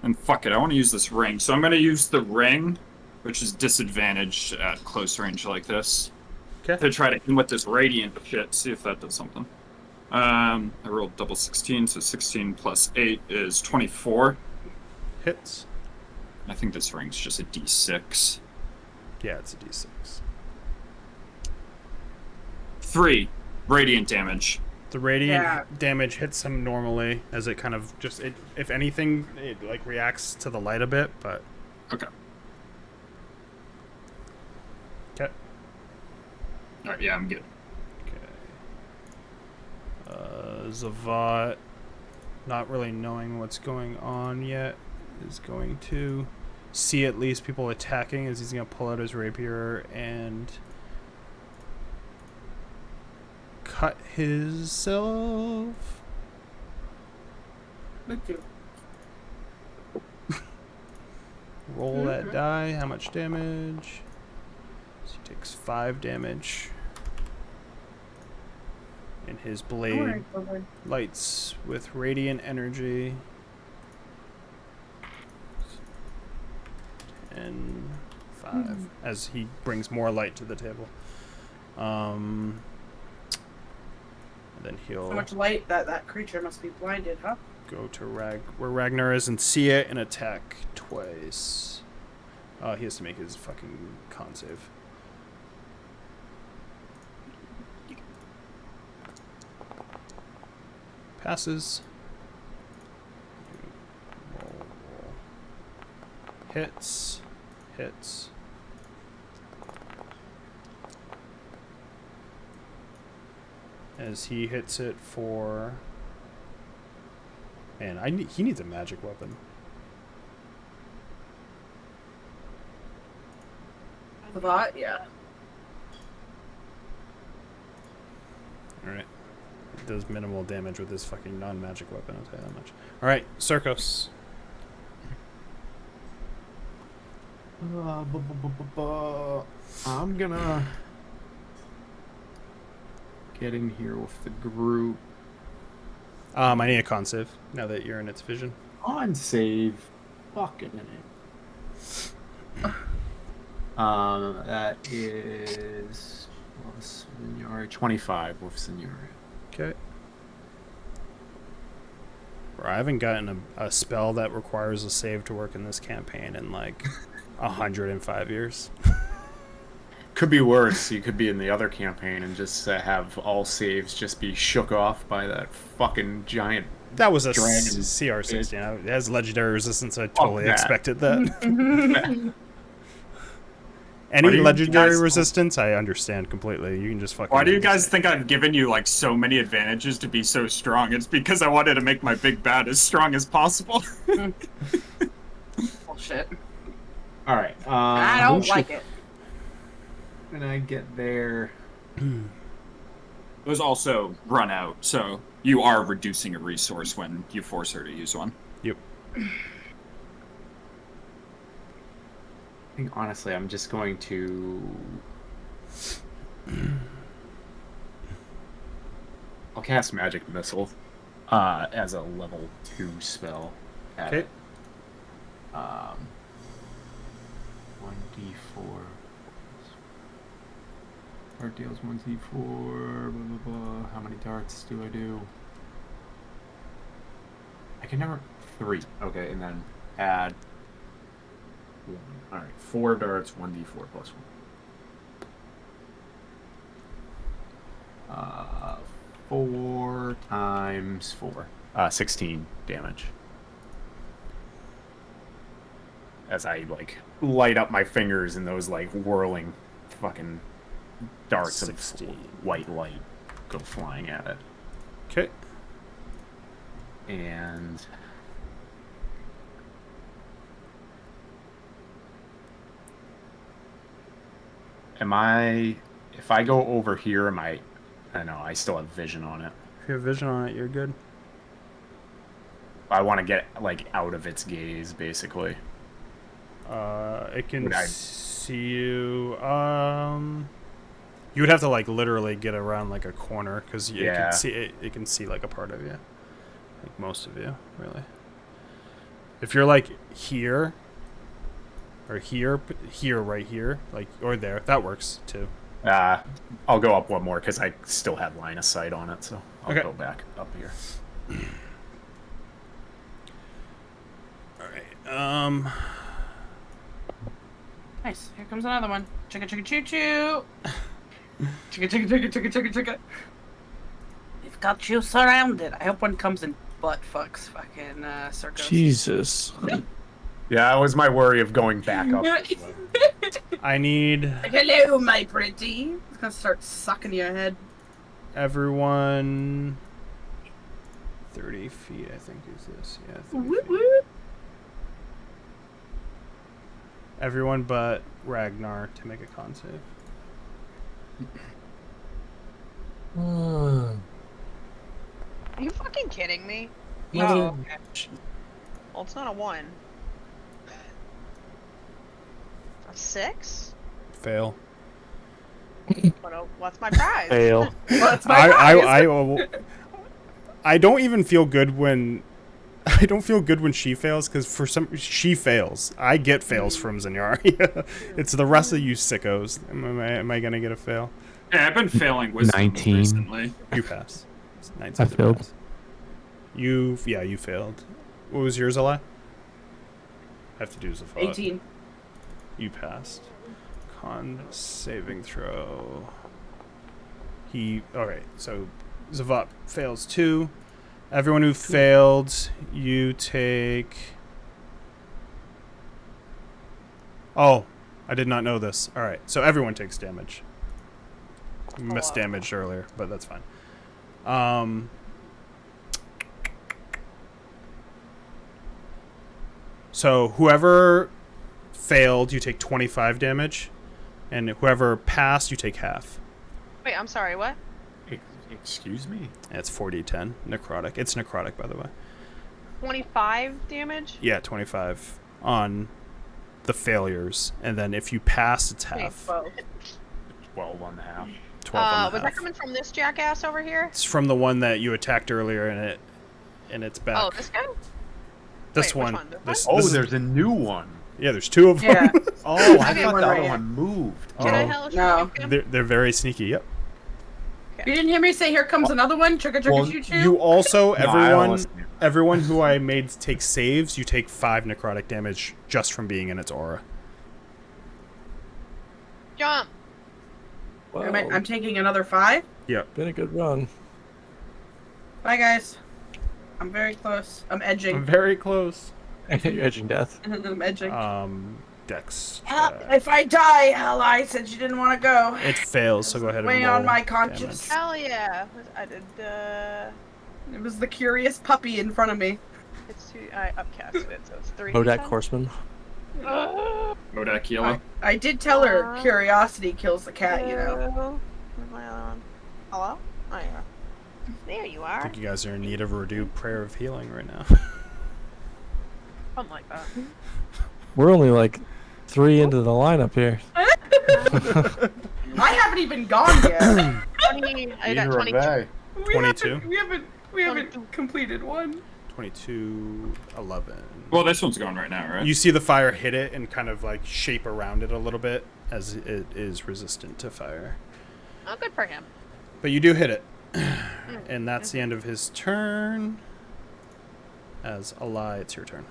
And fuck it, I want to use this ring. So I'm going to use the ring, which is disadvantaged at close range like this. Okay. To try to hit him with this radiant shit, see if that does something. I rolled double 16, so 16 plus 8 is 24. Hits. I think this ring's just a d6. Yeah, it's a d6. 3 radiant damage. The radiant Yeah. damage hits him normally, as it kind of just, if anything, it like reacts to the light a bit, but... Okay. Okay. Alright, yeah, I'm good. Okay. Zavat, not really knowing what's going on yet, is going to see at least people attacking, as he's going to pull out his rapier and cut himself. Look you. Roll that die. How much damage? So he takes 5 damage. And his blade lights with radiant energy. And 5 as he brings more light to the table. And then he'll So much light that creature must be blinded, huh? go to where Ragnar is and see it and attack twice. He has to make his fucking con save. Passes. Roll. Hits. Hits. As he hits it for... Man, he needs a magic weapon. The bot, yeah. Alright. It does minimal damage with this fucking non-magic weapon, I'll tell you that much. Alright, Circos. I'm gonna get in here with the group. I need a con save, now that you're in its vision. On save. Fucking it. That is plus seniority 25 with seniority. Okay. Bro, I haven't gotten a spell that requires a save to work in this campaign in like 105 years. Could be worse. You could be in the other campaign and just have all saves just be shook off by that fucking giant. That was a Dragon. CR16. It has legendary resistance. I totally that. expected that. Why Any do you legendary guys- resistance, I understand completely. You can just fucking. Why do you guys think I've given you like so many advantages to be so strong? It's because I wanted to make my big bad as strong as possible. Bullshit. All right. I don't like it. When I get there, Those also run out, so you are reducing a resource when you force her to use one. Yep. I think honestly, I'm just going to. I'll cast Magic Missile as a level 2 spell. Okay. 1d4. Dart deals 1d4. Blah, blah, blah. How many darts do I do? I can never. 3. Okay, and then add. 1. Alright, 4 darts, 1d4 plus 1. 4 times 4. 16 damage. As I like light up my fingers and those like whirling fucking darts 16. of white light go flying at it. Okay. And if I go over here, I know I still have vision on it. If you have vision on it, you're good. I want to get like out of its gaze, basically. It can Would I- see you. You would have to like literally get around like a corner because it Yeah. can see it can see like a part of you, like most of you, really. If you're like here, or here, right here, like or there, that works too. I'll go up one more because I still have line of sight on it, so I'll Okay. go back up here. All right. Nice. Here comes another one. Chicka chicka choo choo. Chicka chicka chicka chicka chicka chicka. We've got you surrounded. I hope one comes and butt fucks fucking Circus. Jesus. Yeah, that was my worry of going back up. I need Hello, my pretty. It's gonna start sucking your head. everyone. 30 feet, I think, is this. Yeah. 30 Whoop feet. whoop. Everyone but Ragnar to make a con save. Are you fucking kidding me? Mother- Oh, okay. Well, it's not a 1. A 6? Fail. What's my prize? Fail. What's my prize? I don't even feel good when I don't feel good when she fails because she fails. I get fails from Zenyaria. It's the rest of you sickos. Am I gonna get a fail? Yeah, I've been failing wisdom 19. recently. You pass. It's 19 I to failed. pass. You failed. What was yours, Eli? I have to do Zavot. 18. You passed. Con saving throw. Alright, so Zavot fails 2. Everyone who failed, you take... Oh, I did not know this. Alright, so everyone takes damage. Missed damage earlier, but that's fine. So whoever failed, you take 25 damage. And whoever passed, you take half. Wait, I'm sorry, what? Excuse me? And it's 40-10. Necrotic. It's necrotic, by the way. 25 damage? Yeah, 25 on the failures. And then if you pass, it's Wait, half. 12. 12 on the half. 12 on the Was half. that coming from this jackass over here? It's from the one that you attacked earlier, and it's back. Oh, this guy? This wait, which one. one? This, Oh, this is- there's a new one. yeah, there's 2 of them. Yeah. Oh, I Okay, thought one the right other here. one moved. Can I Oh. hellish No. rebuke him? They're very sneaky. Yep. You didn't hear me say, here comes another one? Chicka chicka Well, choo choo? You also No, I everyone almost knew. everyone who I made take saves, you take 5 necrotic damage just from being in its aura. Jump! Well, I'm taking another 5. Yep. been a good run. Bye, guys. I'm very close. I'm edging. Very close. You're edging death. I'm edging. Dex. If I die, Ally said she didn't want to go. It fails, so go ahead and Way roll on my conscience. Hell yeah! I did, It was the curious puppy in front of me. it's 2, I upcasted it, so it's 3. Modak Horseman. Modak Healer. I did tell her curiosity kills the cat, you know. Where's my other one? Hello? Oh, yeah. There you I are. think you guys are in need of a redo prayer of healing right now. Something like that. We're only like 3 into the lineup here. I haven't even gone yet. 20, I got Neither 22. have they. We 22? We haven't completed one. 22, 11. Well, this one's going right now, right? You see the fire hit it and kind of like shape around it a little bit as it is resistant to fire. Oh, good for him. But you do hit it. And that's the end of his turn. As Eli, it's your turn.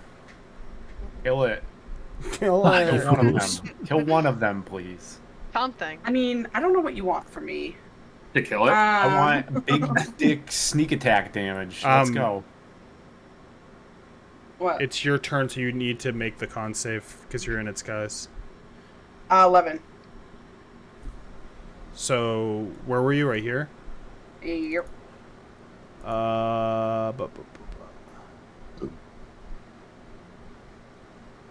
Kill it. Kill Kill one of them. Kill one of them, please. Something. I mean, I don't know what you want from me. To kill it? I want big dick sneak attack damage. Let's go. What? It's your turn, so you need to make the con save because you're in its guise. 11. So where were you? Right here. Yep.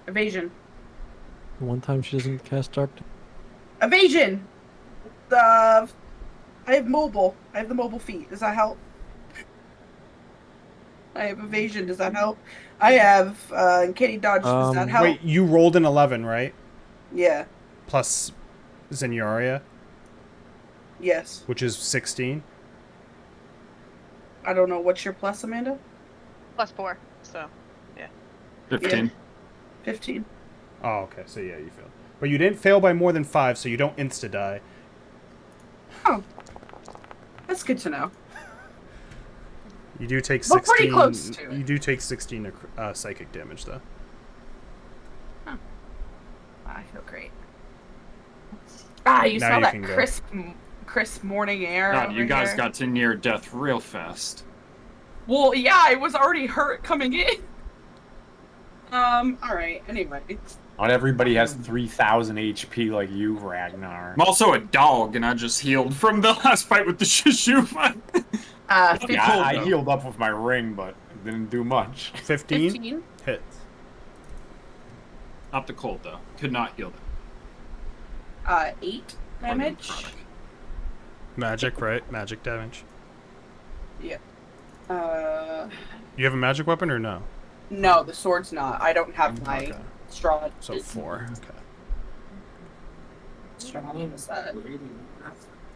Evasion. One time she doesn't cast dark. Evasion! I have mobile. I have the mobile feat. Does that help? I have evasion. Does that help? I have uncanny dodge. Does that help? Wait, you rolled an 11, right? Yeah. Plus Zenyaria, Yes. which is 16. I don't know. What's your plus, Amanda? +4. So, 15. Yeah. 15. Oh, okay. So yeah, you failed. But you didn't fail by more than 5, so you don't insta-die. Oh. That's good to know. You do take We're 16. pretty close to it. You do take 16 psychic damage, though. I feel great. Ah, you Now saw you that can go. crisp morning air God, over you guys here? got to near death real fast. Well, yeah, I was already hurt coming in. Alright, anyway. Not everybody has 3,000 HP like you, Ragnar. I'm also a dog, and I just healed from the last fight with the Shishuva. 15. Yeah, I healed up with my ring, but it didn't do much. 15? 15. Hits. Not the cold, though. Could not heal them. 8 damage. Magic, right? Magic damage. Yeah. You have a magic weapon or no? No, the sword's not. I don't have my Okay. Strahd. So 4. Okay. Strahd is that?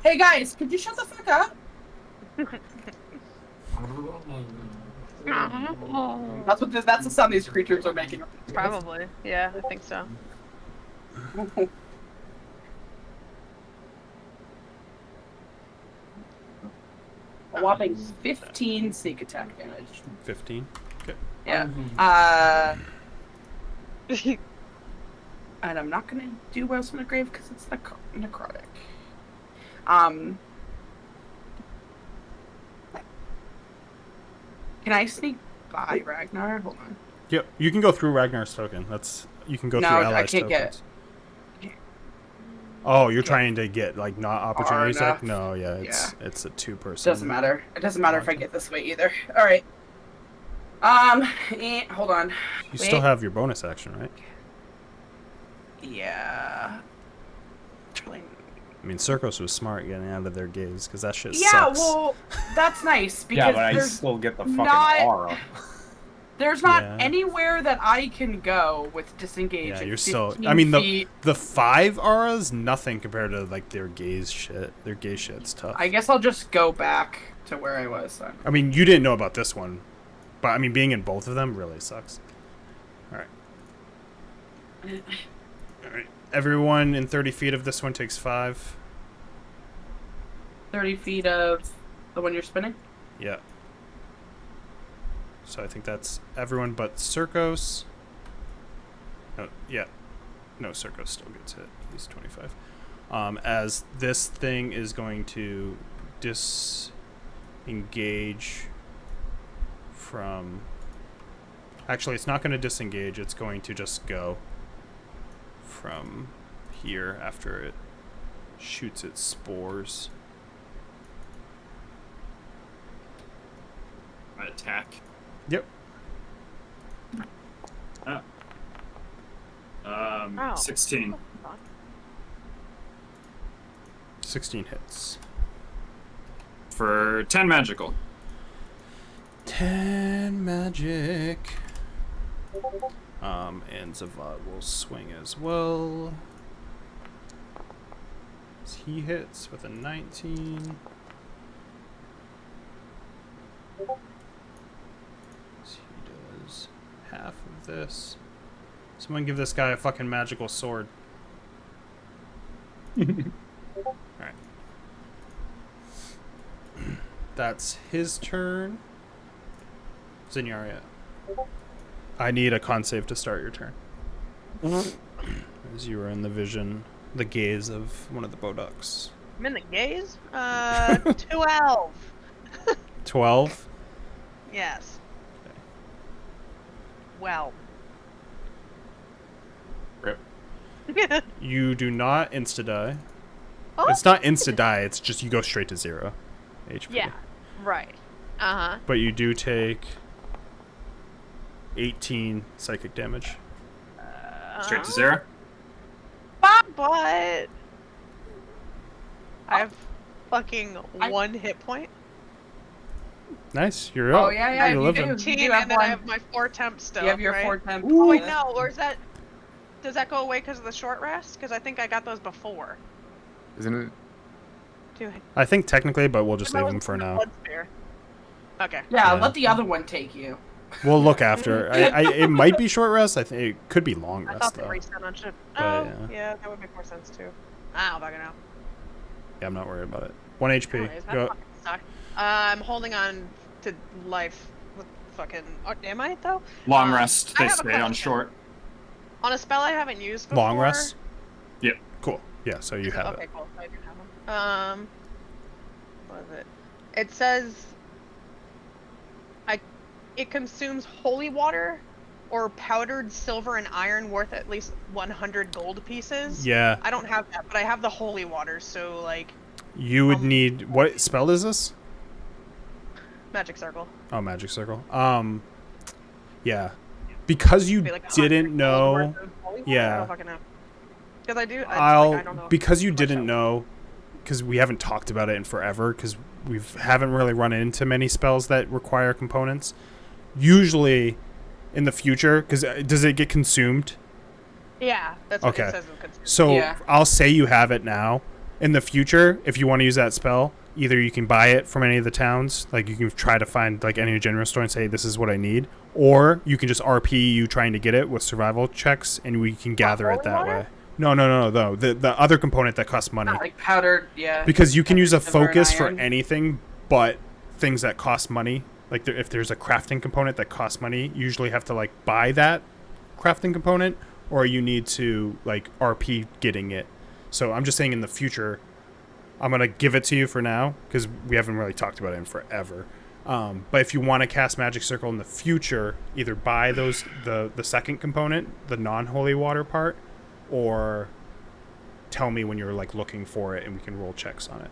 Hey guys, could you shut the fuck up? That's the sound these creatures are making. probably. Yeah, I think so. A whopping 15 sneak attack damage. 15. Okay. Yeah. And I'm not gonna do Wells from the Grave because it's necrotic. Can I sneak by Ragnar? Hold on. Yep. You can go through Ragnar's token. You can go No, through I allies can't tokens. get- Oh, you're trying to get like not opportunity enough. sec? No, yeah, it's a 2-person. Doesn't matter. It doesn't matter if I get this way either. All right. Hold on. You still have your bonus action, right? Yeah. I mean, Circos was smart getting out of their gaze because that shit Yeah, sucks. well, that's nice because Yeah, but I there's still get the fucking not- aura. there's not Yeah. anywhere that I can go with disengage. Yeah, at you're still. 15 I mean, feet. the 5 auras, nothing compared to like their gaze shit. Their gaze shit's tough. I guess I'll just go back to where I was then. I mean, you didn't know about this one, but I mean, being in both of them really sucks. All right. All right. Everyone in 30 feet of this one takes 5. 30 feet of the one you're spinning? Yeah. So I think that's everyone but Circos. No, yeah. No, Circos still gets hit. He's 25. As this thing is going to disengage from... Actually, it's not going to disengage. It's going to just go from here after it shoots its spores. My attack. Yep. Wow. 16. 16 hits. For 10 magical. 10 magic. And Zavad will swing as well. As he hits with a 19. So he does half of this. Someone give this guy a fucking magical sword. Alright. That's his turn. Zenyaria. I need a con save to start your turn. As you are in the vision, the gaze of one of the Boducks. I'm in the gaze. 12. 12. Yes. Well. Rip. You do not insta die. Oh, It's not insta die. It's just you go straight to 0 HP. yeah. Right. Uh-huh. But you do take 18 psychic damage. Straight to 0. But I have fucking 1 hit point. Nice. You're up. Oh yeah, yeah. You're You living. do. 15, You have and then I one. have my 4 temp still. You have your right? 4 temp. Oh wait, no. Or is that? Does that go away because of the short rest? Because I think I got those before. Isn't it? I think technically, but we'll just leave them for now. Okay. Yeah, Yeah. let the other one take you. We'll look after. It might be short rest. I think it could be long I rest thought they though. reset on shit. But, Oh, yeah. yeah, that would make more sense too. I don't fucking know. Yeah, I'm not worried about it. 1 HP. Anyways, that Go. fucking sucked. I'm holding on to life with fucking. Oh, am I though? Long rest. I They have a stay on question. short. On a spell I haven't used before. Long rest. Yep. Cool. Yeah. So you have Okay, it. cool. I do have them. What is it? It says it consumes holy water or powdered silver and iron worth at least 100 gold pieces. Yeah. I don't have that, but I have the holy water, so like You would need what spell is this? magic circle. Oh, magic circle. Yeah. Because you Be like 100 didn't gold know. worth of holy water? I Yeah. don't fucking know. Because I do. I'll I don't know. because you much didn't else. know, because we haven't talked about it in forever, because we haven't really run into many spells that require components. Usually, in the future, because does it get consumed? Yeah, that's what Okay. it says. In consumed. So Yeah. I'll say you have it now. In the future, if you want to use that spell, either you can buy it from any of the towns, like you can try to find like any general store and say this is what I need, or you can just RP you trying to get it with survival checks, and we can gather it holy that water? way. No. The other component that costs money. Not like powdered, yeah. Because you can use a Silver and focus for iron. anything but things that cost money. Like if there's a crafting component that costs money, you usually have to like buy that crafting component, or you need to like RP getting it. So I'm just saying in the future, I'm gonna give it to you for now because we haven't really talked about it in forever. But if you want to cast Magic Circle in the future, either buy the second component, the non-holy water part, or tell me when you're like looking for it and we can roll checks on it.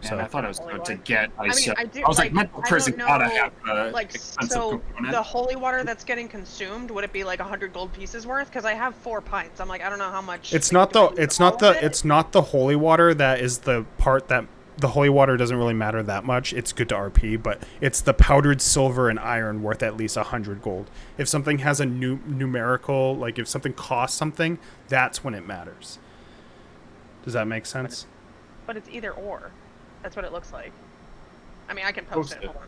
Man, I thought I was about to get. I do, was like, mental I prison don't gotta know, have the like, expensive so component. the holy water that's getting consumed, would it be like 100 gold pieces worth? Because I have 4 pints. I'm like, I don't know how much. It's like, not do I the use it's all not of the it? it's not the holy water that is the part that the holy water doesn't really matter that much. It's good to RP, but it's the powdered silver and iron worth at least 100 gold. If something has a numerical, like if something costs something, that's when it matters. Does that make sense? But it's either or. That's what it looks like. I mean, I can post it. Post it. Hold on.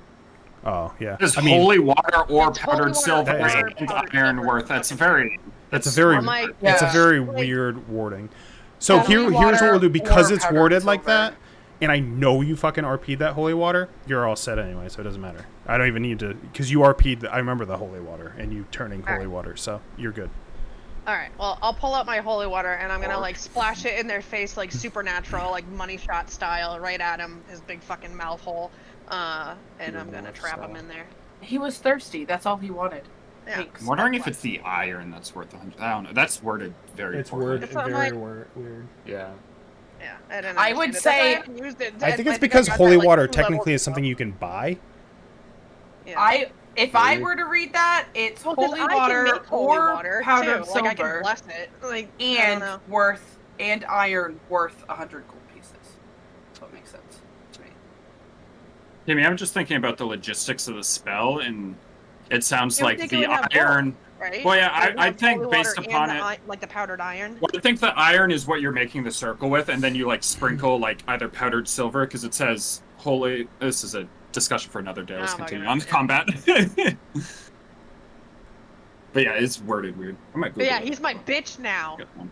Oh yeah. Is I mean, holy water or It's holy powdered water silver or and powdered iron silver. worth? That's very. it's a very I'm like, it's a Yeah. very like- weird wording. So Holy here's what water we'll do, because or it's powdered worded like silver. that, and I know you fucking RP'd that holy water. You're all set anyway, so it doesn't matter. I don't even need to, because you RP'd. I remember the holy water and you turning holy Alright. water, so you're good. All right. Well, I'll pull out my holy water and I'm gonna like splash it in their face like supernatural, like money shot style, right at him, his big fucking mouth hole. And I'm gonna trap him in there. He was thirsty. That's all he wanted. Yeah. Thanks. I'm wondering if it's the iron that's worth 100. I don't know. That's worded very. poorly. It's not like- weird. Yeah. Yeah. I, didn't I would understand it. That's say- why I haven't used it. I think it's I because got holy that, like, water 2 technically levels is something ago. you can buy. Yeah. If I were to read that, it's Well, 'cause holy I can water make holy or water, powdered too. Like I can silver bless it. Like I don't and know. and iron worth 100 gold pieces. That's what makes sense to me. Jamie, I'm just thinking about the logistics of the spell, and it sounds You would like think it the would have both. iron. Right? Well, yeah, Like, I have think holy based water upon and it. like the powdered iron. Well, I think the iron is what you're making the circle with, and then you like sprinkle like either powdered silver because it says holy. This is a discussion for another day. Let's Oh, my continue goodness, on the yeah. combat. But yeah, it's worded weird. I might But yeah, Google it. he's my bitch now. Get one.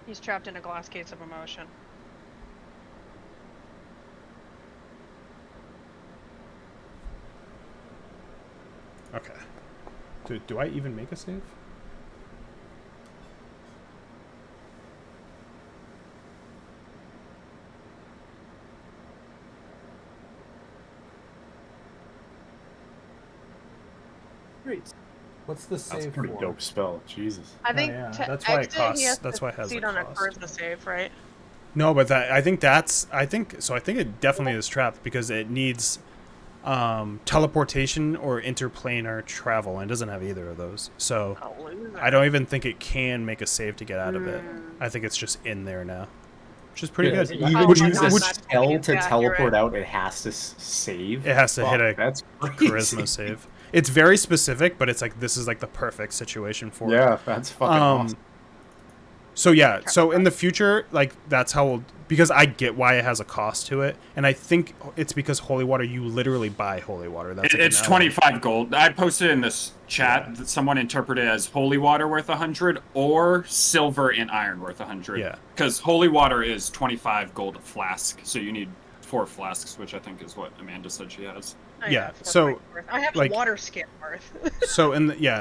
He's trapped in a glass case of emotion. Okay. Do I even make a save? Great. What's the That's a save pretty for? dope spell. Jesus. I think yeah, to that's why it exit, he costs- has that's to why it has a succeed on a cost. charisma save, right? No, but I think it definitely is trapped because it needs teleportation or interplanar travel, and it doesn't have either of those. So Oh, loser. I don't even think it can make a save to get out of it. I think it's just in there now, which is pretty good. Even Oh, use my a God, spell that's to accurate. teleport out, it has to save. It has to hit a That's crazy. charisma save. It's very specific, but it's like this is like the perfect situation for it. Yeah, that's fucking awesome. So yeah, so in the future, like that's how we'll, because I get why it has a cost to it, and I think it's because holy water, you literally buy holy water. That's like It's an element. 25 gold. I posted in this chat that someone interpreted it as holy water worth 100 or silver and iron worth 100. Yeah. Because holy water is 25 gold a flask, so you need 4 flasks, which I think is what Amanda said she has. I Yeah, have 4 so, points worth. I have like- water skin worth. So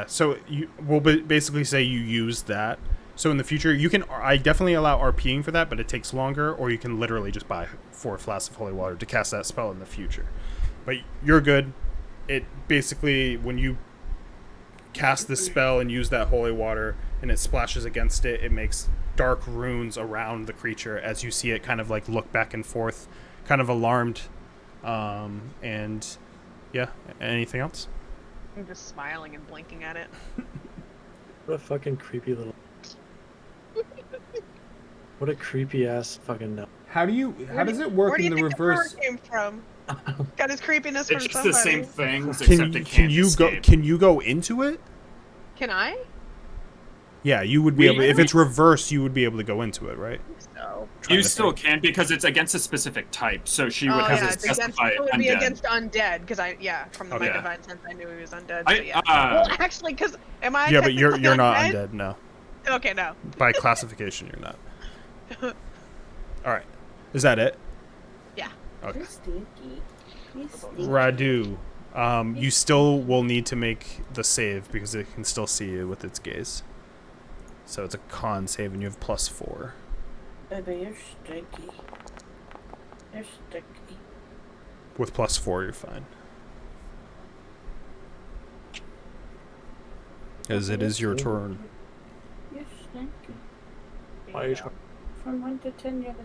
so you will basically say you use that. So in the future, you can. I definitely allow RPing for that, but it takes longer. Or you can literally just buy 4 flasks of holy water to cast that spell in the future. But you're good. It basically, when you cast this spell and use that holy water, and it splashes against it, it makes dark runes around the creature as you see it kind of like look back and forth, kind of alarmed. And yeah, anything else? I'm just smiling and blinking at it. What a fucking creepy little. What a creepy ass fucking no. How does it work Where do in you the think reverse? the came from? Got his creepiness It's from just the somebody. same things, Can except it can't escape. Can you go into it? Can I? Yeah, you would be We- able. If it's reversed, you would be able to go into it, right? So. Trying You to still think. can because it's against a specific type, so she would Oh have yeah, to it's against, specify it would be undead. against undead because from my Okay. divine sense I knew he was undead. I- So yeah. uh, Well, actually, because am I? Yeah, but you're technically not undead. No, Okay, no. by classification, you're not. All right, is that it? Yeah. Okay. You're stinky. You're stinky. Radu, you still will need to make the save because it can still see you with its gaze. So it's a con save, and you have +4. Baby, you're stinky. You're stinky. With +4, you're fine. As it is your turn. You're stinky. Why are you trying? From 1 to 10, you're the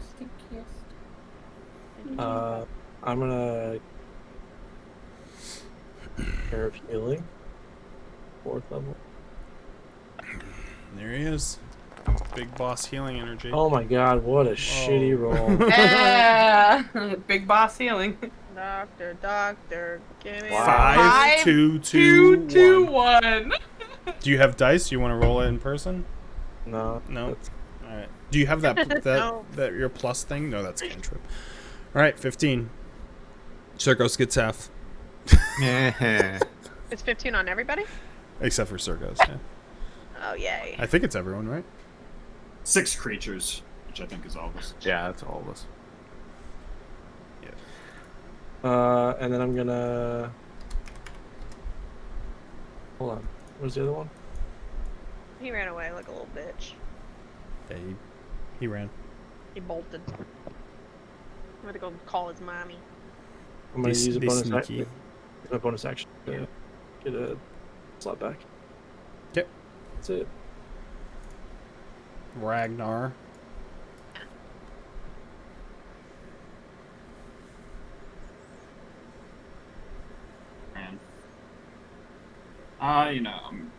stinkiest. I'm gonna. Care of healing. 4th level. There he is. Big boss healing energy. Oh my god, what a shitty roll. Yeah. Big boss healing. Doctor, give me. Wow. 5, 2, 2, 2, 1. 1. Do you have dice? Do you want to roll it in person? No. No. that's- All right. Do you have that No. that your plus thing? No, that's cantrip. All right, 15. Circos gets half, It's 15 on everybody. except for Circos. Yeah. Oh yay. I think it's everyone, right? 6 creatures, which I think is all of us. Yeah, that's all of us. And then I'm gonna. Hold on. Where's the other one? He ran away like a little bitch. Yeah, he ran. He bolted. I'm gonna go call his mommy. I'm gonna use a They bonus sneaky. action. My bonus action to get a slot back. Yep. That's it. Ragnar. Man. I'm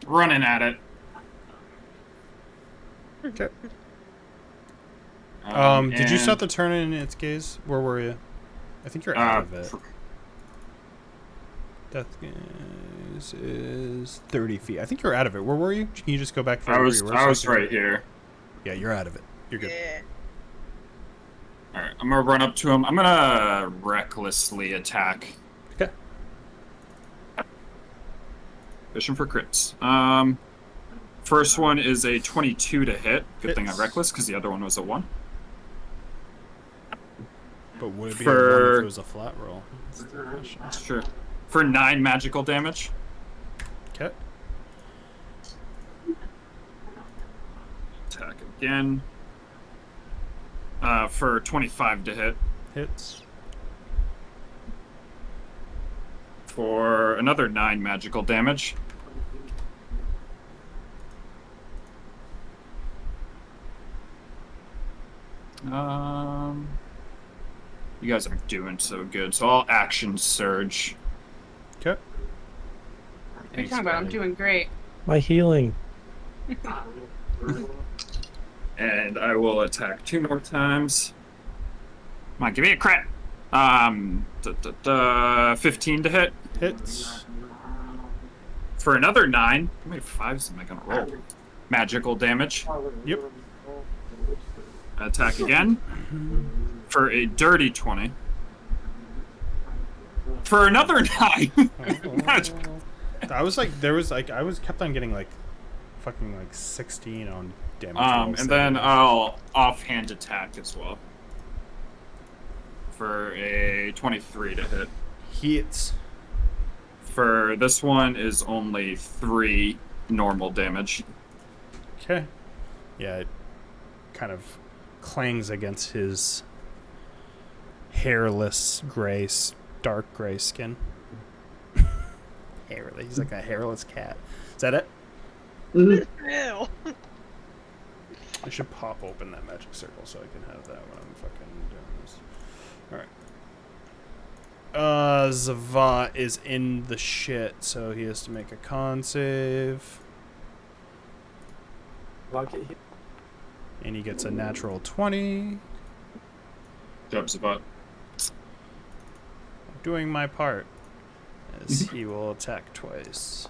running at it. Okay. Did you and, set the turn in its gaze? Where were you? I think you're out of it. Death gaze is 30 feet. I think you're out of it. Where were you? Can you just go back? I where was you were? right here. Yeah, you're out of it. You're good. Yeah. All right, I'm gonna run up to him. I'm gonna recklessly attack. Okay. Fishing for crits. First one is a 22 to hit. Good thing I Hits. reckless because the other one was a 1. But would it be a 1 if For- it was a flat roll? That's the question. Sure. For 9 magical damage. Okay. Attack again. For 25 to hit. Hits. for another 9 magical damage. You guys aren't doing so good, so I'll action surge. Okay. What are you talking about? I'm doing great. My healing. And I will attack 2 more times. Come on, give me a crit. 15 to hit. Hits. For another 9. How many 5s am I gonna roll? Magical damage. Yep. Attack again. For a dirty 20. For another 9. I was like, I was kept on getting like, fucking like 16 on damage. rolls And there. then I'll offhand attack as well. For a 23 to hit. Hits. For this one is only 3 normal damage. Okay. Yeah, it kind of clangs against his hairless gray, dark gray skin. Hairless. He's like a hairless cat. Is that it? Ew. I should pop open that magic circle so I can have that when I'm fucking doing this. Alright. Zavat is in the shit, so he has to make a con save. Lock it here. And he gets a natural 20. Job's about. Doing my part. As he will attack twice.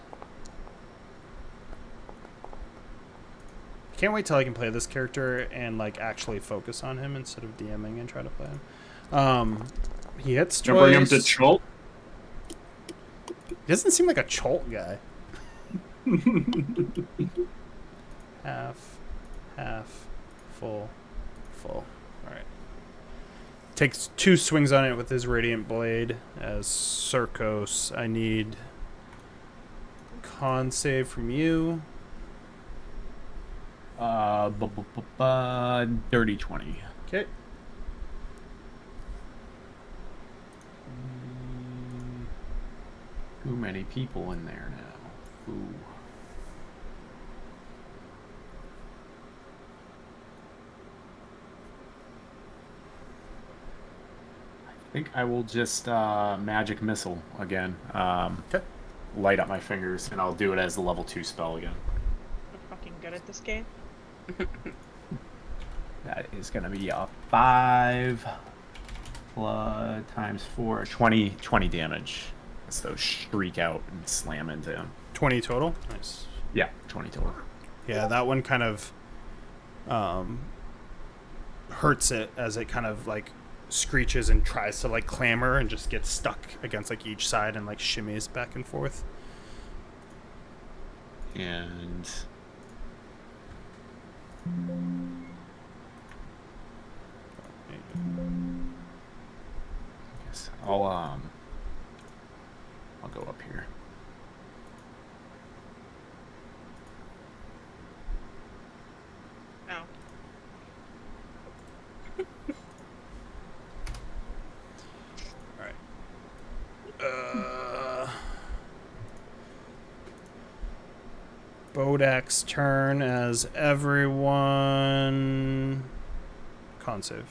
Can't wait till I can play this character and like actually focus on him instead of DMing and try to play him. He hits twice. Bring him to Cholt. He doesn't seem like a Cholt guy. Half, full. Alright. Takes 2 swings on it with his Radiant Blade. As Circos, I need con save from you. Dirty 20. Okay. Too many people in there now. Ooh. I think I will just magic missile again. Okay. Light up my fingers, and I'll do it as the level 2 spell again. I'm fucking good at this game. That is going to be a 5 times 4, 20 damage. As those shriek out and slam into him. 20 total? Nice. Yeah, 20 total. Yeah, that one kind of hurts it as it kind of like screeches and tries to like clamor and just gets stuck against like each side and like shimmies back and forth. And yes, I'll go up here. Oh. Alright. Bodak's turn as everyone. Con save.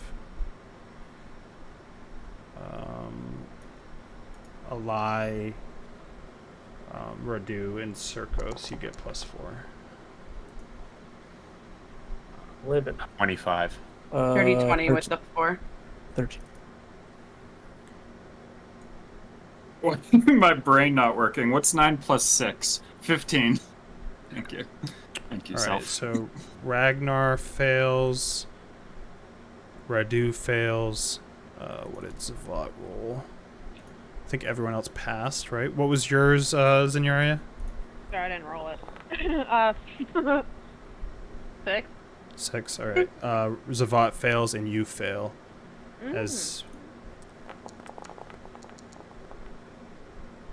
Alai, Radu, and Circos, you get +4. Living. 25. Dirty 20 with the 4. 13. My brain not working. What's 9 plus 6? 15. Thank you. Thank you, All self. right, so Ragnar fails. Radu fails. What did Zavat roll? I think everyone else passed, right? What was yours, Zenyaria? Sorry, I didn't roll it. 6. 6, all right. Zavat fails and you fail. As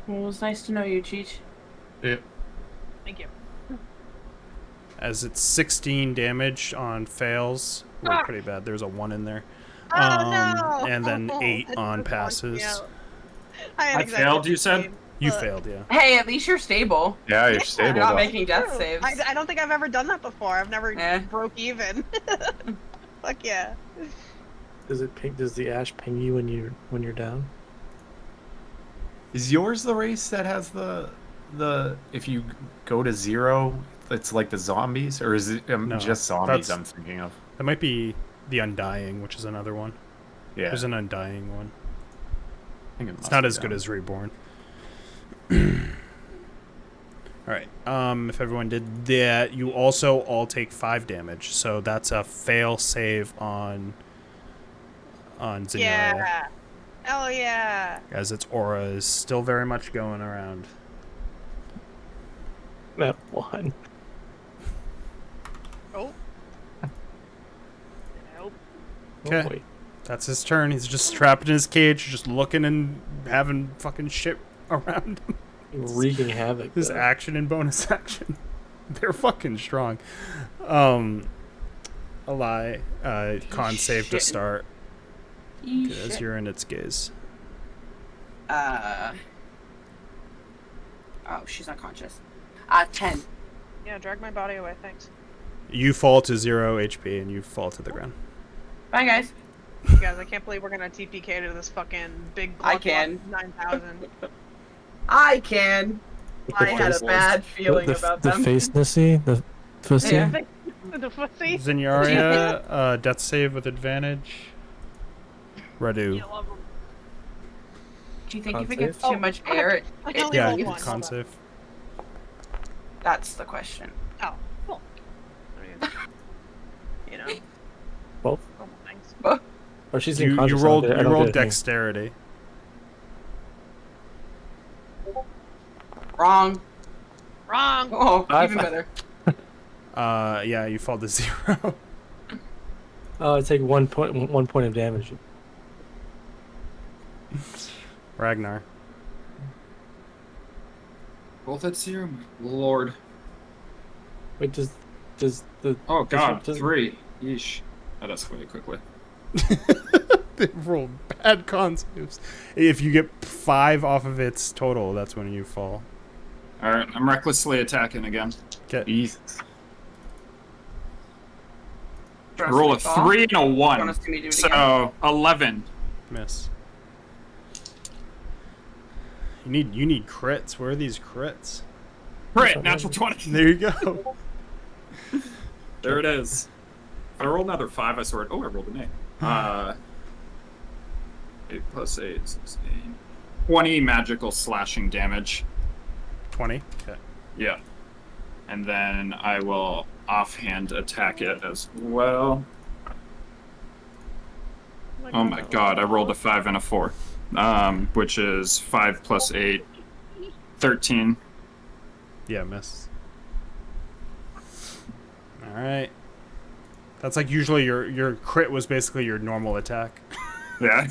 Well, it was nice to know you, Cheech. Yep. Thank you. as it's 16 damage on fails. We're pretty bad. There's a 1 in there. Oh, no! And then 8 That on just knocked me passes. out. I had I exactly failed, the you said? same. You Fuck. failed, yeah. Hey, at least you're stable. Yeah, you're Yeah. stable. You're not though. making death True. saves. I don't think I've ever done that before. I've never Eh. broke even. Fuck yeah. Does it ping? Does the ash ping you when you're down? Is yours the race that has the if you go to 0, it's like the zombies, or is it No, just zombies? that's- I'm thinking of. That might be the Undying, which is another one. Yeah, There's an Undying one. I think it It's must not be as good that. as Reborn. Alright, if everyone did that, you also all take 5 damage, so that's a fail save on Zenyaria, Yeah. Hell yeah. as its aura is still very much going around. That one. Oh. Nope. Okay. Oh, boy. That's his turn. He's just trapped in his cage, just looking and having fucking shit around him. Wreaking havoc. His though. action and bonus action. They're fucking strong. A lie. Con save to Shit. start as Shit. you're in its gaze. Oh, she's unconscious. 10. Yeah, drag my body away, thanks. You fall to 0 HP and you fall to the ground. Bye, guys. You guys, I can't believe we're gonna TPK to this fucking big I Glock can. 9000. I can. I had a face- bad feeling about the them. facenessy, the pussy. Yeah. The pussy. Zenyaria, death save with advantage. Radu. Yeah, love 'em. Do you think Con if it gets save? too much air, it I can only Yeah, roll you one. con Hold on. save. that's the question. Oh, cool. I mean, you know, Both. normal things. Oh, she's You unconscious. rolled I don't get rolled a thing. dexterity. Wrong. Wrong. Oh, High even five. better. Yeah, you fall to 0. Oh, I take 1 point of damage. Ragnar. Both at 0? Lord. Wait, does the Oh god, does- 3. Yeesh. That escalated quickly. They rolled bad con saves. If you get 5 off of its total, that's when you fall. Alright, I'm recklessly attacking again. Okay. Jesus. Roll a 3 and a You 1. want to see me do it again? So, 11. Miss. You need crits. Where are these crits? Crit, natural 20. There you go. There it is. If I roll another 5, I swear. Oh, I rolled an 8. 8 plus 8, 16. 20 magical slashing damage. 20. Okay. Yeah. And then I will offhand attack it as well. Oh my god, I rolled a 5 and a 4. Which is 5 plus 8. 13. Yeah, miss. All right. That's like usually your crit was basically your normal attack. Yeah.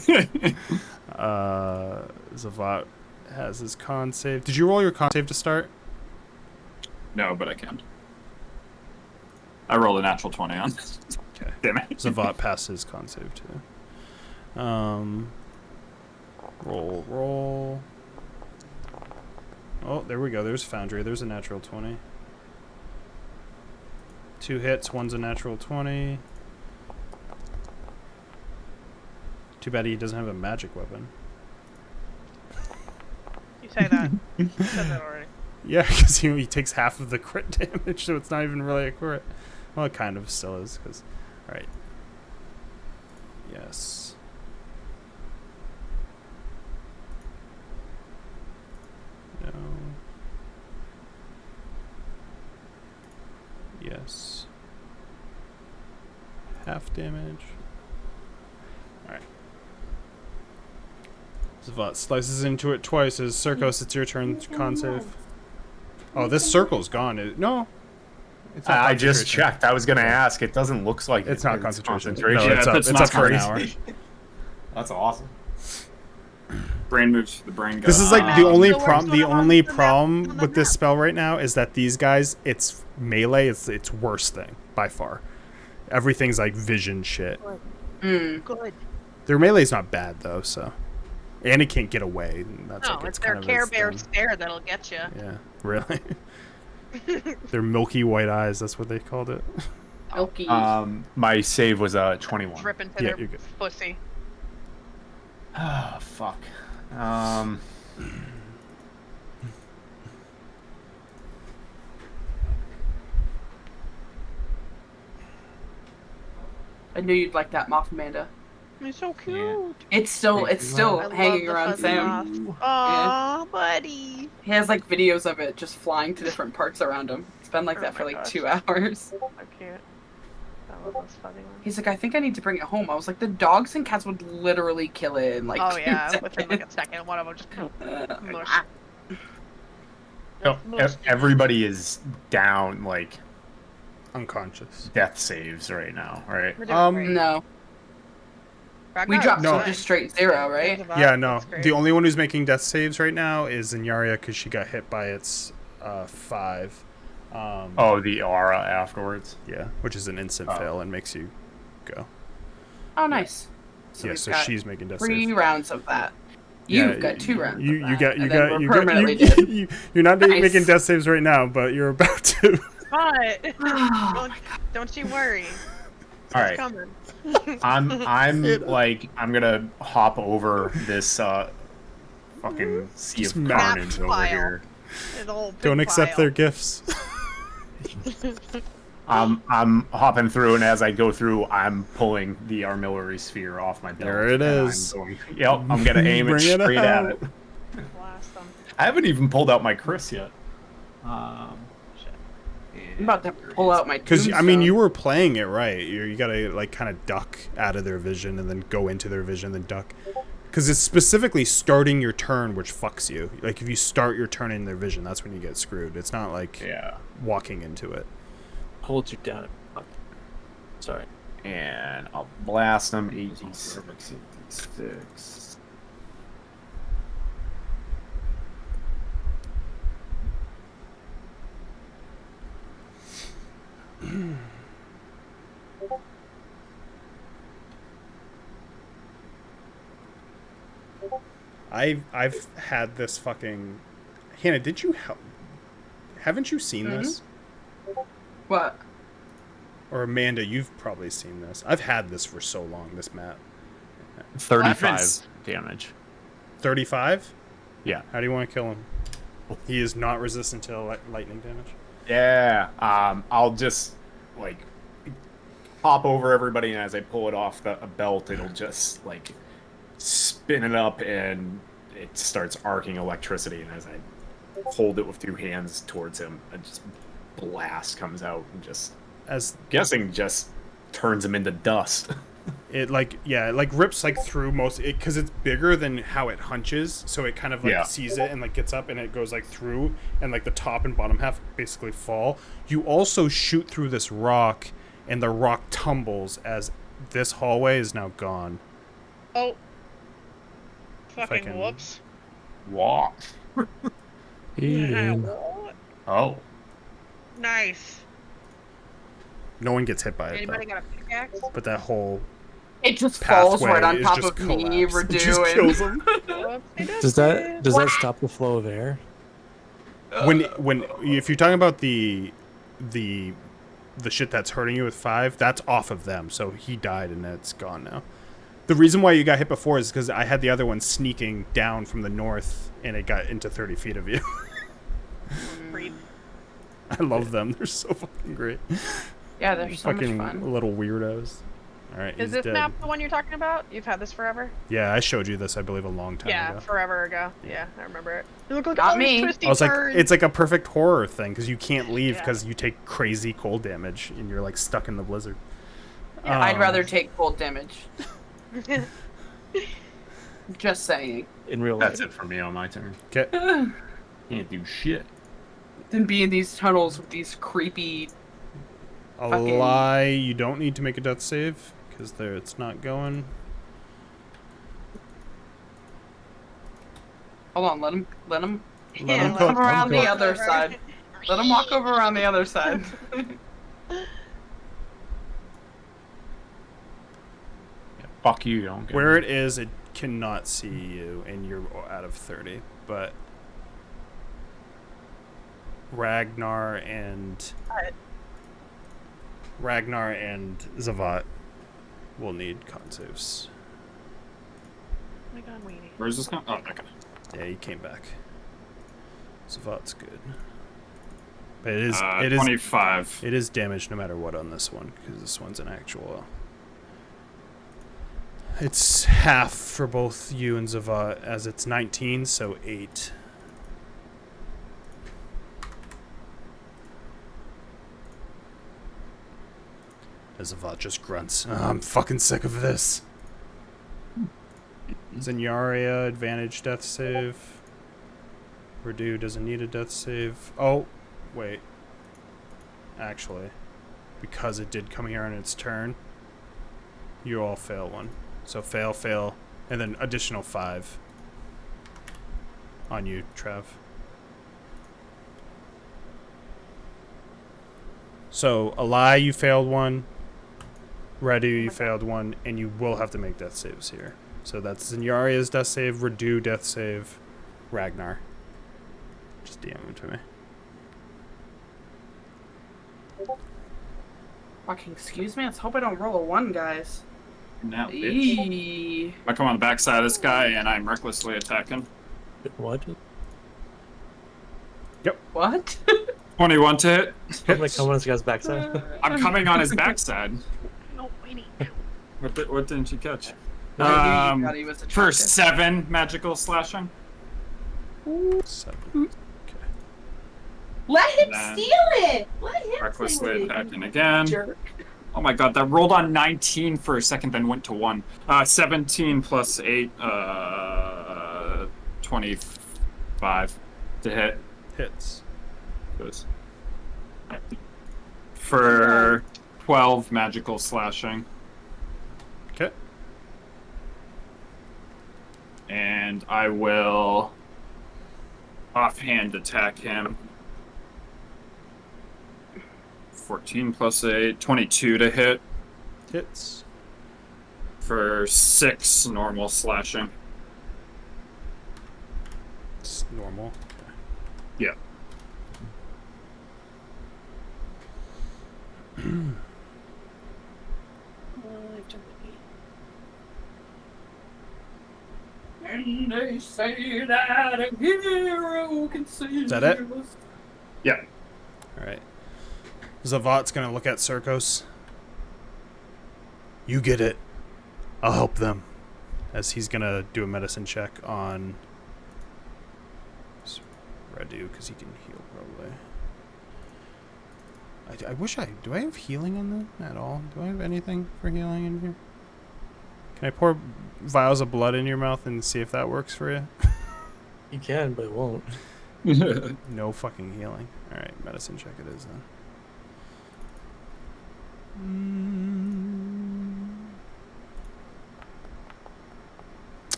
Zavat has his con save. Did you roll your con save to start? No, but I can. I rolled a natural 20 on. Okay. Damn it. Zavat passed his con save too. Roll. Oh, there we go. There's Foundry. There's a natural 20. 2 hits. One's a natural 20. Too bad he doesn't have a magic weapon. You say that. You said that already. Yeah, because he takes half of the crit damage, so it's not even really a crit. Well, it kind of still is, because... Alright. Yes. No. Yes. Half damage. Alright. Zavat slices into it twice. As Circos, it's your turn. Con save. Oh, this circle's gone. No. It's not I just concentration. checked. I was gonna ask. It doesn't look like It's not concentration. No, Yeah, it's up. it's It's not up for an crazy. hour. That's awesome. Brain moves, the brain goes. This is like Ah. the only Still works problem. when The I'm on only the map- problem on the with this map. spell right now is that these guys, it's melee. It's worst thing by far. Everything's like vision shit. Mm. Good. Their melee's not bad though, so and it can't get away. And that's No, like it's it's their kind of Care its Bear thing. stare that'll get you. Yeah, really. Their milky white eyes. That's what they called it. Milky. My save was 21. Drip into Yeah, their you're good. pussy. Ah, fuck. I knew you'd like that moth, Amanda. It's so cute. It's still I hanging love around the fuzzy Sam. moth. Aw, buddy. He has like videos of it just flying to different parts around him. It's been like Oh that my for like gosh. 2 hours. So cute. I love those fuzzy ones. He's like, I think I need to bring it home. I was like, the dogs and cats would literally kill it in like Oh 2 yeah, seconds. within like a second, one of them just mush. So, everybody is down, like, Unconscious. death saves right now, right? We're doing great. No, we Ragnar dropped is to fine. just straight 0, right? Give up. Yeah, no. That's great. The only one who's making death saves right now is Zinyaria because she got hit by its 5. Oh, the aura afterwards. Yeah, which is an instant fail and makes you go. Oh, nice. So Yeah, we've so got she's making death 3 saves. rounds of that. Yeah, You've got 2 rounds. You of that, got and then we're you permanently dead. you're not Nice. making death saves right now, but you're about to. But Oh, don't you worry. All It's right. coming. I'm like, I'm gonna hop over this fucking sea Just of map carnage over pile. here. There's a whole big Don't accept pile. their gifts. I'm hopping through, and as I go through, I'm pulling the armillary sphere off my belt. There it and is. I'm gonna aim it Bring it straight at out. it. Blast them. I haven't even pulled out my Chris yet. I'm about to pull out my Because I mean, tombstone. you were playing it right. You gotta like kind of duck out of their vision and then go into their vision, then duck. Because it's specifically starting your turn, which fucks you. Like if you start your turn in their vision, that's when you get screwed. It's not like Yeah. walking into it. Holds you down. Sorry. And I'll blast them. 86, 86. I've had this fucking. Hannah, did you help? Haven't you seen this? What? Or Amanda, you've probably seen this. I've had this for so long. This map. 35 damage. 35. Yeah. How do you want to kill him? He is not resistant to lightning damage. Yeah. I'll just like hop over everybody, and as I pull it off the belt, it'll just like spin it up, and it starts arcing electricity. And as I hold it with 2 hands towards him, a just blast comes out, and just guessing just turns him into dust. It it rips like through most it because it's bigger than how it hunches, so it kind of like sees it and like gets up and it goes like through, and like the top and bottom half basically fall. You also shoot through this rock, and the rock tumbles as this hallway is now gone. Oh. If I Fucking can- whoops. Walk. Yeah, Ian. what? Oh. Nice. No one gets hit by it Anybody though, got a pickaxe? but that whole It just falls pathway right on is top just of me. collapsed. We're It just doing. kills him. Does that stop the flow of air? when if you're talking about the shit that's hurting you with 5, that's off of them, so he died and it's gone now. The reason why you got hit before is because I had the other one sneaking down from the north and it got into 30 feet of you. Creep. I love them. They're so fucking great. Yeah, they're so much Fucking fun. little weirdos. Alright, Is he's this dead. map the one you're talking about? You've had this forever? Yeah, I showed you this, I believe, a long time Yeah, ago. forever ago. Yeah, I remember it. You look like Not all these me. twisty I was like, turns. it's like a perfect horror thing because you can't leave Yeah. because you take crazy cold damage and you're like stuck in the blizzard. I'd rather take cold damage. Just saying. In real life. That's it for me on my turn. Okay. Can't do shit. Than be in these tunnels with these creepy. A Fucking- lie. You don't need to make a death save because it's not going. Hold on, let him Let him let cook. come around the Let him other cook. side. Let him walk over around the other side. Fuck you, don't get Where it is, it cannot see you, and you're out of 30. But Ragnar and Zavat will need con saves. Oh my god, Weenie. Where's this going? Oh, okay. Yeah, he came back. Zavat's good. But it is 25. It is damage no matter what on this one, because this one's an actual. It's half for both you and Zavat, as it's 19, so 8. As Zavat just grunts. Oh, I'm fucking sick of this. Zenyaria, advantage death save. Redu doesn't need a death save. Oh, wait. Actually, because it did come here on its turn, you all fail one. So fail, fail, and then additional 5 on you, Trev. So Alai, you failed one. Redu, you failed one, and you will have to make death saves here. So that's Zenyaria's death save, Redu death save, Ragnar. Just DM him to me. Fucking excuse me. Let's hope I don't roll a 1, guys. Now, bitch. Eee. I come on the backside of this guy and I'm recklessly attacking. What? What? 21 to hit. I'm gonna come on this guy's backside. I'm coming on his backside. No, Weenie. What didn't you catch? I knew you thought he was For attractive. 7 magical slashing. 7. Let him Then steal it. Let him Recklessly steal it. attacking again. Jerk. Oh my god, that rolled on 19 for a second, then went to 1. 17 plus 8, 25 to hit. Hits. Goes. For 12 magical slashing. Okay. And I will offhand attack him. 14 plus 8, 22 to hit Hits. for 6 normal slashing. It's normal. Okay. Yeah. And they say that a hero can save Is that it? us. Yeah. Alright. Zavat's gonna look at Circos. You get it. I'll help them. As he's gonna do a medicine check on Redu, because he can heal probably. I wish I... Do I have healing on them at all? Do I have anything for healing in here? Can I pour vials of blood in your mouth and see if that works for you? You can, but it won't. No fucking healing. Alright, medicine check it is then.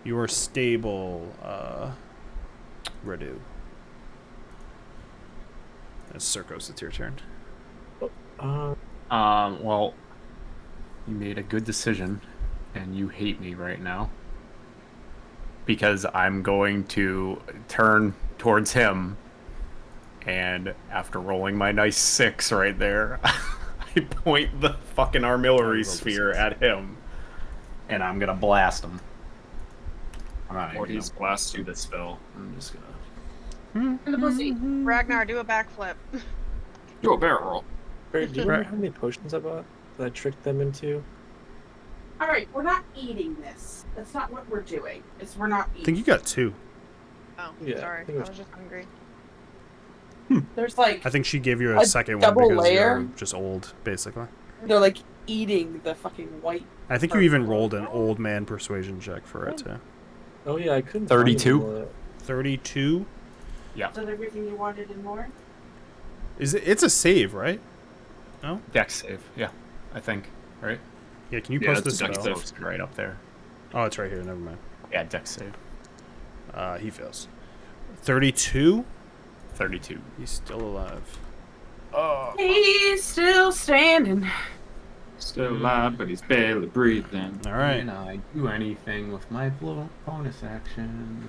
You are stable, Redu. As Circos, it's your turn. Well, you made a good decision, and you hate me right now. Because I'm going to turn towards him, and after rolling my nice 6 right there, I point the fucking artillery sphere at him, and I'm gonna blast him. I'm not Or even he's gonna blast do you. the spell. I'm just gonna... In the pussy. Ragnar, do a backflip. Do a barrel roll. Barry, do you remember how many potions I bought that I tricked them into? All right, we're not eating this. That's not what we're doing. It's we're not I think eating. you got 2. Oh, Yeah, sorry. I think it I was- was just hungry. There's like I think she gave you a A second one double because layer? you're just old, basically. they're like eating the fucking white. I think you even rolled an old man persuasion check for it, too. Oh yeah, I couldn't. find 32? any, 32? Is that everything you wanted and more? Is it? It's a save, right? No? Dex save, yeah, I think, right? Yeah, can you Yeah, post it's this a dex spell? save. It's right up there. Oh, it's right here. Never mind. Yeah, Dex save. He fails. 32? 32. He's still alive. He's still standing. Still alive, but he's barely breathing. All right. Can I do anything with my bonus action?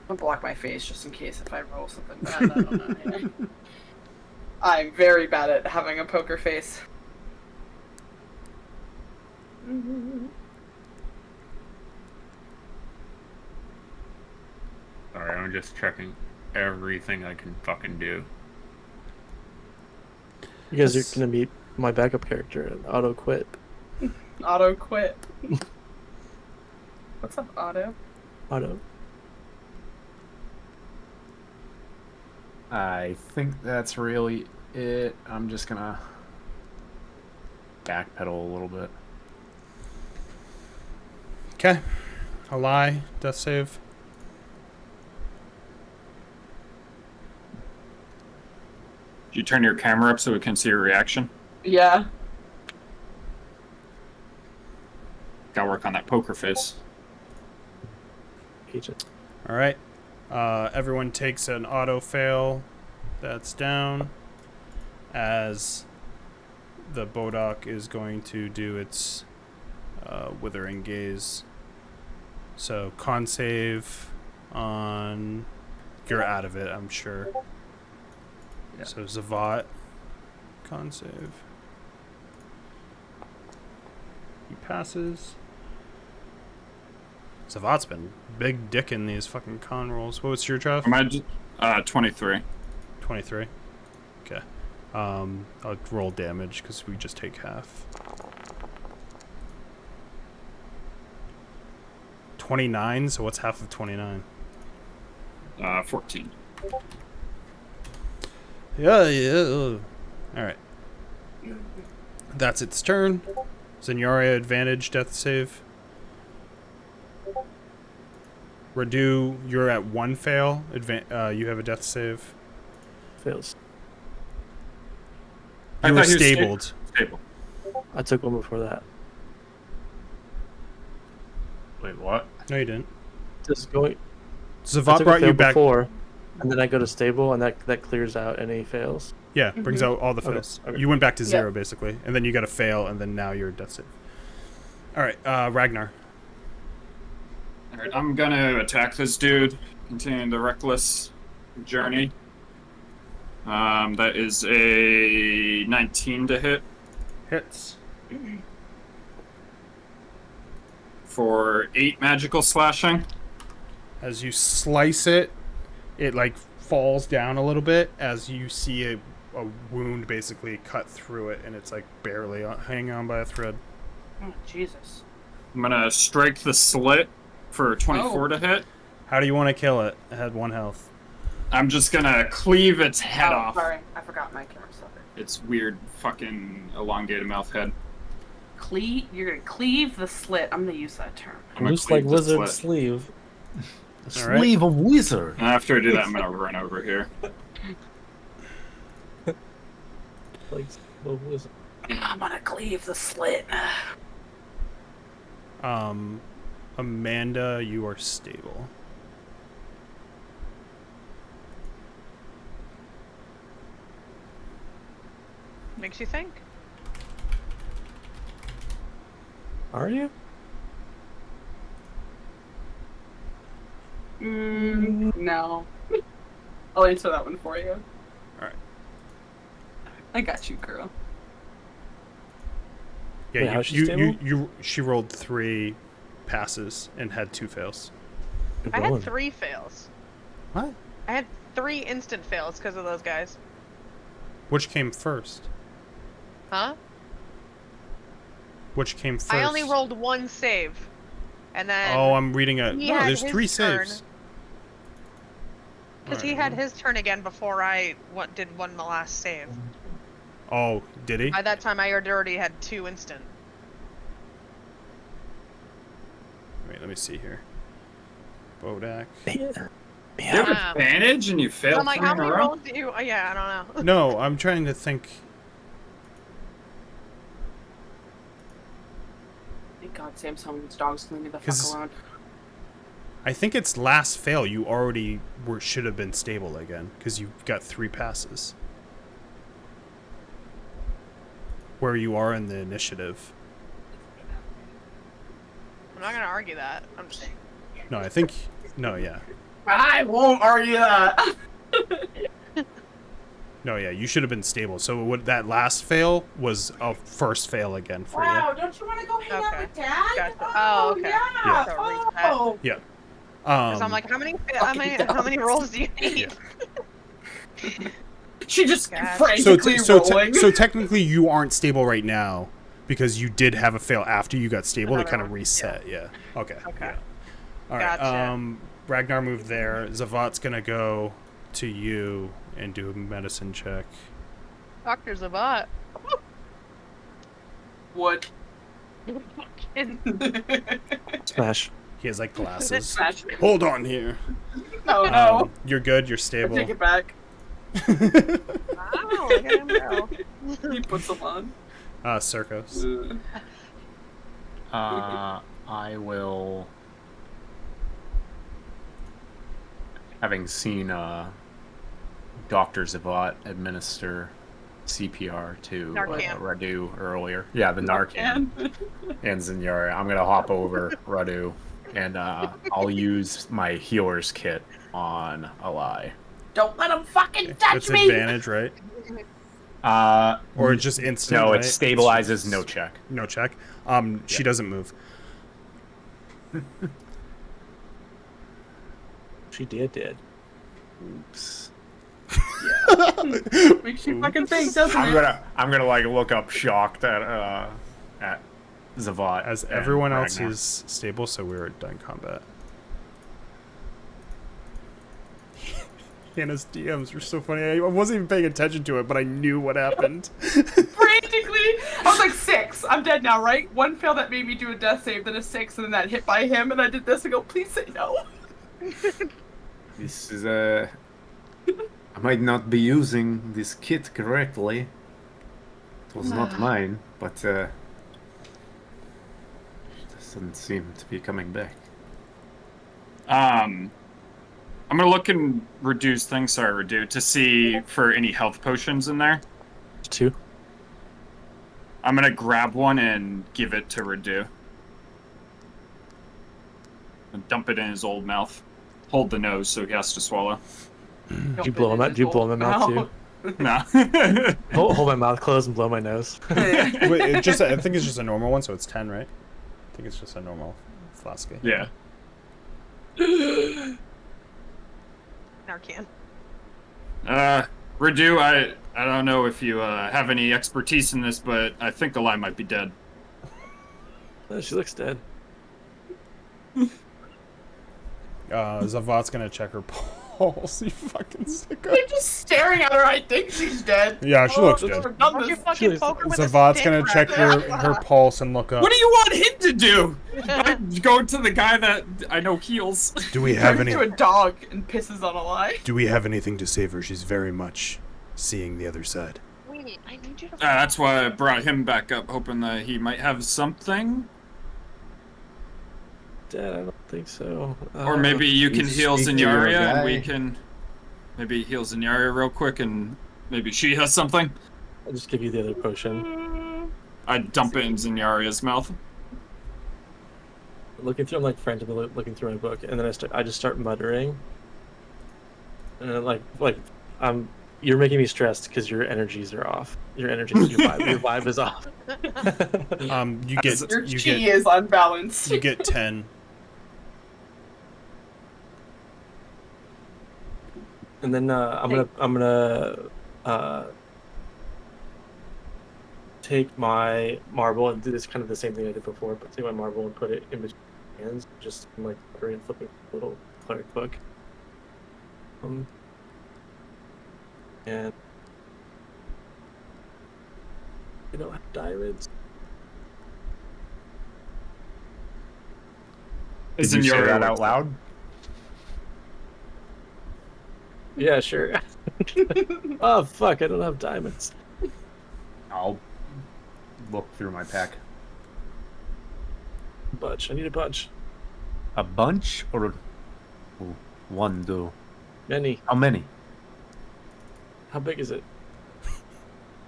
I'll block my face just in case if I roll something bad. I don't know. I'm very bad at having a poker face. Sorry, I'm just checking everything I can fucking do. You guys are gonna meet my backup character and auto quit. Auto quit. What's up, Auto? Auto. I think that's really it. I'm just gonna backpedal a little bit. Okay. A lie. Death save. Did you turn your camera up so we can see your reaction? Yeah. Gotta work on that poker face. Agent. All right. Everyone takes an auto fail. That's down. As the Bodok is going to do its withering gaze. So con save on. You're out of it, I'm sure. Yeah. So Zavat, con save. He passes. Zavat's been big dick in these fucking con rolls. What was your draft? Am I 23. 23. Okay. I'll roll damage because we just take half. 29. So what's half of 29? 14. Yeah. All right. That's its turn. Zenyaria advantage death save. Radu, you're at 1 fail. You have a death save. Fails. I You were thought he was stabled. Stable. I took one before that. Wait, what? No, you didn't. Just going. I Zavat took a brought fail you back. before, and then I go to stable, and that clears out any fails. Yeah, brings out all the fails. Okay. You went back to Yeah. 0 basically, and then you got a fail, and then now you're death save. All right, Ragnar. Alright, I'm gonna attack this dude, continuing the reckless journey. That is a 19 to hit Hits. for 8 magical slashing. As you slice it, it like falls down a little bit as you see a wound basically cut through it, and it's like barely hanging on by a thread. Oh, Jesus. I'm gonna strike the slit for 24 to hit. How do you want to kill it? It had 1 health. I'm just gonna cleave its head Oh, off. sorry. I forgot my camera stuff. Its weird fucking elongated mouth head. You're gonna cleave the slit. I'm gonna use that term. I'm gonna Looks like cleave the wizard slit. sleeve. All right. Sleeve of wizard. After I do that, I'm gonna run over here. Like the wizard. I'm gonna cleave the slit. Amanda, you are stable. Makes you think. Are you? No. I'll answer that one for you. Alright. I got you, girl. Yeah, Wait, how's she stable? she rolled 3 passes and had 2 fails. Good I had rolling. 3 fails. What? I had 3 instant fails because of those guys. Which came first? Huh? Which came first? I only rolled 1 save. And then... Oh, I'm reading a. he No, had there's his 3 turn. saves. Because he had his turn again before I did one the last save. Oh, did he? By that time, I had already had 2 instant. Wait, let me see here. Bodak. Yeah. You have Yeah. advantage and you So failed I'm like, 3 how in a many row? rolls do you... Oh, yeah, I don't know. No, I'm trying to think. Thank God Sam Someone's dog's leave me the 'Cause- fuck alone. I think it's last fail. You already should have been stable again because you got 3 passes. where you are in the initiative. I'm not gonna argue that. I'm just No, I think no, yeah. I won't argue that. No, yeah, you should have been stable. So what that last fail was a first fail again for Wow, don't you want to go hang out Okay. with Dad? Gotcha. Oh, Oh, okay. yeah. So reset. Oh. you. Yeah. 'cause I'm like, how many rolls do you need? She just Gotcha. frantically rolling. so technically you aren't stable right now because you did have a fail after you got stable. They Another kind of one, reset. Yeah. Okay. Okay. Yeah. All right. Gotcha. Ragnar moved there. Zavat's gonna go to you and do a medicine check. Dr. Zavat. Wood. Smash. He has like glasses. Smash. Hold on here. Oh no. You're good. You're I stable. take it back. Wow, look at him go. He puts them on. Circos. I will. Having seen Dr. Zavat administer CPR to Narcan. Radu earlier. Yeah, the Narcan. And Zinjari. I'm going to hop over Radu and I'll use my healer's kit on Alai. Don't let him fucking touch It's me. advantage, right? Or it's just instant. No, right? it stabilizes, no check. No check. She doesn't move. She did. Oops. Makes you fucking think, doesn't I'm it? gonna like look up shocked at Zavat. As and everyone else Ragnar. is stable, so we're done combat. Hannah's DMs were so funny. I wasn't even paying attention to it, but I knew what happened. Frantically. I was like 6. I'm dead now, right? One fail that made me do a death save, then a 6, and then that hit by him, and I did this and go, please say no. This is I might not be using this kit correctly. It was not mine, but it doesn't seem to be coming back. I'm gonna look and reduce things, sorry, Redu, to see for any health potions in there. 2. I'm gonna grab one and give it to Redu. And dump it in his old mouth. Hold the nose so he has to swallow. Did you blow him out? Did you blow him in the mouth too? No. Hold my mouth closed and blow my nose. Wait, I think it's just a normal one, so it's 10, right? I think it's just a normal flask. Yeah. Narcan. Redu, I don't know if you have any expertise in this, but I think Alai might be dead. Oh, she looks dead. Zavat's gonna check her pulse. You fucking sicko. I'm just staring at her. I think she's dead. Yeah, she looks I've good. never done Don't you this. fucking poke her with a Zavat's stick gonna right check there. her pulse and look up. What do you want him to do? Go to the guy that I know heals. Do we have Turns any? into a dog and pisses on a lie. Do we have anything to save her? She's very much seeing the other side. Wait, I need you to. That's why I brought him back up, hoping that he might have something. Dad, I don't think so. Or maybe you can you heal speak to your Zinyaria and we guy. can maybe heal Zinyaria real quick and maybe she has something. I'll just give you the other potion. I dump it in Zinyaria's mouth. Looking through, I'm like frantically looking through my book, and then I just start muttering. And then you're making me stressed because your energies are off. Your vibe is off. You get Your you chi get is unbalanced. you get 10. And then I'm gonna take my marble and do this kind of the same thing I did before, but take my marble and put it in between my hands, just like flipping a little cleric book. And you don't have diamonds. Did you say Zinyaria that will- out loud? Yeah, sure. Oh fuck! I don't have diamonds. I'll look through my pack. Bunch. I need a bunch. A bunch or one do? Many. How many? How big is it?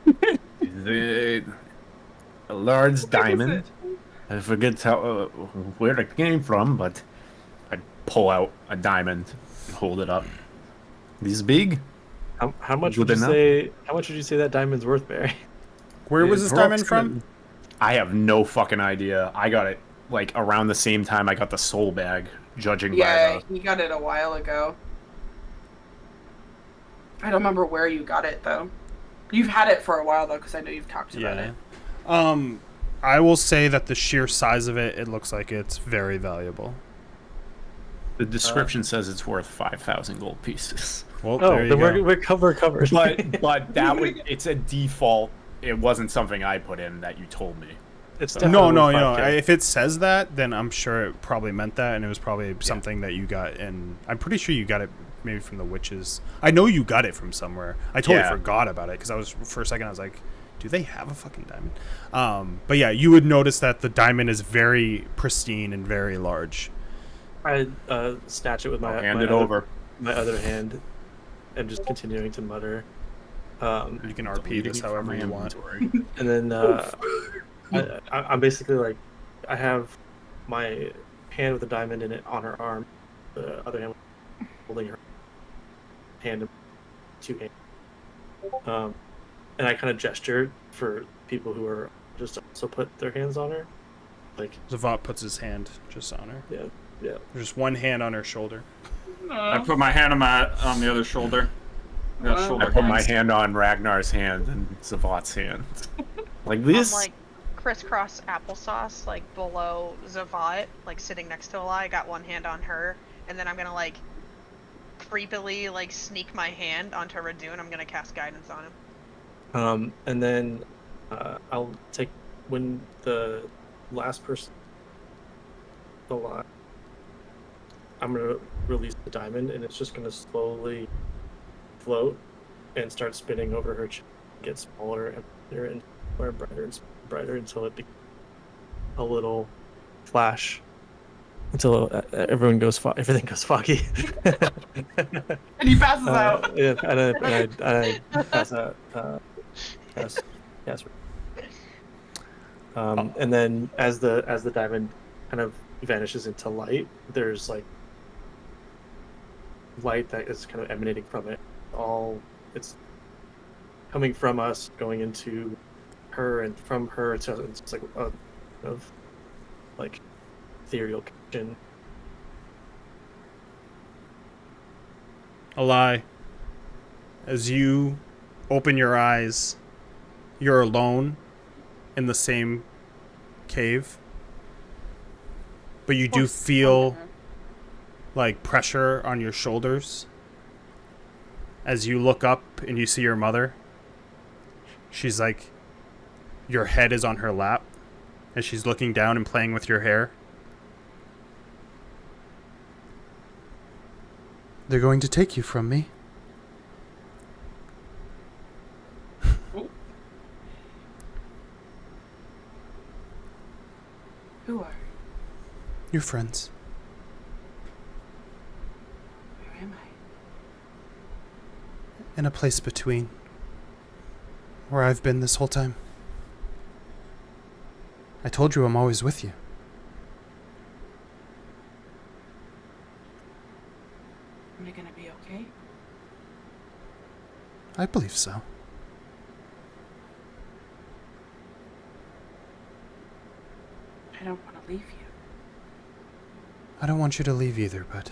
Is it a large What is diamond. it? I forget where it came from, but I pull out a diamond and hold it up. This big? How much Good would you enough? say? How much would you say that diamond's worth, Barry? Where was this diamond from? I have no fucking idea. I got it like around the same time I got the soul bag, judging Yeah, by he got it a while ago. I don't remember where you got it though. You've had it for a while though, because I know you've talked about it. I will say that the sheer size of it looks like it's very valuable. the description says it's worth 5,000 gold pieces. Well, Oh, there you then go. we're covered. But that would it's a default. It wasn't something I put in that you told me. It's So- definitely No, worth no. 5K. If it says that, then I'm sure it probably meant that, and it was probably something that you got. And I'm pretty sure you got it maybe from the witches. I know you got it from somewhere. I totally Yeah. forgot about it because I was for a second I was like, do they have a fucking diamond? But yeah, you would notice that the diamond is very pristine and very large. I snatch it with my I'll hand my it other, over. my other hand, and just continuing to mutter. You can RP this however you want. And then I'm basically like, I have my hand with the diamond in it on her arm, the other hand holding her hand in two hands. And I kind of gesture for people who are just also put their hands on her, like Zavat puts his hand just on her. yeah. There's just one hand on her shoulder. I put my hand on the other shoulder. Got Wow. shoulder I put my hands. hand on Ragnar's hand and Zavat's hand. Like I'm this? like crisscross applesauce, like below Zavat, like sitting next to Eli. I got one hand on her, and then I'm gonna like creepily like sneak my hand onto Radu, and I'm gonna cast guidance on him. And then I'll take when the last person alive. I'm gonna release the diamond, and it's just gonna slowly float and start spinning over her chin, get smaller and brighter and brighter until it becomes a little flash. Until everything goes foggy. And he passes out. Yeah, and I pass out. Yes. And then as the diamond kind of vanishes into light, there's like light that is kind of emanating from it. It's coming from us, going into her, and from her it's like a of like ethereal connection. Alai, as you open your eyes, you're alone in the same cave, but you do feel like pressure on your shoulders. As you look up and you see your mother, she's like, your head is on her lap as she's looking down and playing with your hair. They're going to take you from me. Who are? Your friends. Where am I? In a place between. Where I've been this whole time. I told you I'm always with you. Am I gonna be okay? I believe so. I don't want to leave you. I don't want you to leave either, but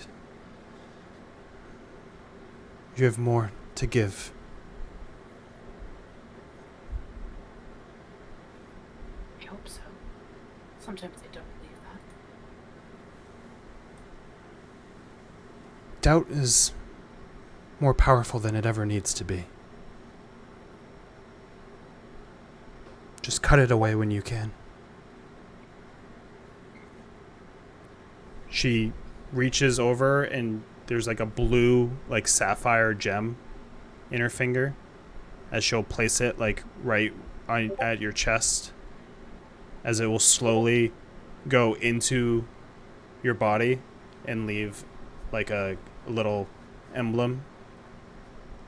you have more to give. I hope so. Sometimes I don't believe that. Doubt is more powerful than it ever needs to be. Just cut it away when you can. She reaches over and there's like a blue, like sapphire gem in her finger as she'll place it like right at your chest as it will slowly go into your body and leave like a little emblem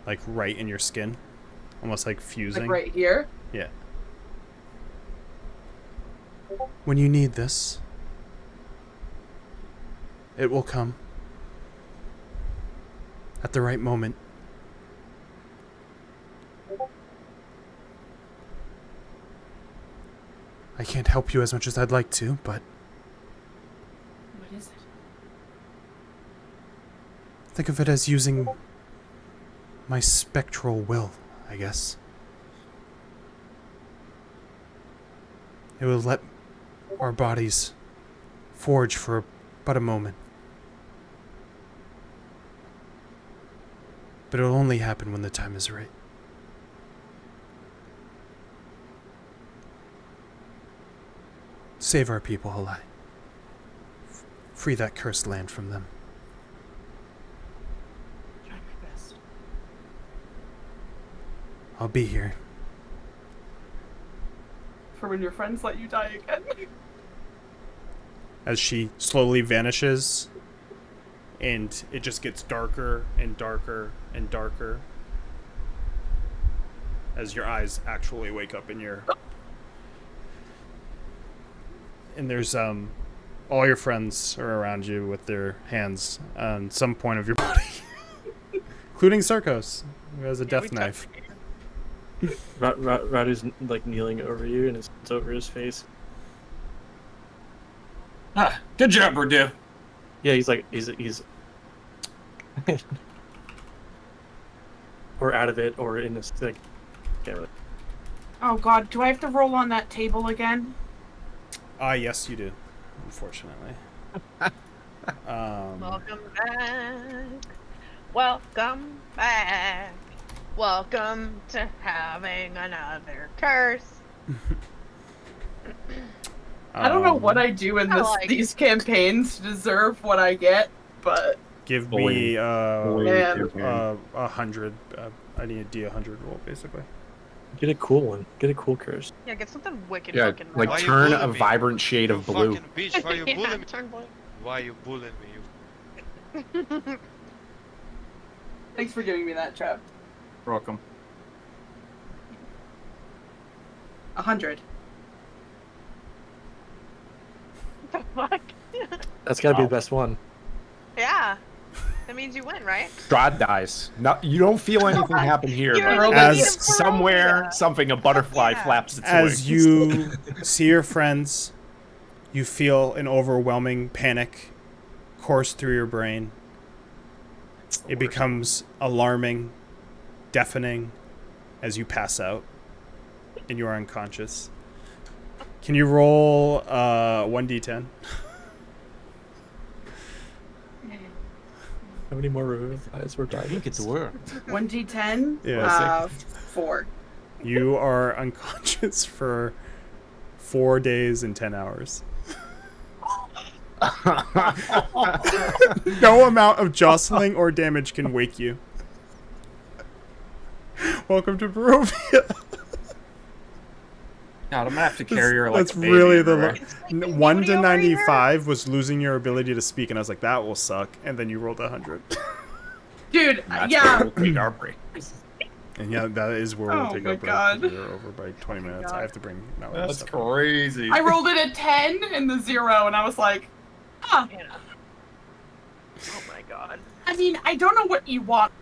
like right in your skin, almost like fusing. Like right here? Yeah. When you need this, it will come. At the right moment. I can't help you as much as I'd like to, but What is it? think of it as using my spectral will, I guess. It will let our bodies forge for but a moment. But it'll only happen when the time is right. Save our people, Halai. Free that cursed land from them. Try my best. I'll be here. For when your friends let you die again. As she slowly vanishes, and it just gets darker and darker and darker as your eyes actually wake up in your... And there's all your friends are around you with their hands on some point of your body, including Sarkos, who has a death knife. Radu's like kneeling over you, and it's over his face. Ah, good job, Radu. Yeah, he's or out of it, or in this like. Can't really. Oh god, do I have to roll on that table again? Yes, you do. Unfortunately. Welcome back. Welcome back. Welcome to having another curse. I don't know what I do in these campaigns to deserve what I get, but Give Bullying. me Man. 100. I need a D100 roll, basically. Get a cool one. Get a cool curse. Yeah, get something wicked Yeah, fucking like Why you turn bullying a me? vibrant shade of blue. Fucking bitch, why you yeah, bullying me? turn blue. Why you bullying me? You thanks for giving me that, Trev. You're welcome. 100. What the fuck? That's gotta be Wow. the best one. Yeah. That means you win, right? Strahd dies. No, you don't feel anything happen here, You're but in the as lead for somewhere, Romania. something, a butterfly Yeah. flaps its As wings. you see your friends, you feel an overwhelming panic course through your brain. It becomes alarming, deafening as you pass out and you are unconscious. Can you roll 1d10? How many more revives were dying? It worked. 1d10? Yeah, 4. You are unconscious for 4 days and 10 hours. No amount of jostling or damage can wake you. Welcome to Barovia. God, I'm gonna have to carry her like That's a baby really in the her- 1 to over 95 was losing your ability to speak, and I was like, that will suck. And then you rolled 100. Dude, And that's yeah. where we'll take our break. And yeah, that is where we'll Oh take my our break. God. We're over by 20 minutes. God. I have to bring Mallory That's stuff. crazy. I rolled it a 10 and the 0, and I was like, huh. Oh my god. I mean, I don't know what you want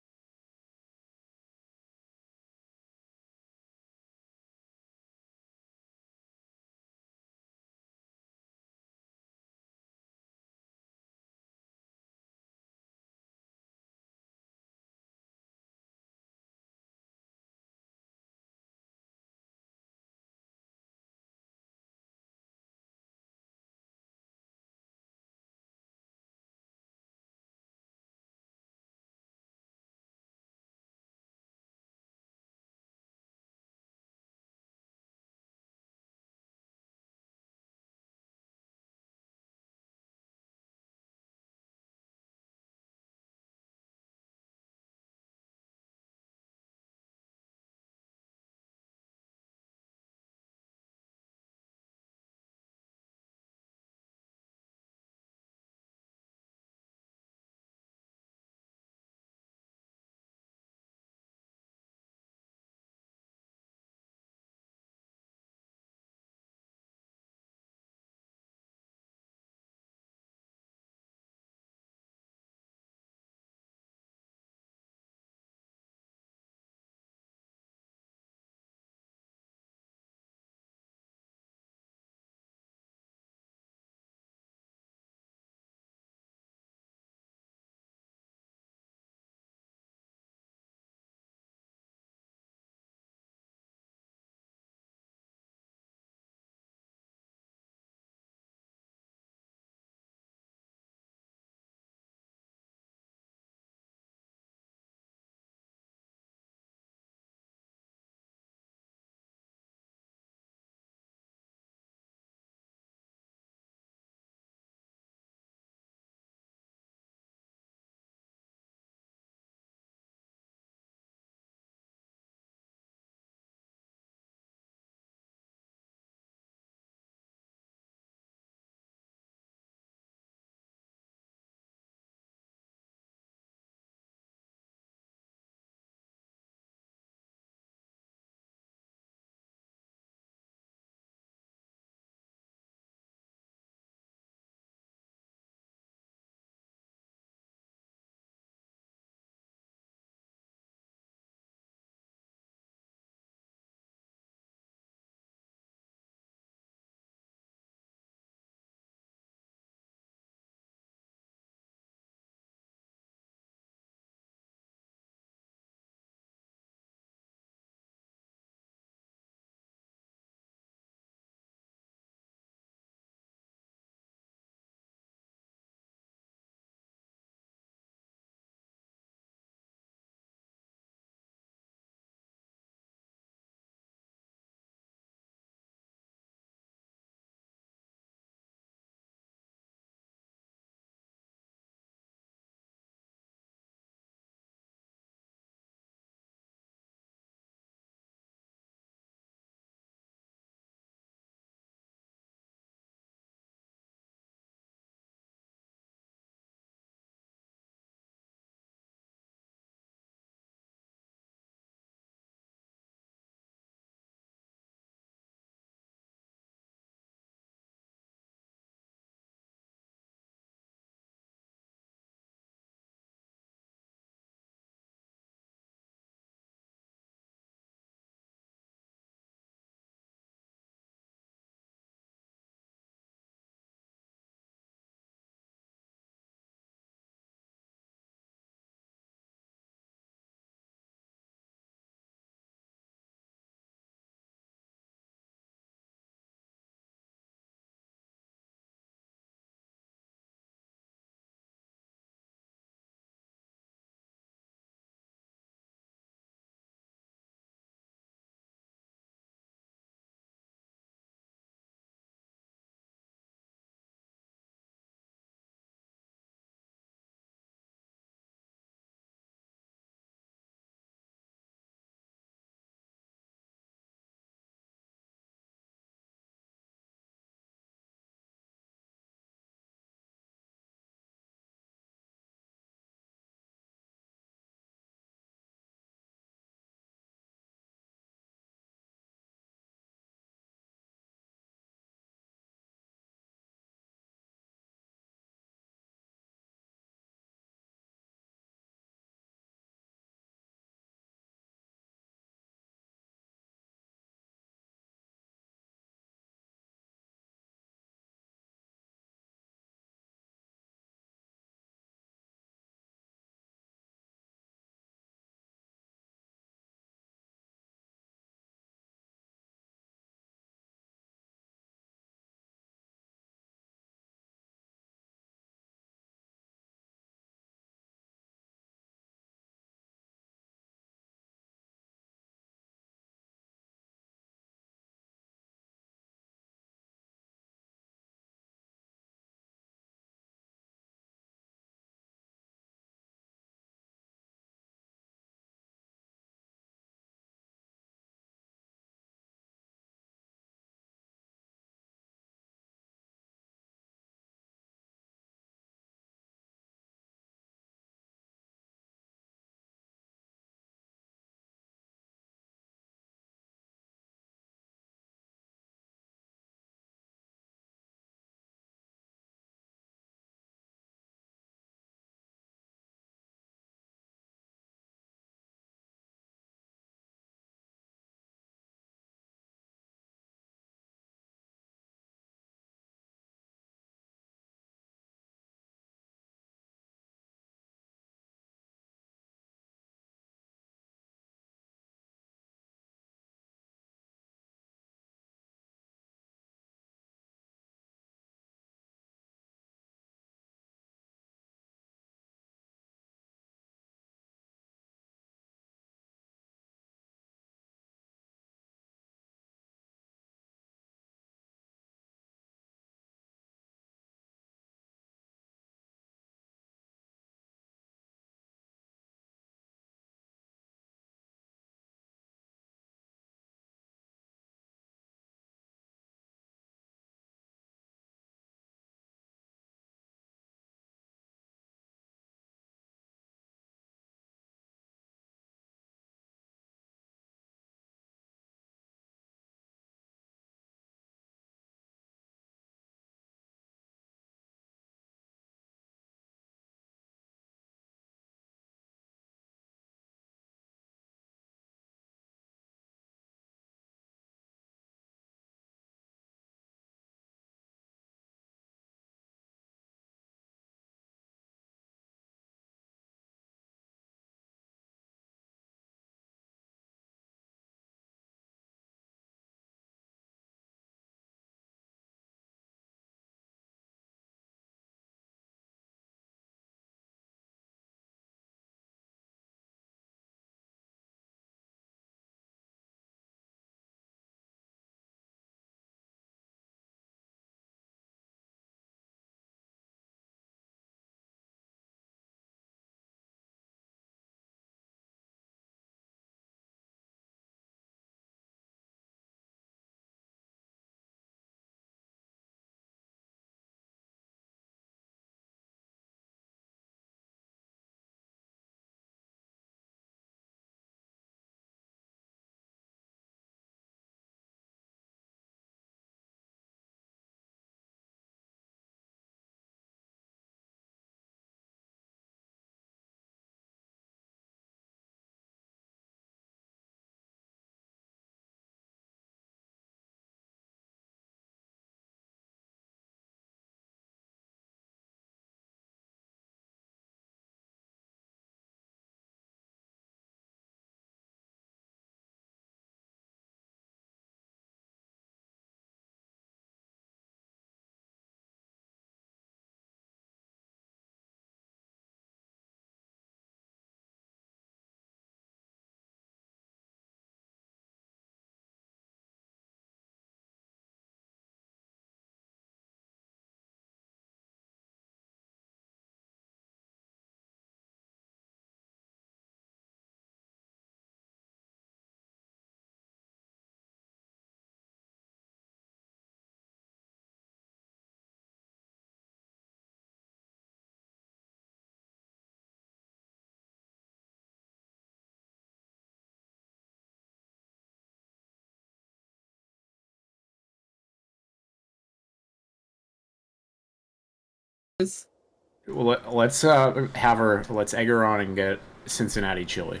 Well, let's have her. Let's egg her on and get Cincinnati chili.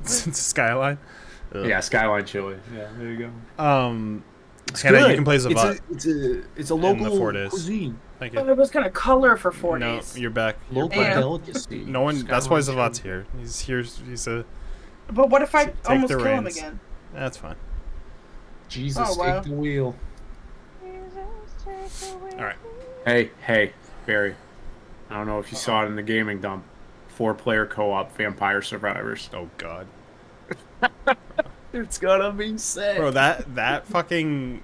Skyline. Ugh. Yeah, Skyline chili. Yeah, there you go. Hannah, good. you can play Zavat. It's a in local the 4 days. cuisine. Thank Oh, you. I was gonna color for 4 No, days. you're back. You're Local Yeah. delicacy. No one. That's why Skyline Zavat's chili. here. He's here. He's a. But what if I Take almost the kill him reins. again? That's fine. Jesus, Oh, wow. take the wheel. All right. Hey, Barry. I don't know if you saw it in the gaming dump. 4-player co-op Vampire Survivors. Oh God. It's gonna be sick. Bro, that fucking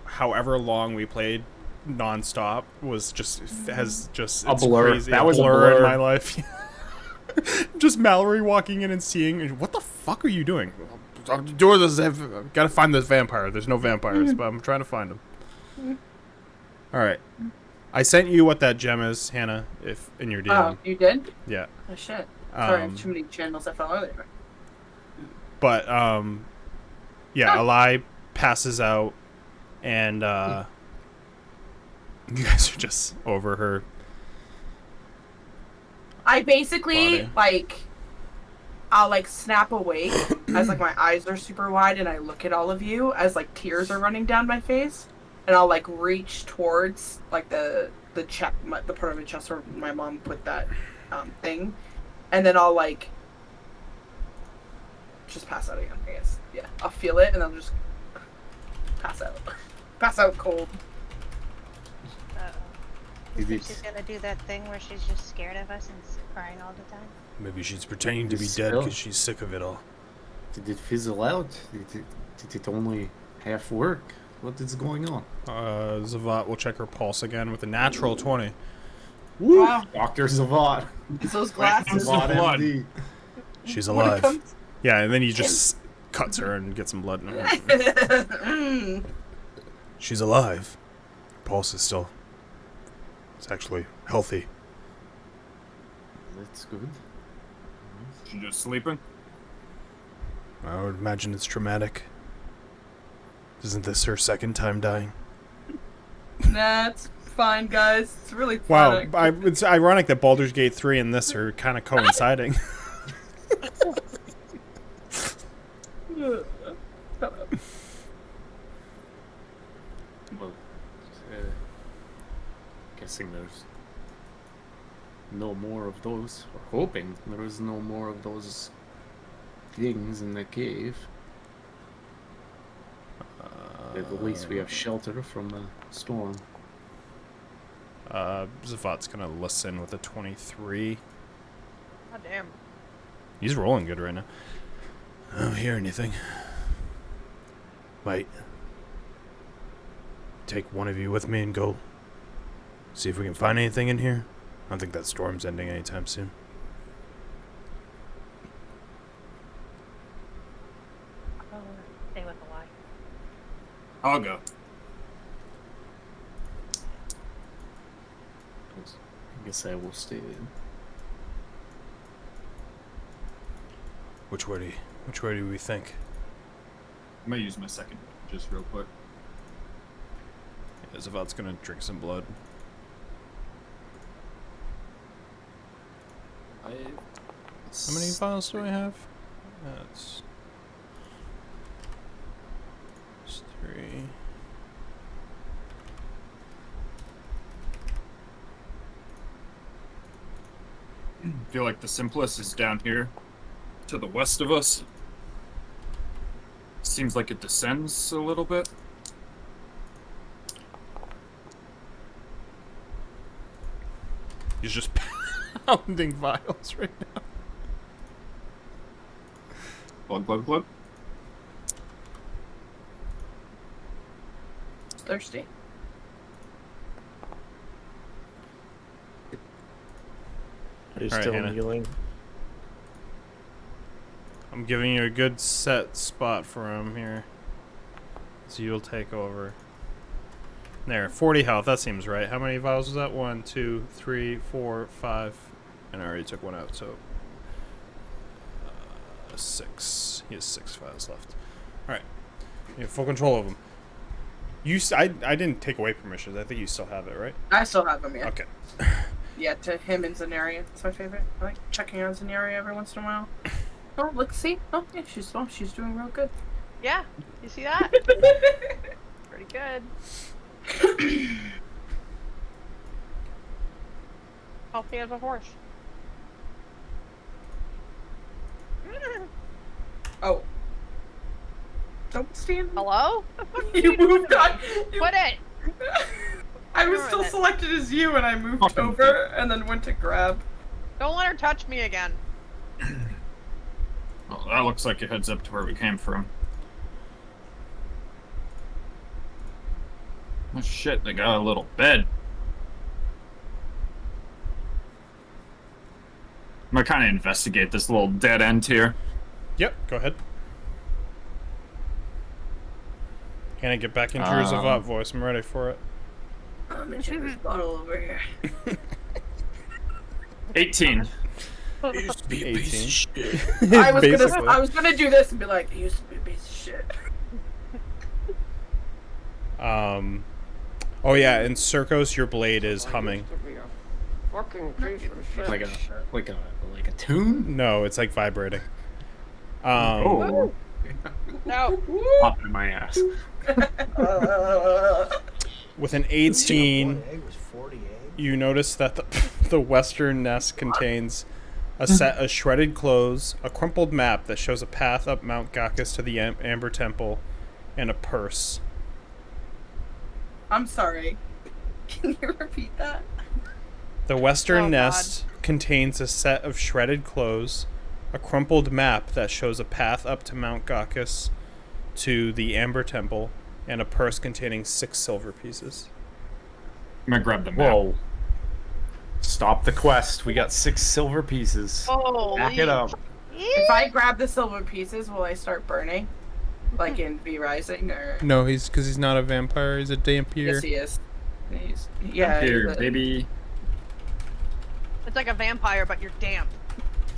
however long we played nonstop was just has just A it's blur. crazy. That was a blur in blur. my life. Just Mallory walking in and seeing what the fuck are you doing? I'm doing this. I've got to find this vampire. There's no vampires, but I'm trying to find them. All right. I sent you what that gem is, Hannah, if in your DM. Oh, you did? Yeah. Oh shit. Sorry, I have Um, too many channels I fell earlier. But yeah, Eli passes out, and you guys are just over her. I basically Body. like I'll like snap awake as like my eyes are super wide and I look at all of you as like tears are running down my face, and I'll like reach towards like the chest, the part of the chest where my mom put that thing, and then I'll like just pass out again. I guess. Yeah, I'll feel it and I'll just pass out cold. Did You it- think she's gonna do that thing where she's just scared of us and crying all the time? Maybe she's pretending to be This dead spell. because she's sick of it all. Did it fizzle out? Did it only half work? What is going on? Zavat will check her pulse again with a natural 20. Wow. Dr. Zavat. It's those glasses. Some blood. MD. She's When it alive. comes- Yeah, and then he just cuts her and gets some blood in her. Mm. She's alive. Her pulse is still. It's actually healthy. That's good. She just sleeping. I would imagine it's traumatic. Isn't this her second time dying? That's fine, guys. It's really Wow, fun. it's ironic that Baldur's Gate 3 and this are kind of coinciding. Well, guessing there's no more of those, or hoping there is no more of those things in the cave. At least we have shelter from the storm. Zavat's gonna listen with a 23. God damn. He's rolling good right now. I don't hear anything. Might take one of you with me and go see if we can find anything in here. I don't think that storm's ending anytime soon. I'll stay with the lie. I'll go. I guess I will stay in. Which way do we think? I'm gonna use my second just real quick. Yeah, Zavat's gonna drink some blood. How many vials do I have? That's 3. I feel like the simplest is down here to the west of us. Seems like it descends a little bit. He's just pounding vials right now. Glug, glug, glug. Thirsty. Are you All right, still Hannah. kneeling? I'm giving you a good set spot for him here. So you'll take over. There, 40 health. That seems right. How many vials was that? 1, 2, 3, 4, 5. And I already took one out, so 6. He has 6 vials left. All right, you have full control of him. I didn't take away permissions. I think you still have it, right? I still have them, yeah. Okay. Yeah, to him and Zenaria. It's my favorite. I like checking on Zenaria every once in a while. Oh, look, see? Oh, yeah, she's doing real good. Yeah, you see that? Pretty good. Healthy as a horse. Oh. Don't stand. Hello? You moved on. Put it! I was Ignore still that. selected as you, and I moved Fucking over and then went to grab. Don't let her touch me again. Well, that looks like it heads up to where we came from. Oh shit, they got a little bed. I'm gonna kind of investigate this little dead end here. Yep, go ahead. Can I get back into your Zavat voice? I'm ready for it. I'm gonna check this bottle over here. 18. It used to be a piece of shit. I was gonna do this and be like, it used to be a piece of shit. Oh yeah, in Circos, your blade is humming. Like a tune? No, it's like vibrating. Oh. No. Pop in my ass. With an 18, you notice that the western nest contains a set of shredded clothes, a crumpled map that shows a path up Mount Gakis to the Amber Temple, and a purse. I'm sorry. Can you repeat that? The western Oh, nest contains a set of shredded clothes, a crumpled map that shows a path up to Mount Gakis to the Amber Temple, and a purse containing 6 silver pieces. I'm gonna grab the map. Whoa. Stop the quest. We got 6 silver pieces. Holy. Back it up. If I grab the silver pieces, will I start burning? Like in V Rising, or? No, because he's not a vampire. He's a dampier. Yes, he is. Yeah. Here, he's a- baby. It's like a vampire, but you're damp.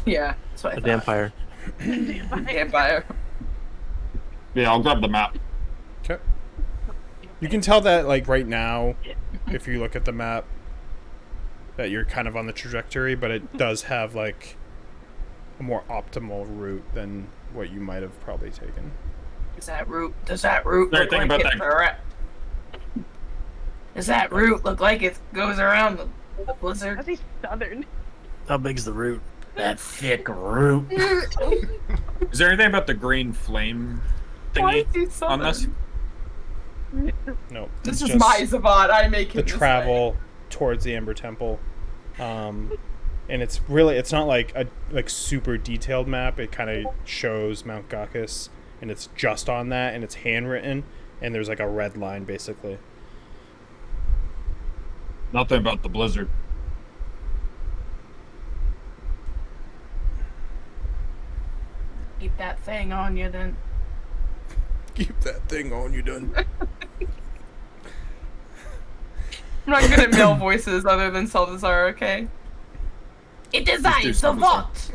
Yeah, that's what I A thought. vampire. Vampire. Yeah, I'll grab the map. Okay. You can tell that, like, right now, if you look at the map, that you're kind of on the trajectory, but it does have, like, a more optimal route than what you might have probably taken. Does that route Sorry, look think like about it's around? Does that route look like it goes around the blizzard? That's southern. How big's the root? That thick root. Is there anything about the green flame Why thingy is he on this? southern? No. This it's is my Zavat. I make the it this travel towards the Amber Temple. And it's not like a super detailed map. It kind of shows Mount Gakis, and it's just on that, and it's handwritten, and there's like a red line basically. Nothing about the blizzard. Keep that thing on you, then. Keep that thing on you, done. I'm not good at male voices other than Salazar, okay? It designs the vault!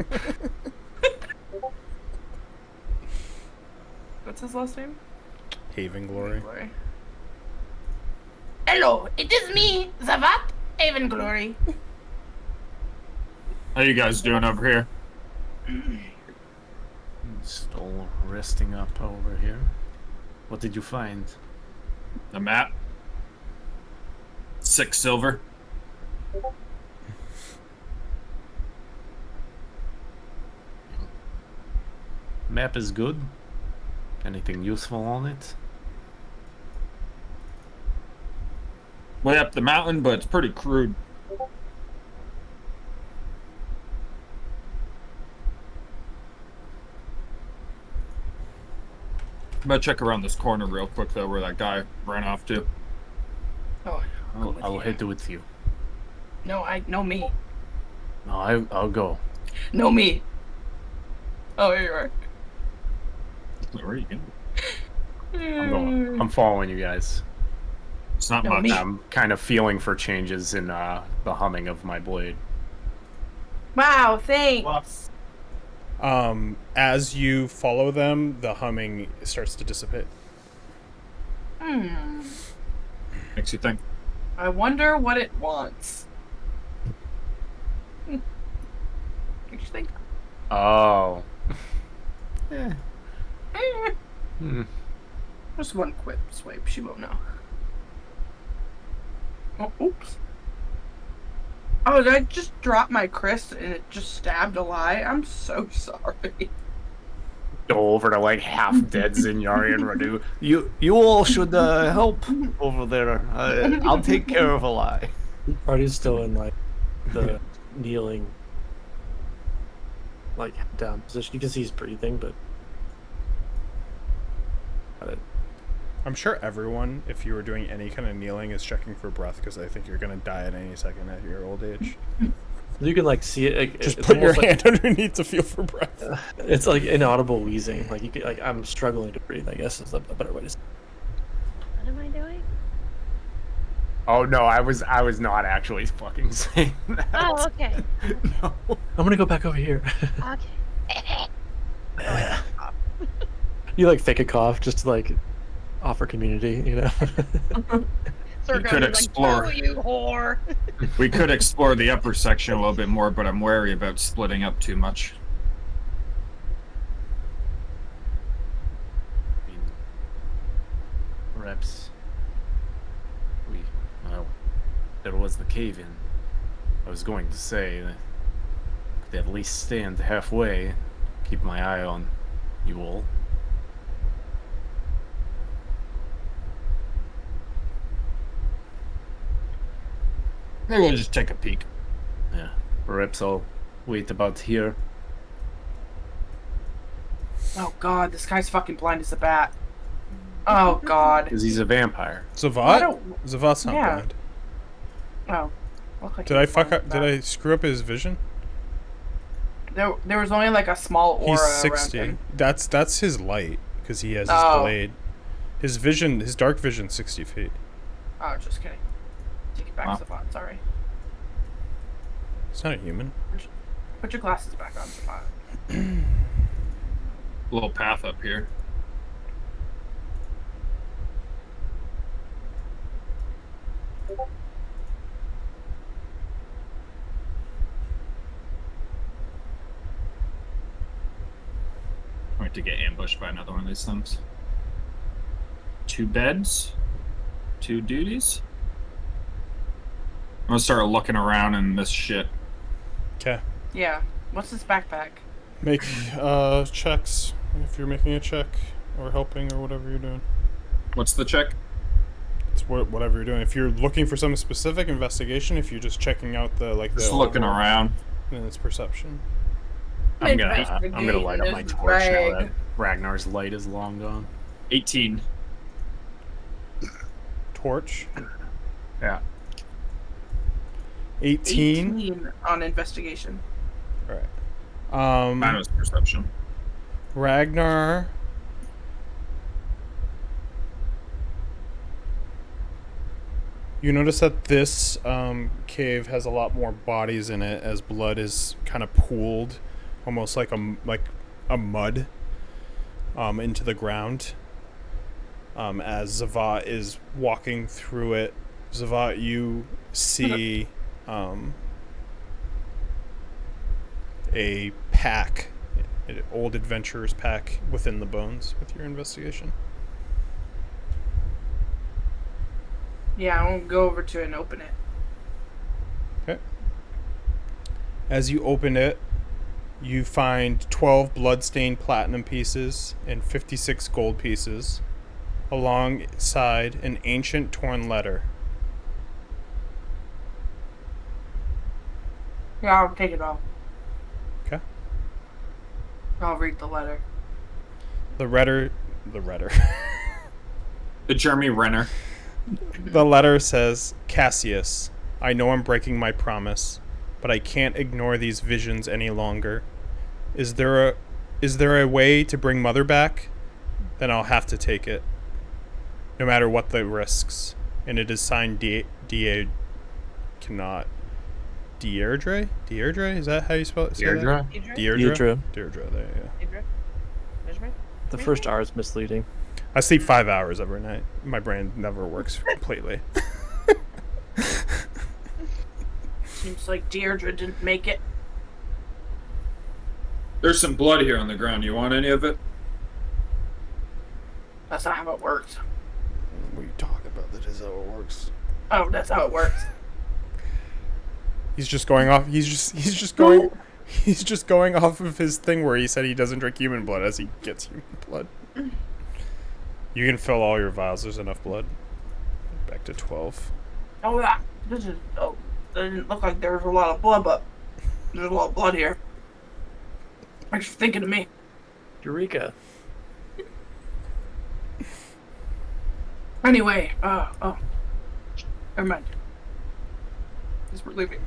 What's his last name? Haven Glory. Hello, it is me, Zavat Avenglory. How you guys doing over here? Still resting up over here. What did you find? The map. 6 silver. Map is good. Anything useful on it? Way up the mountain, but it's pretty crude. I'm gonna check around this corner real quick though, where that guy ran off to. Oh, I'll head with you. no, me. No, I'll go. No, me. Oh, here you are. Where are you going? I'm going. I'm following you guys. It's not No, much. me. I'm kind of feeling for changes in the humming of my blade. Wow, thanks. As you follow them, the humming starts to dissipate. Hmm. Makes you think. I wonder what it wants. What do you think? Oh. Eh. Hmm. Just one quick swipe. She won't know. Oh, oops. Oh, did I just drop my Chris and it just stabbed a lie? I'm so sorry. Go over to like half dead Zinyari and Radu. You all should help over there. I'll take care of a lie. Artie's still in like the kneeling, like down position. You can see he's breathing, but I'm sure everyone, if you were doing any kind of kneeling, is checking for breath because I think you're gonna die at any second at your old age. you can like see it. Like, Just it's put your almost hand underneath to feel for breath. It's like inaudible wheezing. Like you can, like I'm struggling to breathe. I guess is a better way to say. What am I doing? Oh no, I was not actually fucking saying that. Oh, okay. No. I'm gonna go back over here. Okay. You like fake a cough just to like offer community, you know? So You could explore. Like, oh, you whore. We could explore the upper section a little bit more, but I'm wary about splitting up too much. I mean, perhaps there was the cave-in. I was going to say that I could at least stand halfway, keep my eye on you all. Maybe we'll just take a peek. Yeah, perhaps I'll wait about here. Oh god, this guy's fucking blind as a bat. Oh god. Because he's a vampire. I Zavat? don't- Zavat's not Yeah. blind. Oh. Looked like Did he I was fuck blind up? as a Did bat. I screw up his vision? There was only like a small aura He's around 60. him. That's his light because he has his Oh. blade. His vision, his dark vision, 60 feet. Oh, just kidding. Take it back, Wow. Savant. Sorry. It's not a human. Put your glasses back on, Savant. Little path up here. Going to get ambushed by another one of these things. 2 beds, 2 duties. I'm gonna start looking around in this shit. Okay. Yeah. What's this backpack? Make checks if you're making a check or helping or whatever you're doing. What's the check? It's whatever you're doing. If you're looking for something specific, investigation. If you're just checking out the like the Just looking overall, around. then it's perception. I'm gonna light up my This torch now rag. that Ragnar's light is long gone. 18. Torch. Yeah. 18. 18 on investigation. All right. Mine was perception. Ragnar. You notice that this cave has a lot more bodies in it, as blood is kind of pooled, almost like a mud, into the ground. As Zavat is walking through it, Zavat, you see a pack, an old adventurer's pack within the bones with your investigation. Yeah, I won't go over to it and open it. Okay. As you open it, you find 12 blood-stained platinum pieces and 56 gold pieces, alongside an ancient torn letter. Yeah, I'll take it all. Okay. I'll read the letter. The letter. The Jeremy Renner. The letter says, Cassius, I know I'm breaking my promise, but I can't ignore these visions any longer. Is there a way to bring Mother back? Then I'll have to take it, no matter what the risks. And it is signed Deirdre? Deirdre? Is that how you spell it? Say that? Deirdre? Deirdre? Deirdre, there you go. The first R is misleading. I sleep 5 hours every night. My brain never works completely. Seems like Deirdre didn't make it. There's some blood here on the ground. You want any of it? That's not how it works. What are you talking about? That is how it works. Oh, that's how it works. He's just going off. He's just going. He's just going off of his thing where he said he doesn't drink human blood as he gets human blood. You can fill all your vials. There's enough blood. Back to 12. Oh, yeah. This is. Oh, it didn't look like there was a lot of blood, but there's a lot of blood here. Thanks for thinking of me. Eureka. Anyway, never mind. Just we're leaving.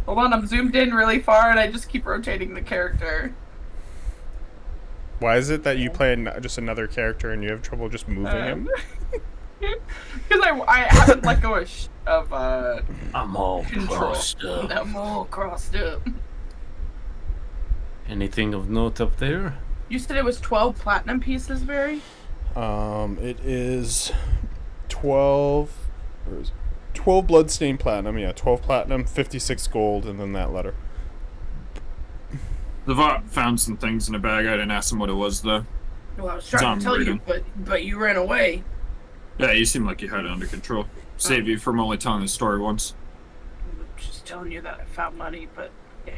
Hold on, I'm zoomed in really far and I just keep rotating the character. Why is it that you play just another character and you have trouble just moving him? Because I haven't let go of I'm all control. crossed up. I'm all crossed up. Anything of note up there? You said it was 12 platinum pieces, Barry? It is 12. Where is it? 12 bloodstained platinum. Yeah, 12 platinum, 56 gold, and then that letter. The Vought found some things in a bag. I didn't ask him what it was, though. Well, I was trying to tell you, but you ran away. Yeah, you seem like you had it under control. Save you from only telling the story once. I'm just telling you that I found money, but yeah.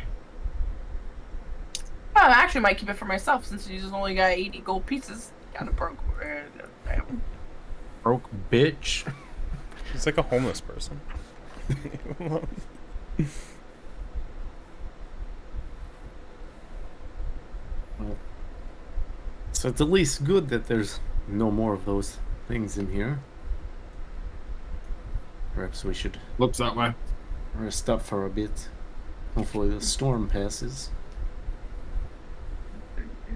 Oh, I actually might keep it for myself since he's only got 80 gold pieces. Kind of broke. Damn. Broke bitch. He's like a homeless person. Well, so it's at least good that there's no more of those things in here. Perhaps we should Looks that way. rest up for a bit. Hopefully the storm passes.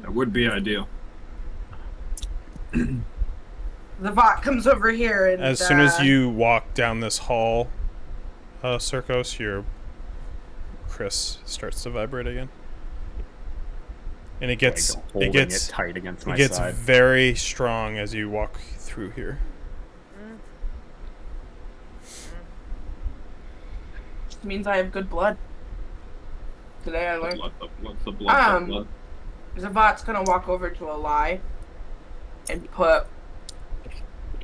That would be ideal. The Vought comes over here and As soon as you walk down this hall, Circos, your Chris starts to vibrate again, and it gets tight against my it gets side. very strong as you walk through here. Just means I have good blood. Today I learned. The blood. The Vaught's gonna walk over to a lie and put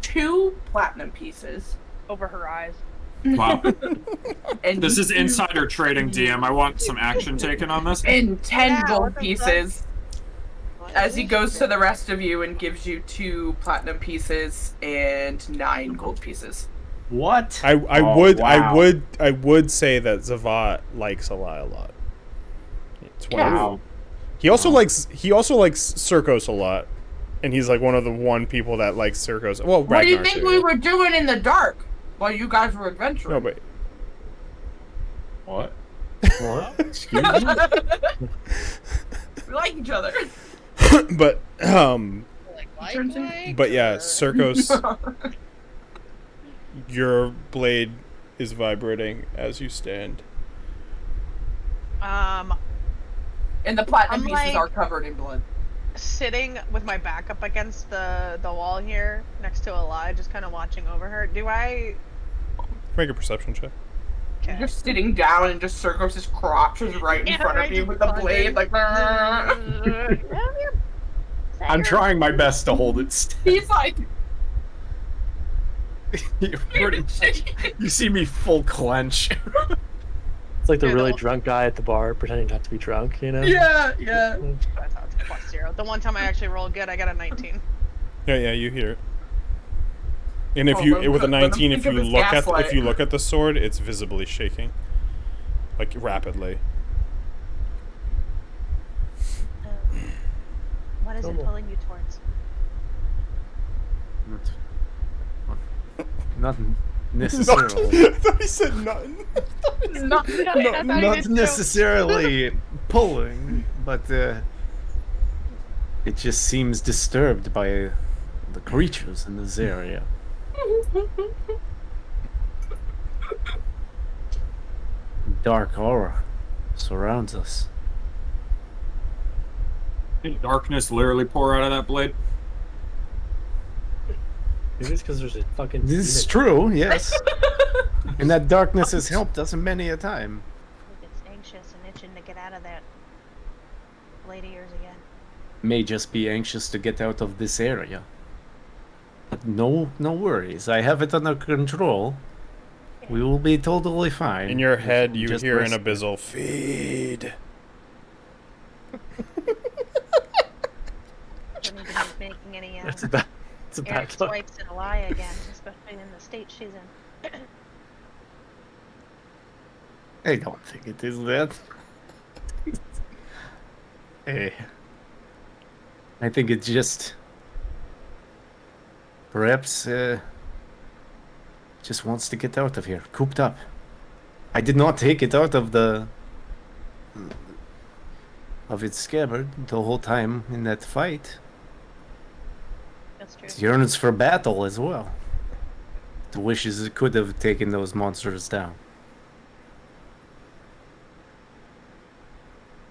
2 platinum pieces Over her eyes. Wow. and This is insider trading, DM. I want some action taken on this. and 10 Yeah, gold what the pieces. As he goes to the rest of you and gives you 2 platinum pieces and 9 gold pieces. What? I wow. would say that Zavat likes a lot. It's one of- Wow. He also likes Circos a lot, and he's like one of the people that likes Circos. Well, What do you Ragnar think too. we were doing in the dark while you guys were adventuring? No, but What? What? Excuse me? We like each other. but Like, Turns in- like, but yeah, or- Circos, your blade is vibrating as you stand. And the platinum I'm pieces like- are covered in blood. Sitting with my back up against the wall here, next to Eli, just kind of watching over her. Do I? Make a perception check. Okay. You're sitting down and just Circos' crotch is right in Yeah, front of right you in with the front. blade, like. I'm trying my best to hold it still. He's like. You see me full clench. It's like the Dude, really the- drunk guy at the bar pretending not to be drunk, you know? Yeah. I thought it was +0. The one time I actually rolled good, I got a 19. Yeah, you hear it. And if Oh, you let him with a let him 19, think if of you his look at gaslight. if you look at the sword, it's visibly shaking, like rapidly. What is it Normal. pulling you towards? Not necessarily. I thought he said nothing. Not, Not necessarily pulling, but it just seems disturbed by the creatures in this area. Dark aura surrounds us. Did darkness literally pour out of that blade? Maybe it's because there's a fucking. This is unit. true, yes. And that darkness has helped us many a time. He gets anxious and itching to get out of that blade of yours again. May just be anxious to get out of this area. But no worries. I have it under control. We will be totally fine. In your if head, we you just hear an rest. abyssal feed. Don't need to be making any It's a bad. It's a Eric bad look. swipes at a lie again, especially in the state she's in. I don't think it is that. Hey. I think it's just... Perhaps, just wants to get out of here, cooped up. I did not take it out of its scabbard the whole time in that fight. That's true. It yearns for battle as well. It wishes it could have taken those monsters down.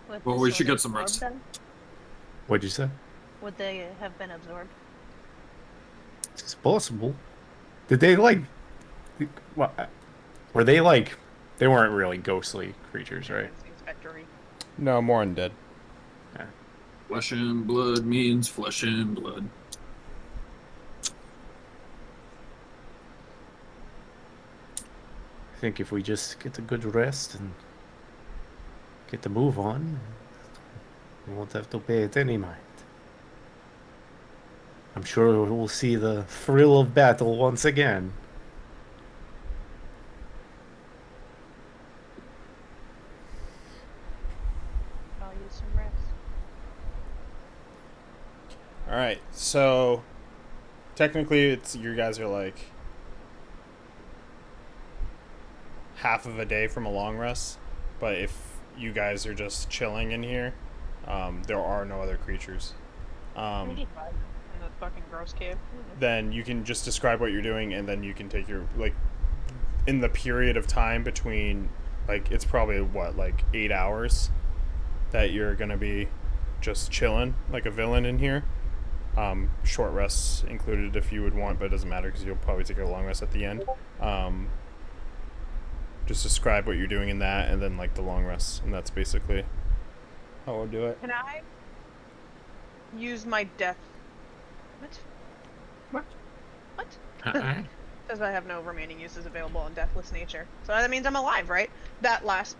Would Well, the we should sword get some absorb rest. them? What'd you say? Would they have been absorbed? It's possible. Did they like... What? Were they like... They weren't really ghostly creatures, right? Inspectory. No, more undead. Flesh and blood means flesh and blood. I think if we just get a good rest and get the move on, we won't have to pay it any mind. I'm sure we'll see the thrill of battle once again. I'll use some rest. All right, so technically, it's you guys are like half of a day from a long rest, but if you guys are just chilling in here, there are no other creatures. In the fucking gross cave. Then you can just describe what you're doing, and then you can take your like in the period of time between like it's probably what like 8 hours that you're gonna be just chilling like a villain in here. Short rests included if you would want, but it doesn't matter because you'll probably take a long rest at the end. Just describe what you're doing in that, and then like the long rest, and that's basically how we'll do it. Can I use my death? What? Says I have no remaining uses available on deathless nature. So that means I'm alive, right? That last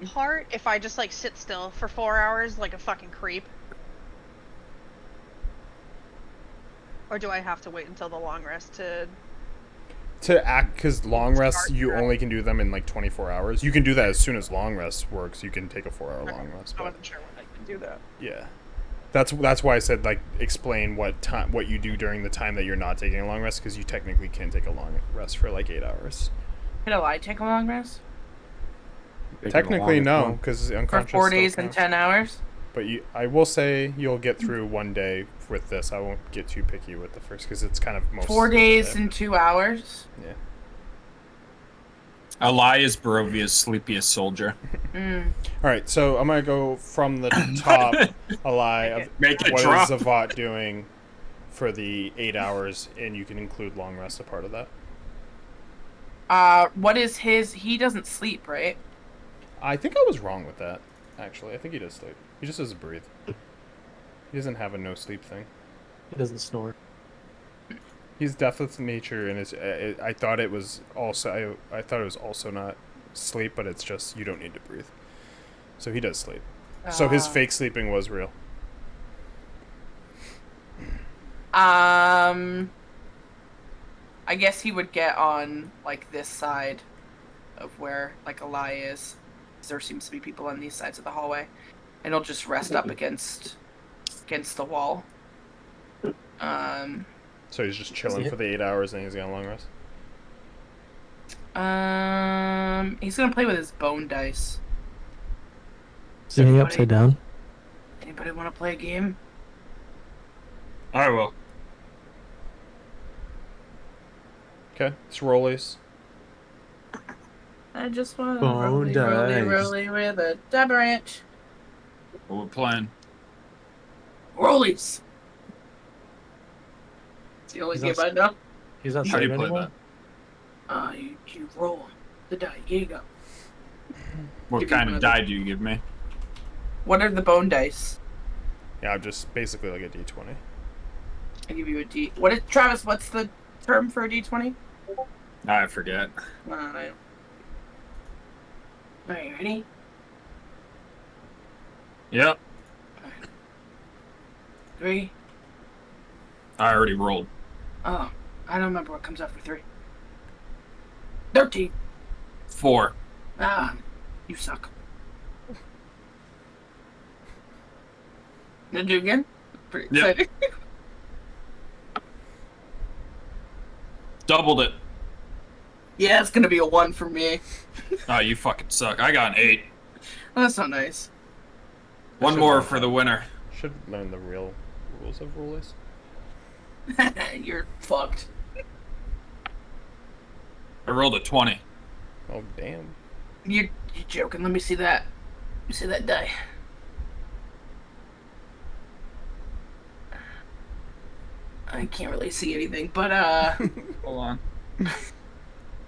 part, if I just like sit still for 4 hours like a fucking creep. Or do I have to wait until the long rest to act? Because long rests, Start you your- only can do them in like 24 hours. You can do that as soon as long rest works. You can take a 4-hour long rest. I But wasn't sure when I can do that. yeah, that's why I said like explain what you do during the time that you're not taking a long rest, because you technically can take a long rest for like 8 hours. Can I take a long rest? Technically no, because For unconscious 4 still days and counts. 10 hours? But I will say you'll get through one day with this. I won't get too picky with the first because it's kind of most 4 of the days day. and 2 hours? Yeah. Eli is Barovia's sleepiest soldier. Mm. All right, so I'm gonna go from the top. Alive. Make it What drop. is Zavat doing for the 8 hours, and you can include long rest a part of that. What is his... He doesn't sleep, right? I think I was wrong with that. Actually, I think he does sleep. He just doesn't breathe. He doesn't have a no sleep thing. He doesn't snore. He's deathless in nature, and I thought it was also I thought it was also not sleep, but it's just you don't need to breathe. So he does sleep. So his fake sleeping was real. I guess he would get on like this side of where like Eli is. 'Cause there seems to be people on these sides of the hallway, and he'll just rest up against the wall. So he's just chilling for the 8 hours, and he's got a long rest. He's gonna play with his bone dice. Sitting upside down. Anybody want to play a game? I will. Okay, it's rollies. I just want to Bone rolly with a dab branch. What we're playing. Rollies. It's the only He's game not- I know. He's not How do sitting you play anymore. that? You roll. The die. Here you go. What Give you kind one of of die do you give me? What are the bone dice? Yeah, I'm just basically like a d20. I give you a D. What is Travis? What's the term for a D20? I forget. Alright, ready? Yep. 3. I already rolled. Oh, I don't remember what comes after 3. 13. 4. Ah, you suck. Did you again? Pretty Yep. exciting. Doubled it. Yeah, it's gonna be a 1 for me. Oh, you fucking suck. I got an 8. Well, that's not nice. One should more learn for that. the winner. Should learn the real rules of rulers. You're fucked. I rolled a 20. Oh damn. You're joking. Let me see that. Let me see that die. I can't really see anything, but Hold on.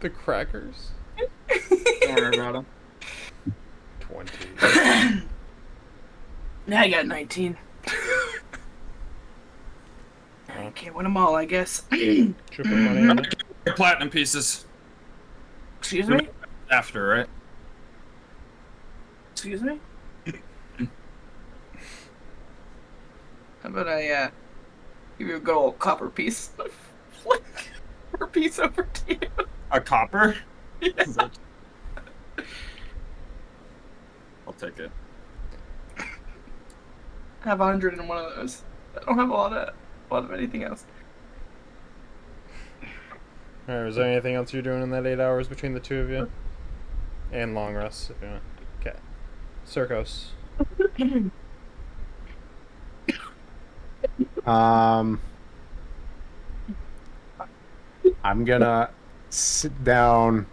The crackers. Don't worry about them. 20. now I got 19. I can't win them all, I guess. Should put money on it. Platinum pieces. Excuse me? After, right? Excuse me? How about I give you a good old copper piece? Flick her piece over to you. A copper? Yeah. I'll take it. I have 100 in one of those. I don't have a lot of anything else. Alright, is there anything else you're doing in that 8 hours between the two of you? And long rests, if you want. Okay. Circos. I'm gonna sit down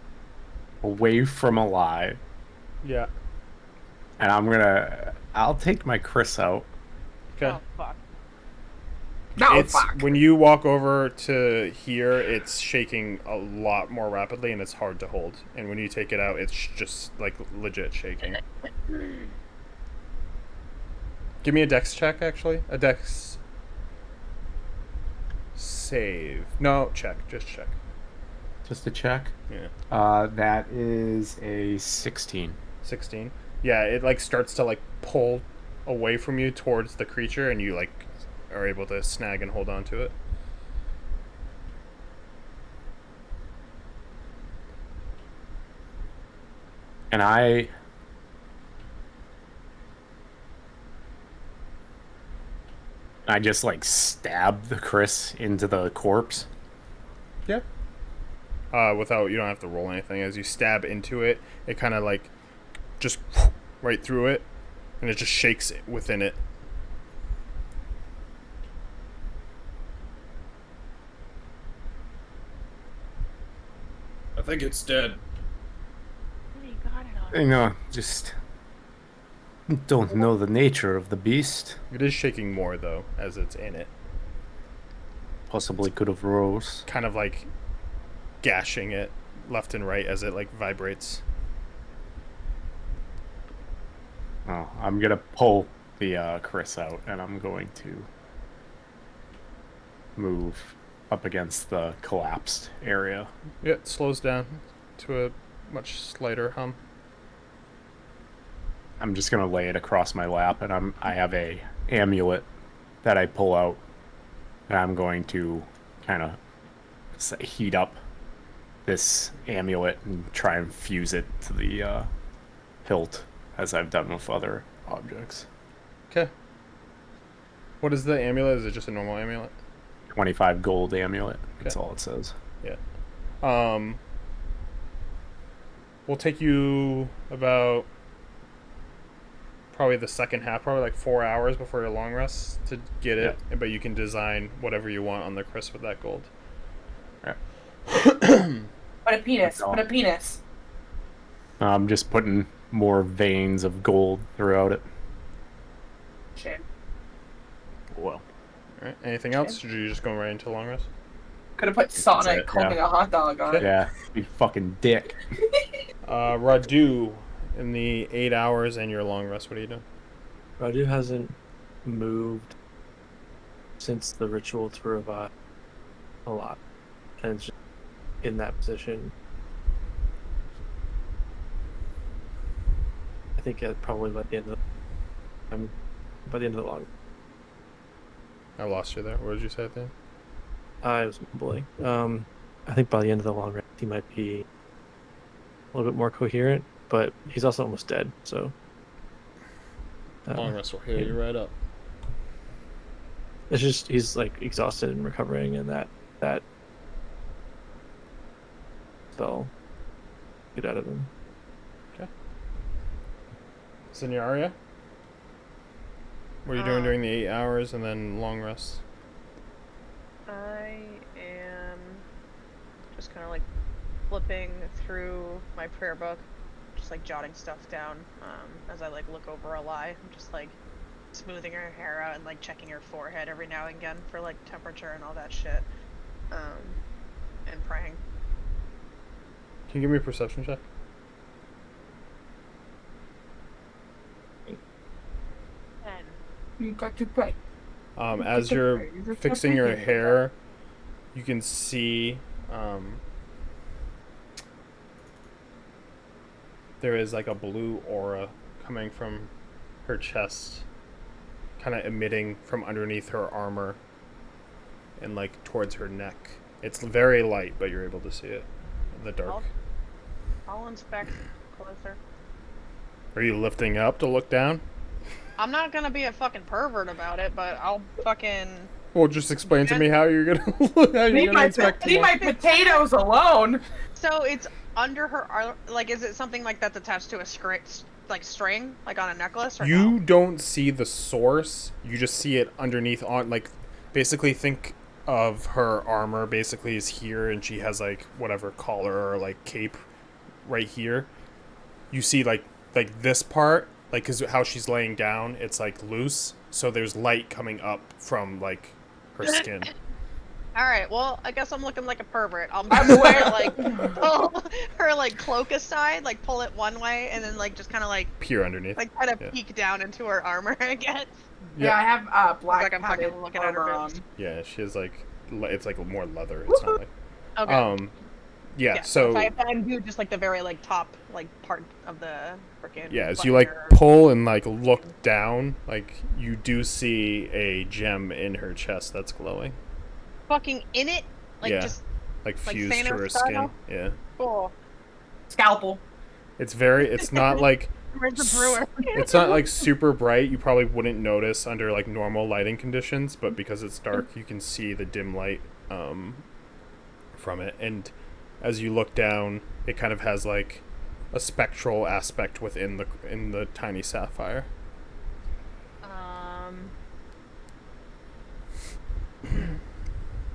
away from alive, Yeah. and I'll take my Chris out. Okay. Oh fuck. No, It's fuck. when you walk over to here, it's shaking a lot more rapidly and it's hard to hold. And when you take it out, it's just like legit shaking. Give me a dex check, actually. A dex save. No, check. Just check. Just a check. Yeah. That is a 16. 16. Yeah, it like starts to like pull away from you towards the creature, and you like are able to snag and hold on to it. And I just like stab the Chris into the corpse. Yeah. Without, you don't have to roll anything. As you stab into it, it kind of like just right through it, and it just shakes it within it. I think it's dead. You got it all. You know, just don't know the nature of the beast. It is shaking more though, as it's in it. Possibly could have rose. Kind of like gashing it left and right as it like vibrates. Oh, I'm gonna pull the Chris out, and I'm going to move up against the collapsed area. Yeah, it slows down to a much slighter hum. I'm just gonna lay it across my lap, and I have a amulet that I pull out, and I'm going to kind of heat up this amulet and try and fuse it to the hilt, as I've done with other objects. Okay. What is the amulet? Is it just a normal amulet? 25 gold amulet. That's Okay. all it says. Yeah. Will take you about probably the second half, probably like 4 hours before your long rest to get it. But you can design whatever you want on the Chris with that gold. Put a penis. Put a penis. I'm just putting more veins of gold throughout it. Shit. Well, All right. Anything else? Or are you just going right into long rest? Could have put Sonic it, holding yeah. a hot dog on it. Yeah, you fucking dick. Radu, in the 8 hours and your long rest, what are you doing? Radu hasn't moved since the ritual to revive a lot, and it's just in that position. I think probably by the end of the long. I lost you there. What did you say at the end? I was mumbling. I think by the end of the long rest, he might be a little bit more coherent, but he's also almost dead. So long rest will heal you right up. It's just he's like exhausted and recovering, and that spell get out of him. Okay. Senyaria, what are you doing during the 8 hours and then long rest? I am just kind of like flipping through my prayer book, just like jotting stuff down as I like look over a lie. I'm just like smoothing her hair out and like checking her forehead every now and again for like temperature and all that shit, and praying. Can you give me a perception check? You got to pray. As you're fixing your hair, you can see there is like a blue aura coming from her chest, kind of emitting from underneath her armor and like towards her neck. It's very light, but you're able to see it in the dark. I'll inspect closer. Are you lifting up to look down? I'm not gonna be a fucking pervert about it, but I'll fucking. Well, just explain to me how you're gonna inspect. Leave my potatoes alone. So it's under her, like, is it something like that's attached to a string, like on a necklace? Or You no? don't see the source. You just see it underneath on, like, basically think of her armor basically is here, and she has like whatever collar or like cape right here. You see like this part. Like, cause how she's laying down, it's like loose, so there's light coming up from like her skin. All right, well, I guess I'm looking like a pervert. I'm gonna like pull her like cloak aside, like pull it one way, and then like just kind of like peer underneath, like kind of peek down into her armor, I guess. Yeah, I have black. Like I'm fucking looking at her boobs. Yeah, she has like it's like more leather. It's not like okay. Yeah, so if I undo just like the very like top like part of the freaking. Yeah, as you like pull and like look down, like you do see a gem in her chest that's glowing. Fucking in it, like just like fused like to her skin. Yeah. Cool. Scalpel. It's not like. Where's the brewer? It's not like super bright. You probably wouldn't notice under like normal lighting conditions, but because it's dark, you can see the dim light from it. And as you look down, it kind of has like a spectral aspect within the tiny sapphire.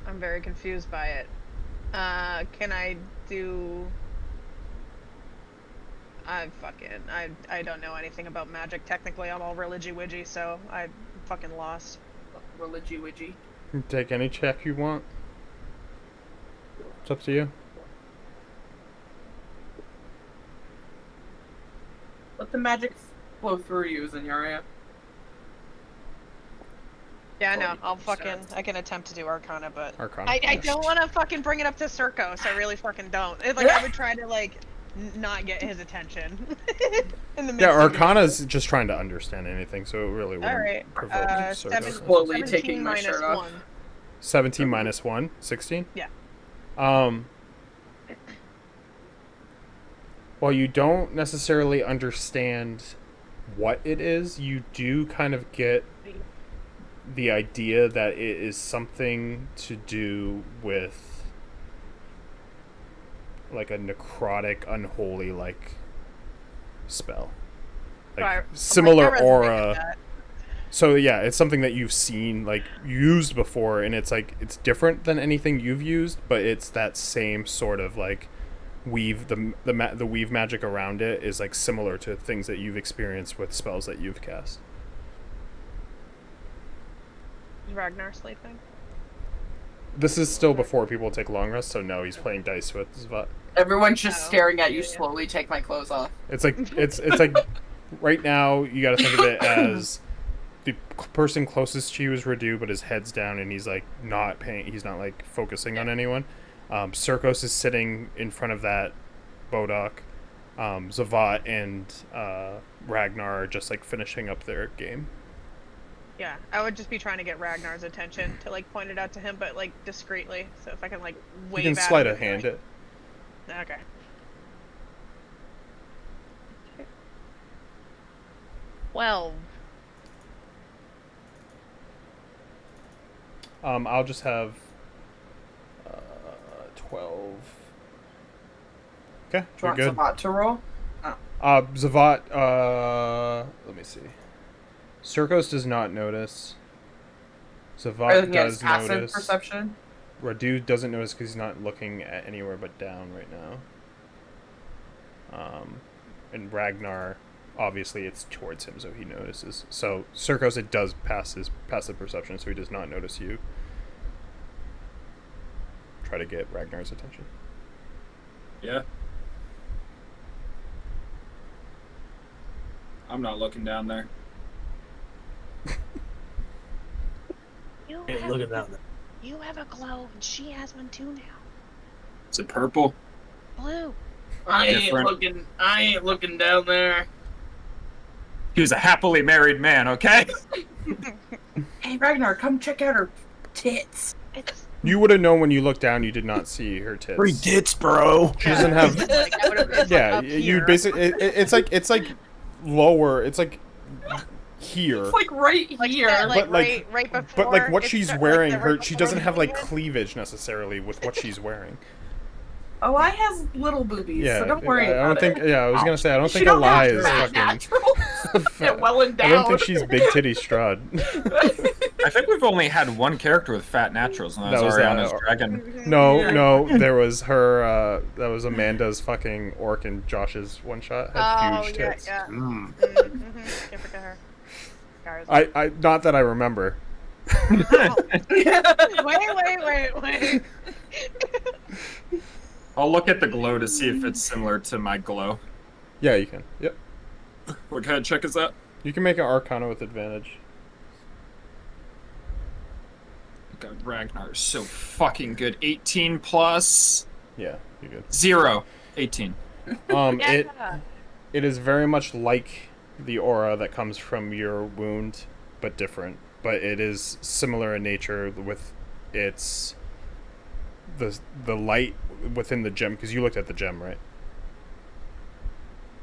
I'm very confused by it. Can I do? I don't know anything about magic. Technically, I'm all religy-widgy, so I'm fucking lost. Religy-widgy. You can take any check you want. It's up to you. Let the magic flow through you, Zenyaria. Yeah, no, I can attempt to do Arcana, but Arcana. I don't want to fucking bring it up to Circos. I really fucking don't. It's like I would try to like not get his attention. In the Arcana's just trying to understand anything, so it really wouldn't. All right. Provoke Circos. Slowly taking my shirt off. 17 minus 1, 16? Yeah. While you don't necessarily understand what it is, you do kind of get the idea that it is something to do with like a necrotic, unholy like spell. Like similar aura. So yeah, it's something that you've seen like used before, and it's like it's different than anything you've used, but it's that same sort of like weave the weave magic around it is like similar to things that you've experienced with spells that you've cast. Is Ragnar sleeping? This is still before people take long rests, so no, he's playing dice with Zvat. Everyone's just Oh, staring at you yeah, yeah. slowly take my clothes off. It's like it's like right now you got to think of it as the person closest to you is Radu, but his head's down and he's like not paying. He's not like focusing on anyone. Circos is sitting in front of that Bodok. Zavat and Ragnar are just like finishing up their game. Yeah, I would just be trying to get Ragnar's attention to like point it out to him, but like discreetly. So if I can like wave You can at sleight him of hand it. Okay. Well, I'll just have 12. Okay, Do you you're want good. Zavat to roll? Zavat, let me see. Circos does not notice. Or Zavat he has does passive notice. perception? Radu doesn't notice because he's not looking at anywhere but down right now. And Ragnar, obviously it's towards him, so he notices. So Circos, it does pass his passive perception, so he does not notice you. Try to get Ragnar's attention. Yeah. I'm not looking down there. You Hey, have, look at that. you have a glow, and she has one too now. Is it purple? Blue. I Different. ain't looking down there. He was a happily married man, okay? Hey Ragnar, come check out her tits. It's You would have known when you looked down. You did not see her tits. Free tits, bro. She doesn't have. Like, I would've- it's, like, Yeah, up you here. basically. It's like lower. It's like here. It's like right Like, here. that, like, But, like- right before. But like what it's she's got, like, wearing, the her right she before doesn't the have like hand. cleavage necessarily with what she's wearing. Oh, I has little boobies, Yeah, so don't worry I about don't think. it. Yeah, I was gonna say I don't She think don't Eli have is fat fucking. naturals. Get well I endowed. don't think she's big titty Strahd. I think we've only had one character with fat naturals, and that was Ariana's dragon. No, there was her. That was Amanda's fucking orc and Josh's one shot had Oh huge yeah, tits. yeah. Mm. Can't forget her. Scars. I not that I remember. Wait. I'll look at the glow to see if it's similar to my glow. Yeah, you can. Yep, What kind of check is that? you can make an Arcana with advantage. God, Ragnar is so fucking good. 18 plus Yeah, you're good. 0. 18. It is very much like the aura that comes from your wound, but different. But it is similar in nature with its the light within the gem, because you looked at the gem, right?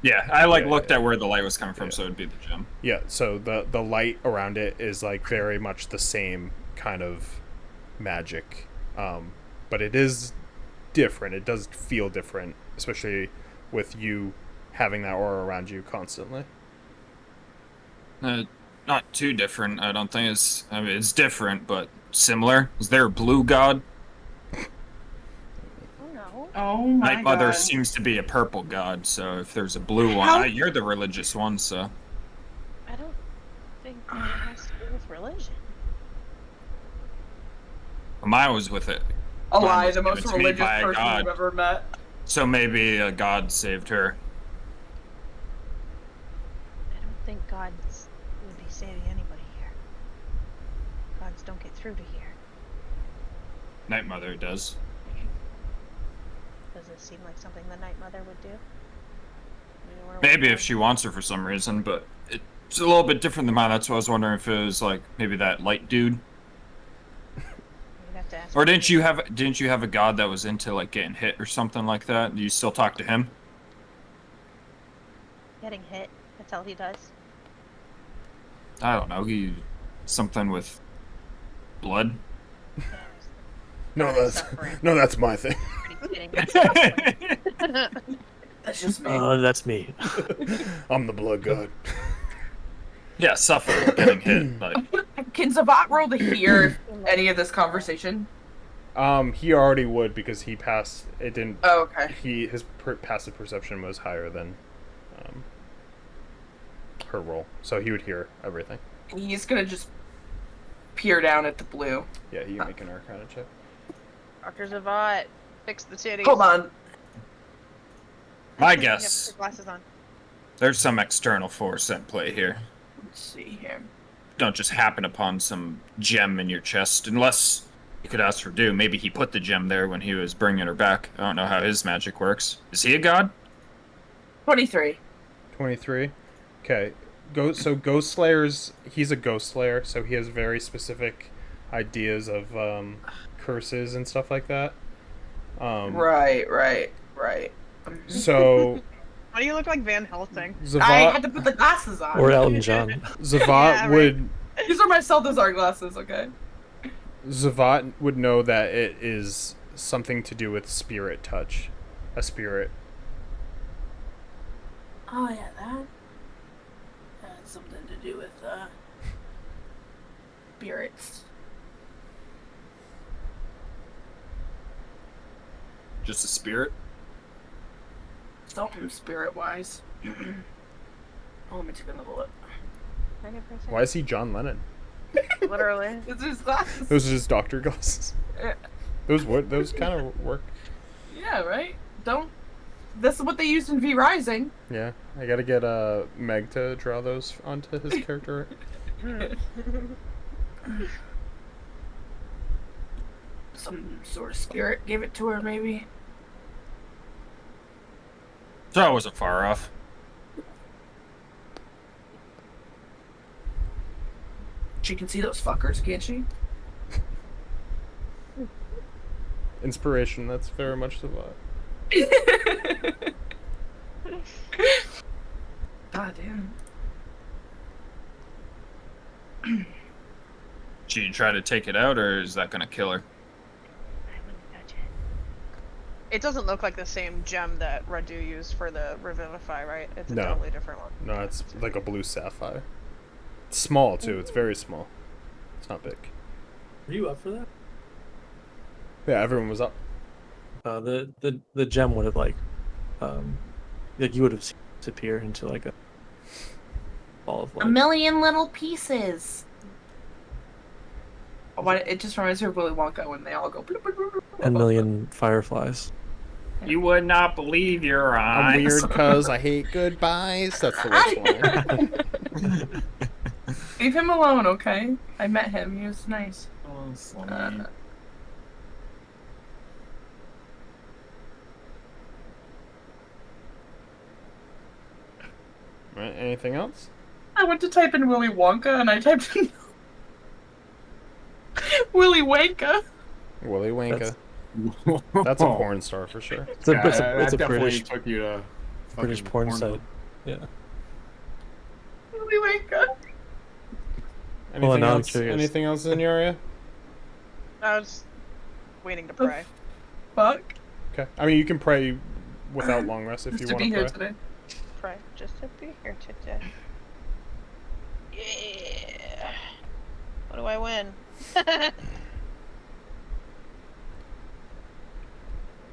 Yeah, I Yeah, looked at where the light was coming from, Yeah. so it'd be the gem. Yeah, so the light around it is like very much the same kind of magic, but it is different. It does feel different, especially with you having that aura around you constantly. Not too different, I don't think. I mean, it's different, but similar. Is there a blue god? no. Oh my Night Mother god. seems to be a purple god, so if there's a blue one, How- you're the religious one, so. I don't think it has to do with religion. Mine was with it. A Mine lie, was the most given to me religious by a person god. you've ever met. So maybe a god saved her. I don't think gods would be saving anybody here. Gods don't get through to here. Night Mother does. Does it seem like something the Night Mother would do? Maybe if she wants her for some reason, but it's a little bit different than mine. That's why I was wondering if it was like maybe that light dude. You'd have to ask Or her. didn't you have a god that was into like getting hit or something like that? Do you still talk to him? Getting hit. That's all he does. I don't know. He something with blood. No, Suffering. that's my thing. Pretty fitting. That's just me. That's me. I'm the blood god. Yeah, suffering, getting hit. Like, Can Zavat roll to hear any of this conversation? He already would because he passed. It didn't. Oh, okay. His passive perception was higher than her roll, so he would hear everything. He's gonna just peer down at the blue. Yeah, he can make an Arcana check. Dr. Zavat, fix the titties. Hold on. My Yep, put guess, your glasses on. there's some external force at play here. Let's see here. Don't just happen upon some gem in your chest, unless you could ask for due. Maybe he put the gem there when he was bringing her back. I don't know how his magic works. Is he a god? 23. 23. Okay. Ghost Slayer's, he's a Ghost Slayer, so he has very specific ideas of curses and stuff like that. Right. So Why do you look like Van Helsing? I had Zavat, to put the glasses on. Or Elton John. Zavat Yeah, right. would These are my Salazar glasses, okay? Zavat would know that it is something to do with spirit touch, a spirit. Oh yeah, that has something to do with spirits. Just a spirit? Something spirit-wise. Oh, let me take another look. Why is he John Lennon? Literally. It's his glasses. Those are his doctor glasses. Yeah. Those kind of work. Yeah, right? Don't. This is what they used in V Rising. Yeah, I gotta get Meg to draw those onto his character. Some sort of spirit gave it to her, maybe. So I wasn't far off. She can see those fuckers, can't she? Inspiration, that's very much the vibe. God damn. Should you try to take it out, or is that gonna kill her? It doesn't look like the same gem that Radu used for the Revivify, right? It's a No. totally different one. No, it's like a blue sapphire. It's small too. It's very small. It's not big. Were you up for that? Yeah, everyone was up. The gem would have like you would have seen it disappear into like a ball of A light. million little pieces. Oh, why, it just reminds me of Willy Wonka when they all go. Bloop, bloop, bloop, bloop, bloop. A million fireflies. You would not believe your eyes. I'm weird cause I hate goodbyes. That's the worst one. Leave him alone, okay? I met him. He was nice. Oh, Slimy. Right, anything else? I went to type in Willy Wonka and I typed in Willy Wanka. Willy Wanka. That's That's a porn star for sure. It's a, it's a, that it's a definitely British took you to British fucking porn site. Yeah. Willy Wanka. Anything now I'm else? curious. Anything else in your area? I was waiting to pray. Fuck. Okay. I mean, you can pray without long rest if Just you to want be to here pray. today. Pray. Just to be here today. Yeah. What do I win?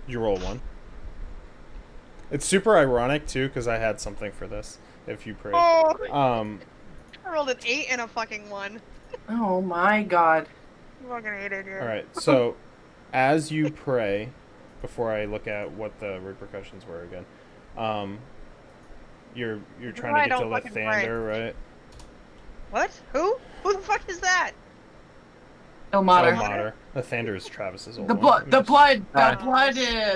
You roll one. It's super ironic too, because I had something for this. If you pray. Oh, I I rolled an 8 and a fucking 1. Oh my god. I fucking hated it. All right. So, as you pray, before I look at what the repercussions were again, you're trying I to get to don't fucking Lathander, right? What? Who? Who the fuck is that? Ilmater. Elmater. Lathander is Travis's old The one. blood, the blood, Ah.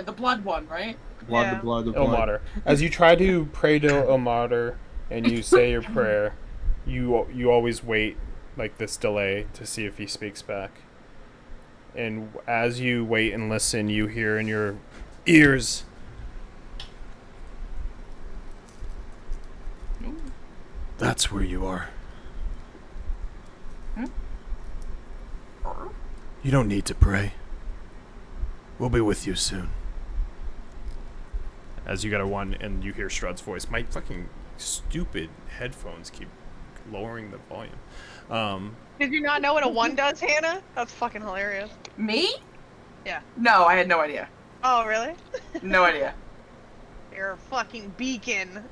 the blood one, right? blood, Yeah. the blood, the blood. Ilmater. As you try to pray to Ilmater and you say your prayer, you always wait like this delay to see if he speaks back. And as you wait and listen, you hear in your ears, "That's where you are. You don't need to pray. We'll be with you soon." As you got a 1 and you hear Strahd's voice. My fucking stupid headphones keep lowering the volume. Did you not know what a 1 does, Hannah? That's fucking hilarious. Me? Yeah. No, I had no idea. Oh, really? No idea. You're a fucking beacon.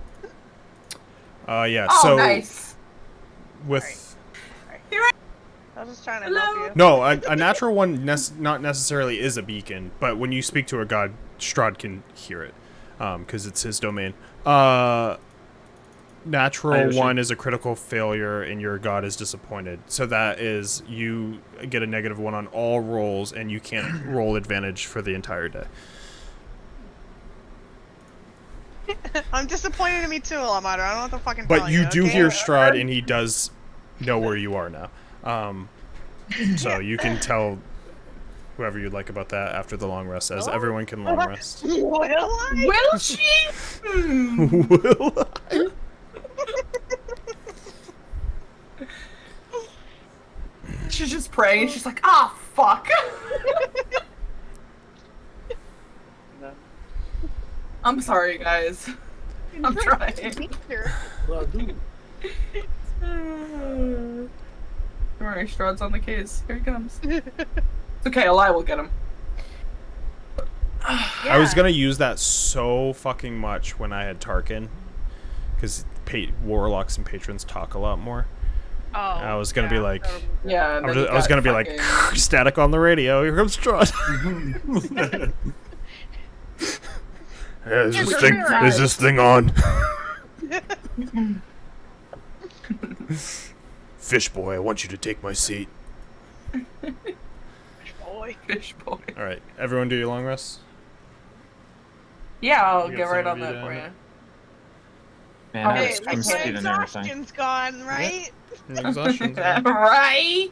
Yeah, Oh, so nice. with I was just trying to help you. No, a natural one not necessarily is a beacon, but when you speak to a god, Strahd can hear it, because it's his domain. Natural one is a critical failure, and your god is disappointed. So that is, you get a -1 on all rolls, and you can't roll advantage for the entire day. I'm disappointed in me too, Lamar. I don't know what to fucking But tell you do okay? hear Strahd, and he does know where you are now. So you can tell whoever you'd like about that after the long rest, as everyone can long rest. Will I? Will she? Will I? She's just praying. She's like, ah, fuck. I'm sorry, guys. I'm trying. Alright, Strahd's on the case. Here he comes. It's okay, Eli will get him. I was gonna use that so fucking much when I had Tarkin, because warlocks and patrons talk a lot more. Oh, I was gonna be like, yeah. I was gonna be like, static on the radio. Here comes Strahd. Is this thing on? Fish boy, I want you to take my seat. Fish boy. All right, everyone, do your long rest. Yeah, I'll You get got right some on of you that for down? you. Man, Oh, I hey, was my speed and everything. Exhaustion's gone, right? Your exhaustion's gone. Right?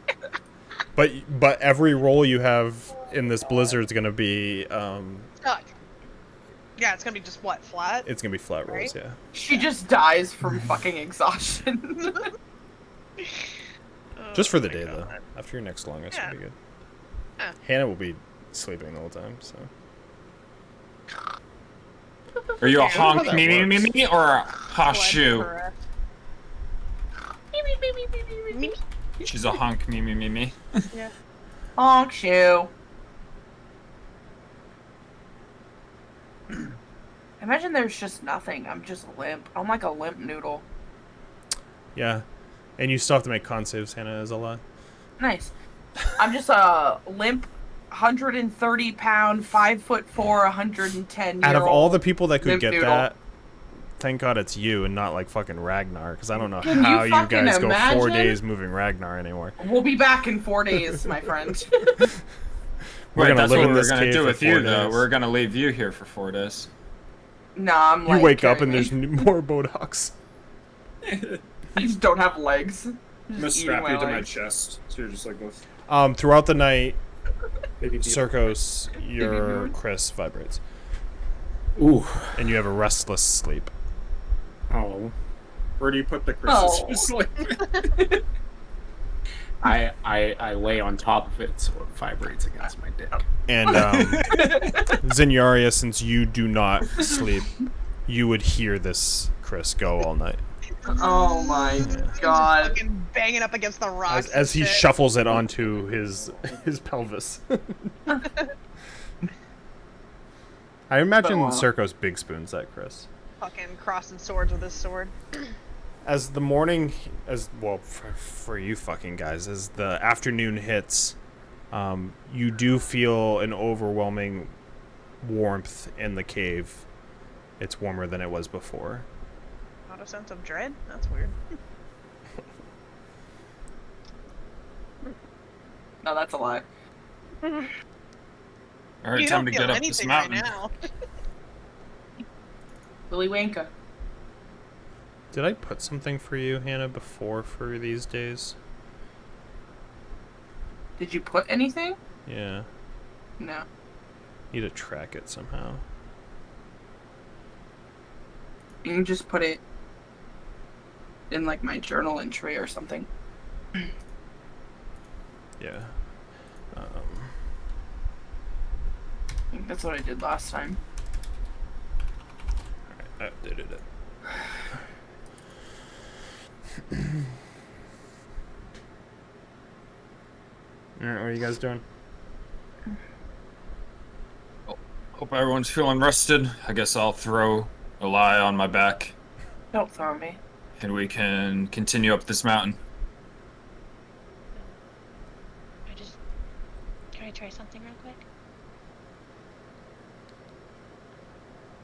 But every roll you have in this blizzard is gonna be Stuck. Yeah, it's gonna be just what, flat? it's gonna be flat rolls, Right? yeah. She just dies from fucking exhaustion. Just for the my day God. though. After your next long rest, Yeah. will be good. Yeah. Hannah will be sleeping the whole time, so. Are you a Yeah, honk that me works. me or a hashu? Blood She's a honk me. Yeah. Honk shoe. Imagine there's just nothing. I'm just limp. I'm like a limp noodle. Yeah. And you still have to make con saves, Hannah, is a lot. Nice. I'm just a limp 130-pound, 5'4", 110 Out of year all old the people that could limp get noodle. that, thank God it's you and not like fucking Ragnar, because I don't know Can you how you fucking guys go 4 imagine? days moving Ragnar anymore. We'll be back in 4 days, my friend. We're Wait, gonna that's live what in we're this gonna cave do for with 4 you, though. days. We're gonna leave you here for 4 days. Nah, I'm You like. wake up and carrying there's more Botox. I just don't have legs. I'm gonna Just strap eating you to my legs. chest, so you're just like this. Throughout the night, Maybe Circos, your Chris vibrates, Ooh. and you have a restless sleep. Oh. Where do you put the crystals? Oh. You sleep. I lay on top of it so it vibrates against my dick. And Zenyaria, since you do not sleep, you would hear this Chris go all night Oh my god. Fucking banging up against the rocks. as he and shit. shuffles it onto his pelvis. I imagine Circos big spoons that Chris. Fucking crossing swords with his sword. As the morning, as well for you fucking guys, as the afternoon hits, you do feel an overwhelming warmth in the cave. It's warmer than it was before. Not a sense of dread? That's weird. No, that's a lie. All right, You time don't to feel get up this anything right mountain. now. Willy Wonka. Did I put something for you, Hannah, before for these days? Did you put anything? Yeah. No. Need to track it somehow. You can just put it in like my journal entry or something. Yeah. I think that's what I did last time. Alright, I updated it. Alright, what are you guys doing? Hope everyone's feeling rested. I guess I'll throw a lie on my back, Don't throw me. and we can continue up this mountain. I try something real quick?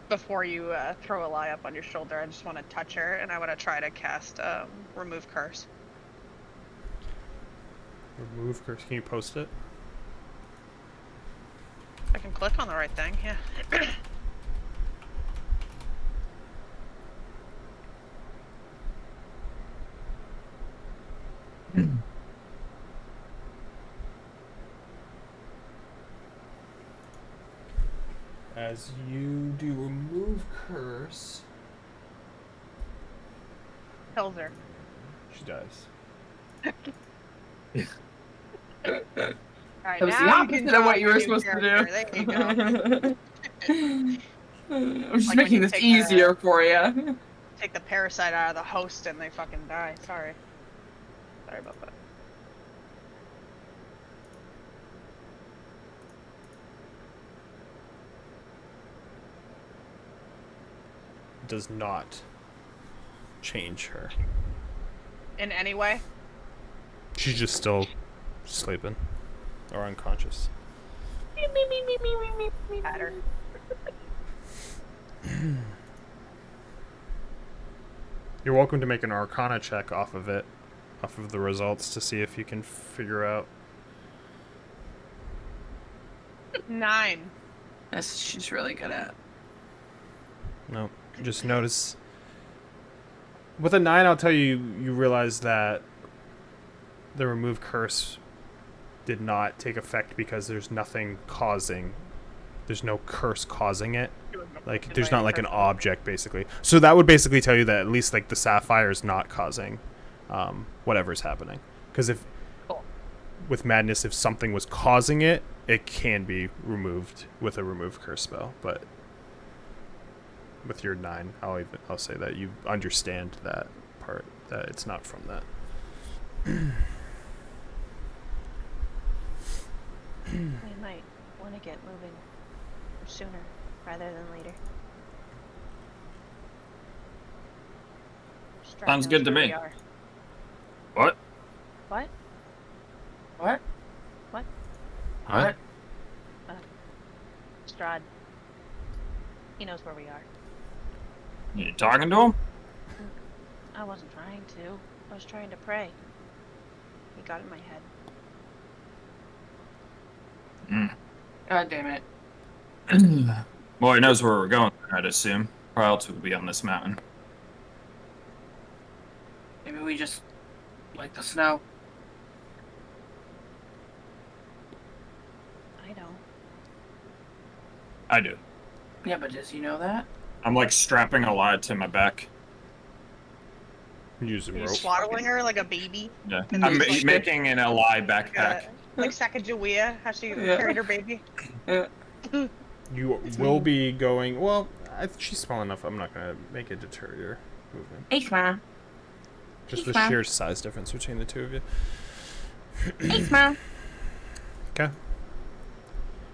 Before you throw a lie up on your shoulder, I just want to touch her, and I want to try to cast remove curse. Remove curse. Can you post it? I can click on the right thing, yeah. As you do remove curse, Kills her. she dies. Alright, That was the now you can opposite of what draw you your were new supposed to character. do. There you go. I'm just Like when making you this take easier for you. Take the parasite out of the host and they fucking die. Sorry. Sorry about that. Does not change her. In any way? She's just still sleeping or unconscious. Matter. You're welcome to make an Arcana check off of it, off of the results, to see if you can figure out. 9. That's she's really good at. No, just notice. With a 9, I'll tell you, you realize that the remove curse did not take effect because there's nothing causing. There's no curse causing it. Like, there's not like an object, basically. So that would basically tell you that at least like the sapphire is not causing whatever's happening. Because if with madness, if something was causing it, it can be removed with a remove curse spell. But with your 9, I'll say that you understand that part, that it's not from that. We might want to get moving sooner rather than later. Strahd Sounds knows good to where me. we are. What? What? What? What? What? Strahd. He knows where we are. You talking to him? I wasn't trying to. I was trying to pray. He got in my head. God damn it. Well, he knows where we're going, I'd assume. Or else we'd be on this mountain. Maybe we just like the snow. I don't. I do. Yeah, but does he know that? I'm like strapping a lie to my back. Use a Are you rope. swaddling her like a baby? Yeah. And I'm just like- making an ally backpack. Like Sacagawea, how she carried her baby? You will be going. Well, she's small enough. I'm not gonna make it deter your movement. Hey, Mom. Just Hey, the Mom. sheer size difference between the two of you. Hey, Mom. Okay.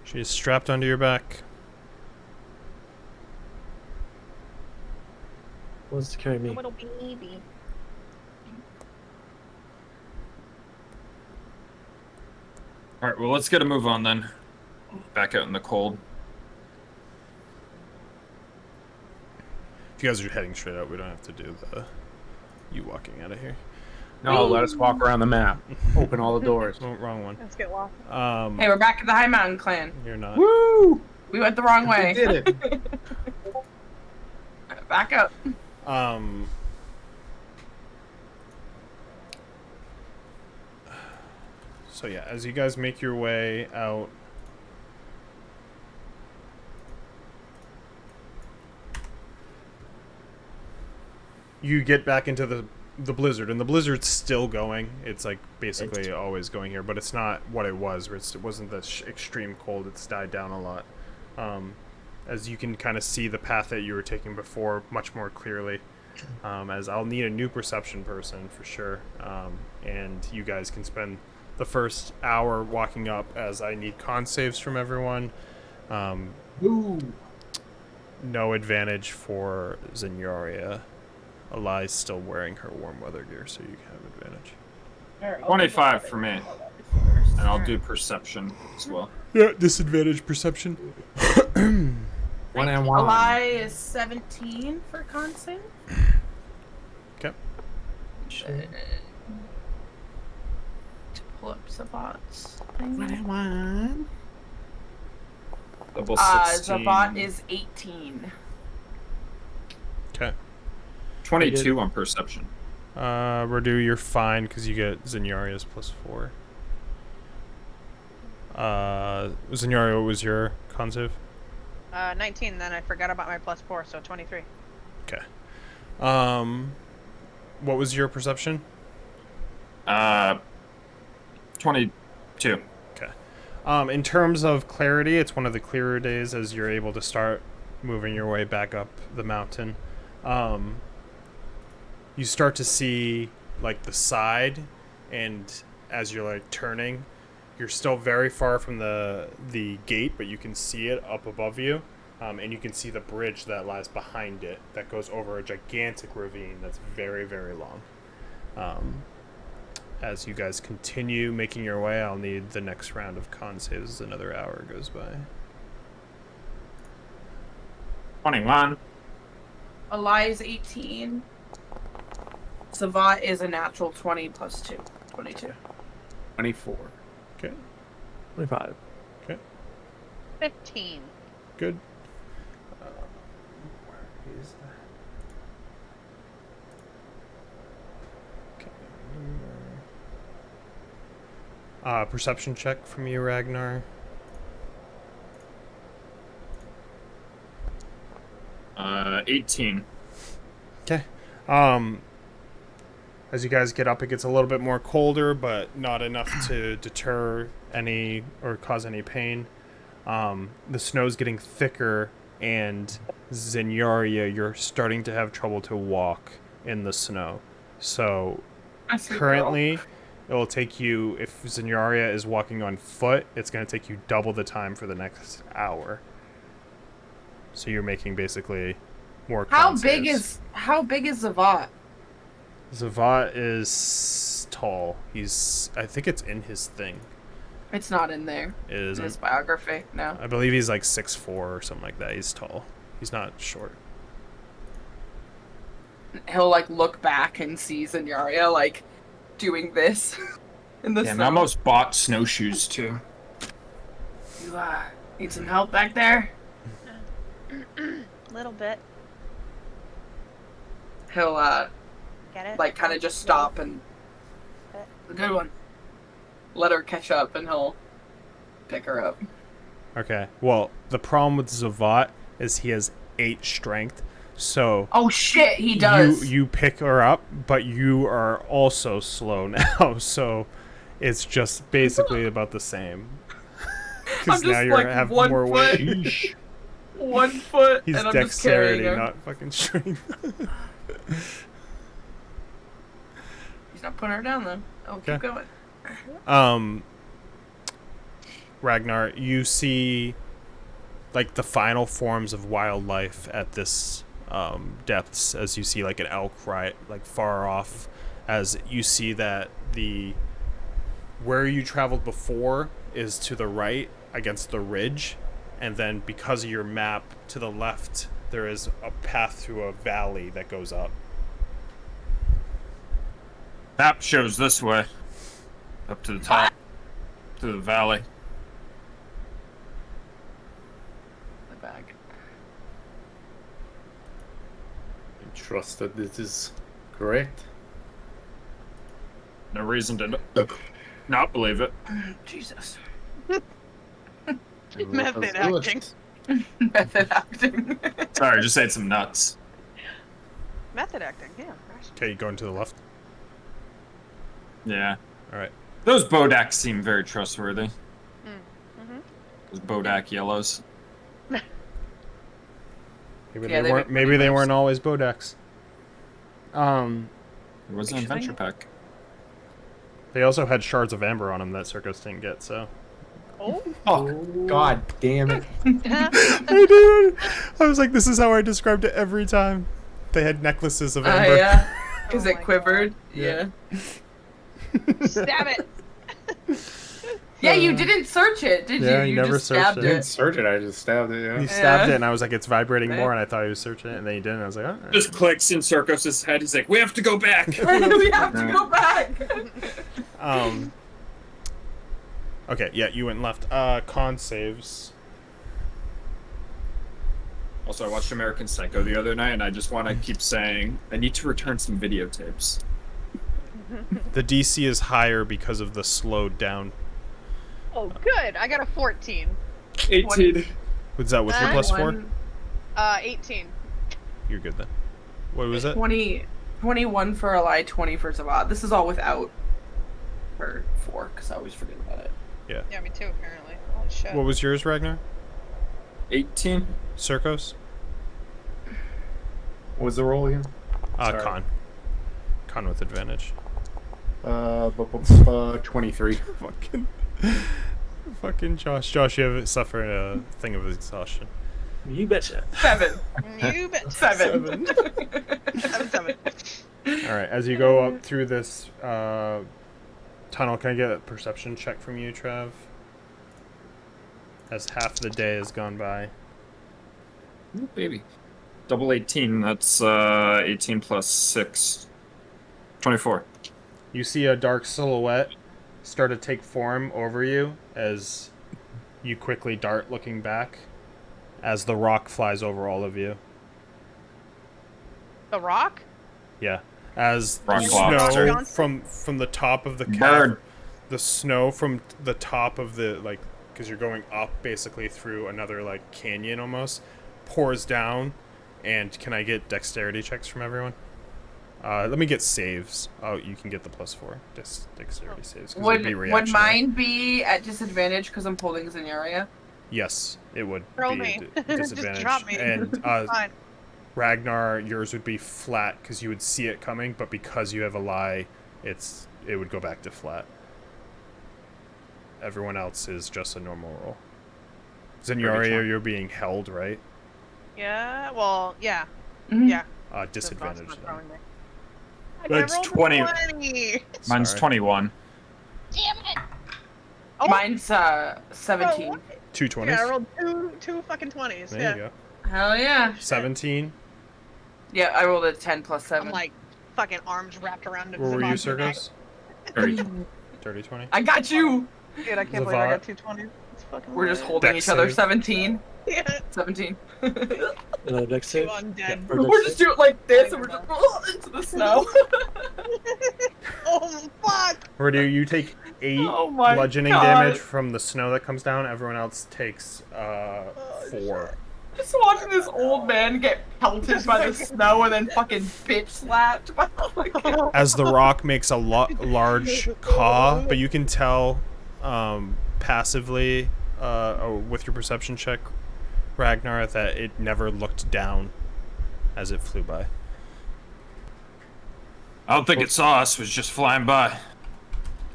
She is strapped onto your back. Who wants to carry me? Little baby. Alright, well, let's get a move on then. Back out in the cold. If you guys are heading straight out, we don't have to do the you walking out of here. No, let us walk around the map. Open all the doors. Oh, wrong one. Let's get lost. Hey, we're back at the High Mountain Clan. You're not. Woo! We went the wrong way. We did it. Back up. So yeah, as you guys make your way out, you get back into the blizzard, and the blizzard's still going. It's like basically always going here, but it's not what it was. Where it wasn't the extreme cold. It's died down a lot. As you can kind of see the path that you were taking before much more clearly. As I'll need a new perception person for sure, and you guys can spend the first hour walking up, as I need con saves from everyone. Ooh. No advantage for Zenyaria. Eli's still wearing her warm weather gear, so you have advantage. 25 for me. And I'll do perception as well. Yeah, disadvantage perception. 1 and 1. Ally is 17 for con save. Okay. To pull up Zavat's 1 and 1. Double 16. Zavat is 18. Okay. 22 on perception. Redu, you're fine because you get Zenyaриa's +4. Zenyaria, what was your con save? 19. Then I forgot about my +4, so 23. Okay. What was your perception? 22. Okay. In terms of clarity, it's one of the clearer days as you're able to start moving your way back up the mountain. You start to see like the side, and as you're like turning, you're still very far from the gate, but you can see it up above you, and you can see the bridge that lies behind it that goes over a gigantic ravine that's very, very long. As you guys continue making your way, I'll need the next round of con saves as another hour goes by. 21. Ally is 18. Zavat is a natural 20 plus 2. 22. 24. Okay. 25. 15. Good. Where is that? Okay. Perception check from you, Ragnar. 18. Okay. As you guys get up, it gets a little bit more colder, but not enough to deter any or cause any pain. The snow's getting thicker, and Zenyaria, you're starting to have trouble to walk in the snow. So currently, it will take you, if Zenyaria is walking on foot, it's going to take you double the time for the next hour. So you're making basically more How con big saves. is Zavat? Zavat is tall. I think it's in his thing. It's not in there. It In isn't. his biography, no. I believe he's like 6'4" or something like that. He's tall. He's not short. He'll like look back and see Zenyaria like doing this in the Yeah, snow. I almost bought snowshoes too. You need some help back there? Little bit. He'll Get it? like kind of just stop and a good one. Let her catch up and he'll pick her up. Okay. Well, the problem with Zavat is he has 8 strength. So Oh shit, he does. You pick her up, but you are also slow now. So it's just basically about the same. Because I'm now just you like have 1 more foot. weight. 1 foot, He's and I'm just carrying dexterity, her. not fucking strength. He's not putting her down though. Oh, Okay. keep going. Ragnar, you see like the final forms of wildlife at this depths, as you see like an elk right like far off, as you see that where you traveled before is to the right against the ridge, and then because of your map to the left there is a path through a valley that goes up. Map shows this way. Up to the top. To the valley. The bag. I trust that this is correct. No reason to not believe it. Jesus. Method acting. Method acting. Sorry, just ate some nuts. Method acting, yeah. Okay, you going to the left. Yeah. All right. Those Bodaks seem very trustworthy. Mm-hmm. Those Bodak yellows. Maybe Yeah, they they weren't. make Maybe money they most. weren't always Bodaks. It was an adventure pack. They also had shards of amber on them that Circus didn't get. So. Oh. Oh, god damn it. I did. I was like, this is how I described it every time. They had necklaces of amber. Yeah. Because Oh it my quivered. Yeah. Yeah. Stab it. Yeah, you didn't search it, did Yeah, you? you You never just searched stabbed it. I didn't it. search it. I just stabbed it. He Yeah. stabbed Yeah. it, and I was like, it's vibrating Okay. more, and I thought he was searching it, and then he didn't. I was like, oh. Just clicks in Circus' head. He's like, we have to go back. We have to go back. Okay, yeah, you went left. Con saves. Also, I watched American Psycho the other night, and I just want to keep saying, I need to return some videotapes. The DC is higher because of the slowed down. Oh, good. I got a 14. 18. Was that with your plus 4? 18. You're good then. What was it? 21 for Eli, 20 for Zavat. This is all without for 4, because I always forget about it. Yeah. Yeah, me too, apparently. Holy shit. What was yours, Ragnar? 18. Circos? What was the roll again? Sorry. Con. Con with advantage. 23. Fucking Josh. Josh, you have suffered a thing of exhaustion. You betcha. 7. You bet. 7. 7. Alright, as you go up through this tunnel, can I get a perception check from you, Trev? As half the day has gone by. Ooh, baby. Double 18. That's 18 plus 6. 24. You see a dark silhouette start to take form over you as you quickly dart looking back as the rock flies over all of you. The rock? Yeah. As Rock snow lobster. from the top of the Bird. the snow from the top of the, like, because you're going up basically through another, like, canyon almost, pours down. And can I get dexterity checks from everyone? Let me get saves. Oh, you can get the plus 4 dexterity saves. 'Cause it'd be Would reactionary. mine be at disadvantage because I'm holding Zenyaria? Yes, it would Throw be me. a disadvantage. Just drop me. And Fine. Ragnar, yours would be flat because you would see it coming, but because you have a lie, it would go back to flat. Everyone else is just a normal roll. Zenyaria, you're being held, right? Yeah, well, yeah. Mhm. Yeah. Disadvantage Not then. throwing me. That's I rolled a 20. 20. Mine's Sorry. 21. Damn it! Oh, Mine's 17. what? 2 20s? Yeah, I rolled two fucking 20s. There yeah. you go. Hell yeah. 17. Yeah, I rolled a 10 plus 7. I'm like fucking arms wrapped around What were you, Zavon's neck. Circos? 30. Dirty 20? I got you. Dude, I can't believe I Zavat. got 220s. It's fucking We're just lit. holding Dex each other. save. 17. Yeah. 17. Another dex Two save? undead. Or We're dex just save? doing like this and we're just into the snow. Oh fuck! Or do you take 8 Oh my bludgeoning God. damage from the snow that comes down? Everyone else takes 4. Just watching this old man get pelted by the snow and then fucking bitch slapped. Oh my God. As the rock makes a large caw, but you can tell passively with your perception check, Ragnar, that it never looked down as it flew by. I don't think it saw us. It was just flying by.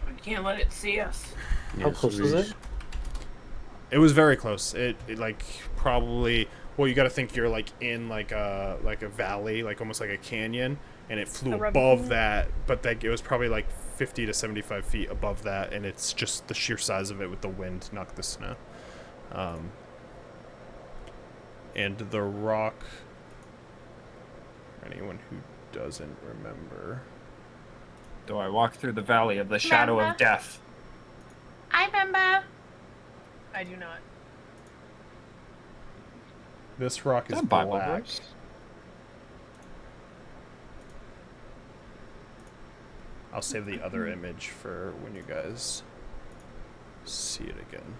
I can't let it see us. How close was it? It was very close. It like probably, well, you got to think you're like in like a valley, like almost like a canyon, and it flew above that, but it was probably like 50 to 75 feet above that, and it's just the sheer size of it with the wind knocked the snow. And the rock, for anyone who doesn't remember, Do I walk through the valley of the shadow of death? I remember. I do not. this rock is That Bible black. verse. I'll save the other image for when you guys see it again.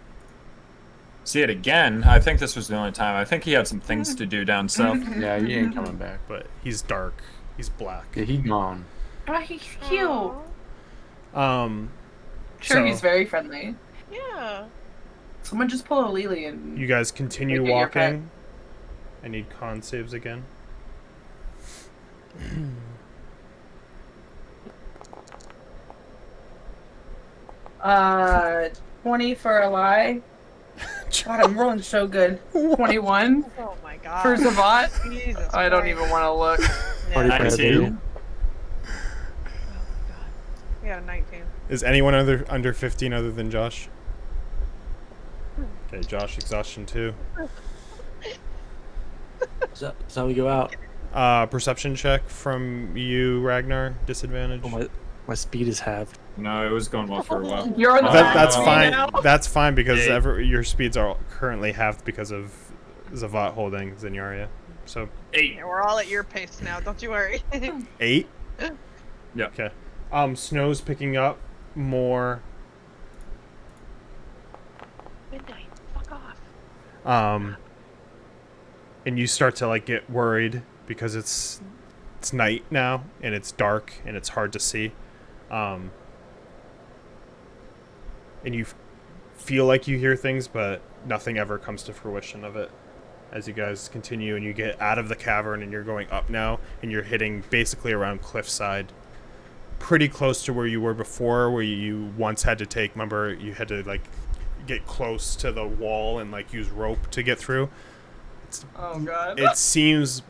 See it again? I think this was the only time. I think he had some things to do down south. Yeah, he ain't coming back. But he's dark. He's black. Yeah, he gone. Oh, he's cute. Um, Sure, so he's very friendly. Yeah. Someone just pull a Lily and. you guys continue Make it your pet. walking. I need con saves again. 20 for a lie. God, I'm rolling so good. 21 Oh my god. for Zavat. Jesus I don't Christ. even want to look. Party Yeah. plan, 19. baby. We got a 19. Is anyone under 15 other than Josh? Okay, Josh, exhaustion 2. So how we go out. Perception check from you, Ragnar. Disadvantage. Oh, my speed is halved. No, it was going well for a while. You're on the That's back fine. now. That's fine because Yeah. your speeds are currently halved because of Zavat holding Zenyaria. So 8. Yeah, we're all at your pace now. Don't you worry. 8. Yeah. Okay. Snow's picking up more. Midnight. Fuck off. And you start to like get worried because it's night now and it's dark and it's hard to see. And you feel like you hear things, but nothing ever comes to fruition of it. As you guys continue and you get out of the cavern and you're going up now and you're hitting basically around cliffside, pretty close to where you were before, where you once had to take, remember, you had to like get close to the wall and like use rope to get through. Oh god. It seems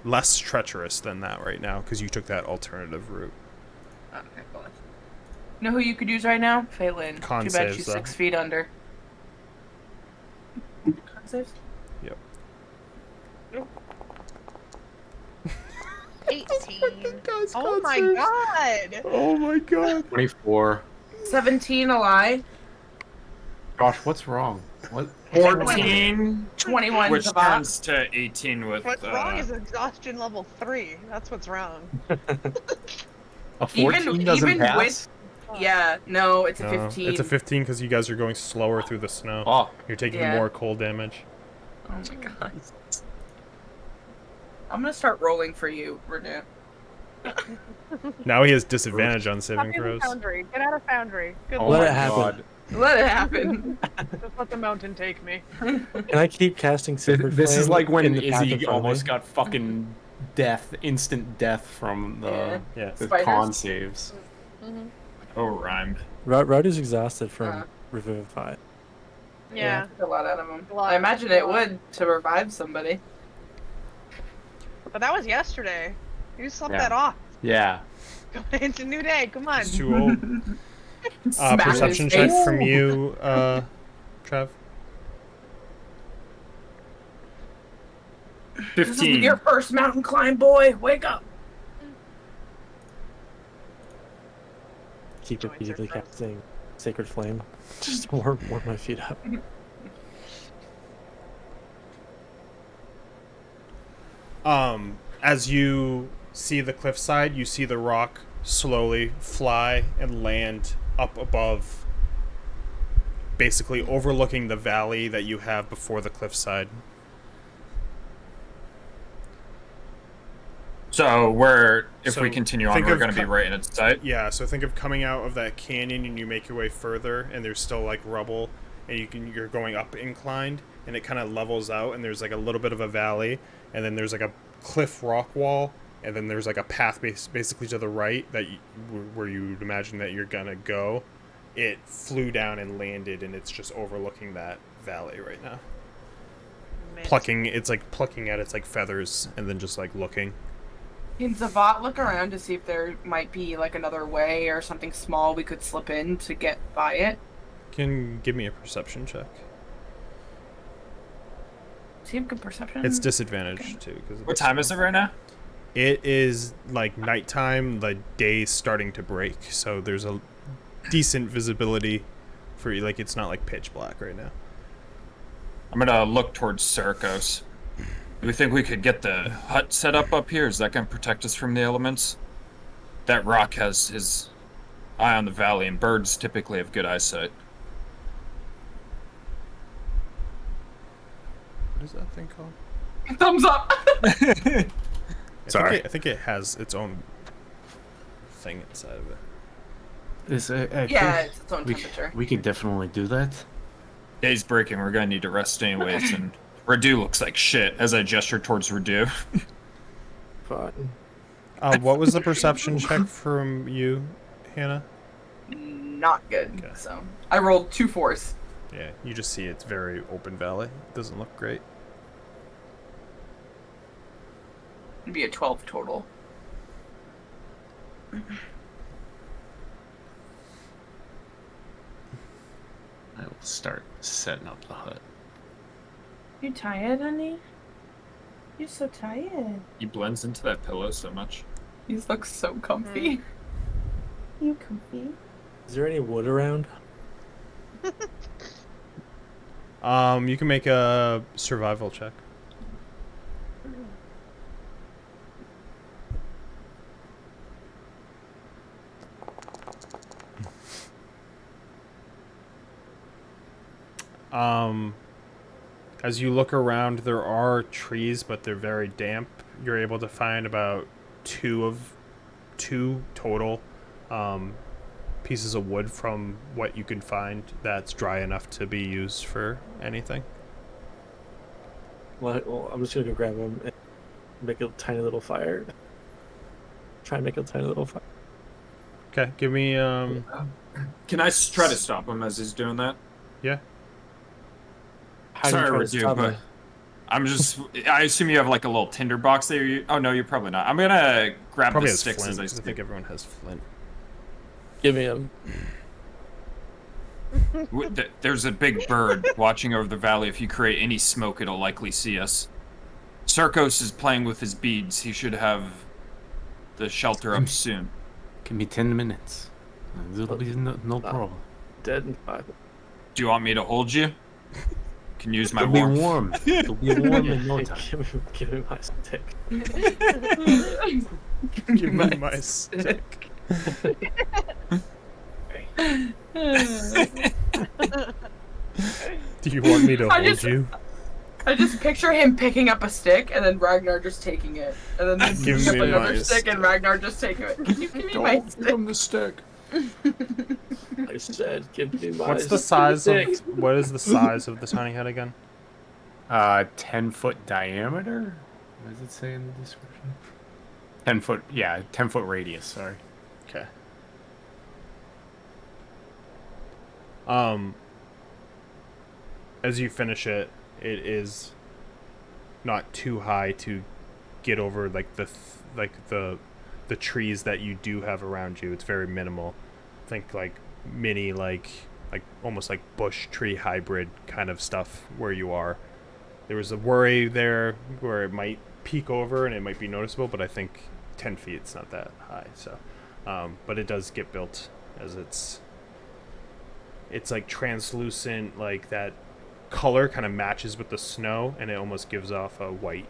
less treacherous than that right now because you took that alternative route. Okay, cool. You know who you could use right now? Phelan. Con Too bad saves, she's though. 6 feet under. Con saves? Yep. 18. Oh my god. Oh my god. 24. 17 a lie. Gosh, what's wrong? What? 14, 21 which Zavat. turns to 18 with. What's wrong is exhaustion level 3. That's what's wrong. A 14 doesn't even pass? Yeah, no, it's a No, 15. it's a 15 because you guys are going slower through the snow. Oh. You're taking Yeah. more cold damage. Oh my god. I'm gonna start rolling for you, Renee. Now he has disadvantage on saving Stop using throws. Foundry. Get out of Foundry. Good Oh Let luck. it my happen. god. Let it happen. Just let the mountain take me. Can I keep casting Sacred This is Flame like when in the path in Izzy front of me? almost got fucking instant death from the, Yeah. the Spiders? con saves. Oh, rhyme. Rowdy's exhausted from Uh. Revivify. Yeah. Took a lot out of him. A lot. I imagine it would to revive somebody. But that was yesterday. You slept Yeah. that off. Yeah. It's a new day. Come on. It's too old. Smash Perception his check face. from you, Trev. This is 15. your first mountain climb, boy. Wake up. Keep Joints are repeatedly frozen. casting Sacred Flame. Just warm my feet up. As you see the cliffside, you see the rock slowly fly and land up above, basically overlooking the valley that you have before the cliffside. So if we So continue on, think we're of going to be co- right in its sight. Yeah, so think of coming out of that canyon and you make your way further and there's still like rubble and you're going up inclined and it kind of levels out and there's like a little bit of a valley and then there's like a cliff rock wall and then there's like a path basically to the right that where you'd imagine that you're gonna go. It flew down and landed and it's just overlooking that valley right now. It's like plucking at its like feathers and then just like looking. Can Zavat look around to see if there might be like another way or something small we could slip in to get by it? Can give me a perception check. Does he have good perception? It's disadvantage too. What time is it right now? It is like nighttime. The day's starting to break, so there's a decent visibility for you. Like it's not like pitch black right now. I'm going to look towards Circos. Do we think we could get the hut set up here? Is that going to protect us from the elements? That rock has his eye on the valley, and birds typically have good eyesight. What is that thing called? Thumbs up. Sorry. I think it has its own thing inside of it. Yeah, it's its own temperature. We could definitely do that. Day's breaking. We're going to need to rest anyways, and Radu looks like shit as I gesture towards Radu. Fine. What was the perception check from you, Hannah? Not good. Okay. So I rolled 2 4s. Yeah, you just see it's very open valley. It doesn't look great. It'd be a 12 total. I will Start setting up the hut. You tired, honey? You're so tired. He blends into that pillow so much. You look so comfy. You comfy? Is there any wood around? You can make a survival check. As you look around, there are trees, but they're very damp. You're able to find about two total pieces of wood from what you can find that's dry enough to be used for anything. Well, I'm just gonna go grab them and make a tiny little fire. Try and make a tiny little fire. Okay, give me Can I try to stop him as he's doing that? yeah. How do you Sorry, try to Radu, stop but me? I'm just. I assume you have like a little tinder box there. Oh no, you're probably not. I'm gonna grab Probably the has sticks flint. as I I speak. think everyone has flint. Give me them. There's a big bird watching over the valley. If you create any smoke, it'll likely see us. Sarkos is playing with his beads. He should have the shelter up soon. Give me 10 minutes. It'll be no problem. Dead in 5. Do you want me to hold you? Can use my It'll be warmth. warm. It'll be warm in no time. Give me my stick. Give me my stick. Do you want me to hold you? I just picture him picking up a stick and then Ragnar just taking it. And then Give picking up me another my stick and Ragnar just taking it. Can you give me my stick? Give him the stick. I said, give me my What's the size stick. of what is the size of the tiny hut again? 10-foot diameter? What does it say in the description? 10 foot, yeah, 10-foot radius, sorry. Okay. As you finish it, it is not too high to get over like the trees that you do have around you. It's very minimal. Think like mini like almost like bush tree hybrid kind of stuff where you are. There was a worry there where it might peek over and it might be noticeable, but I think 10 feet it's not that high. So, but it does get built as it's like translucent, like that color kind of matches with the snow, and it almost gives off a white.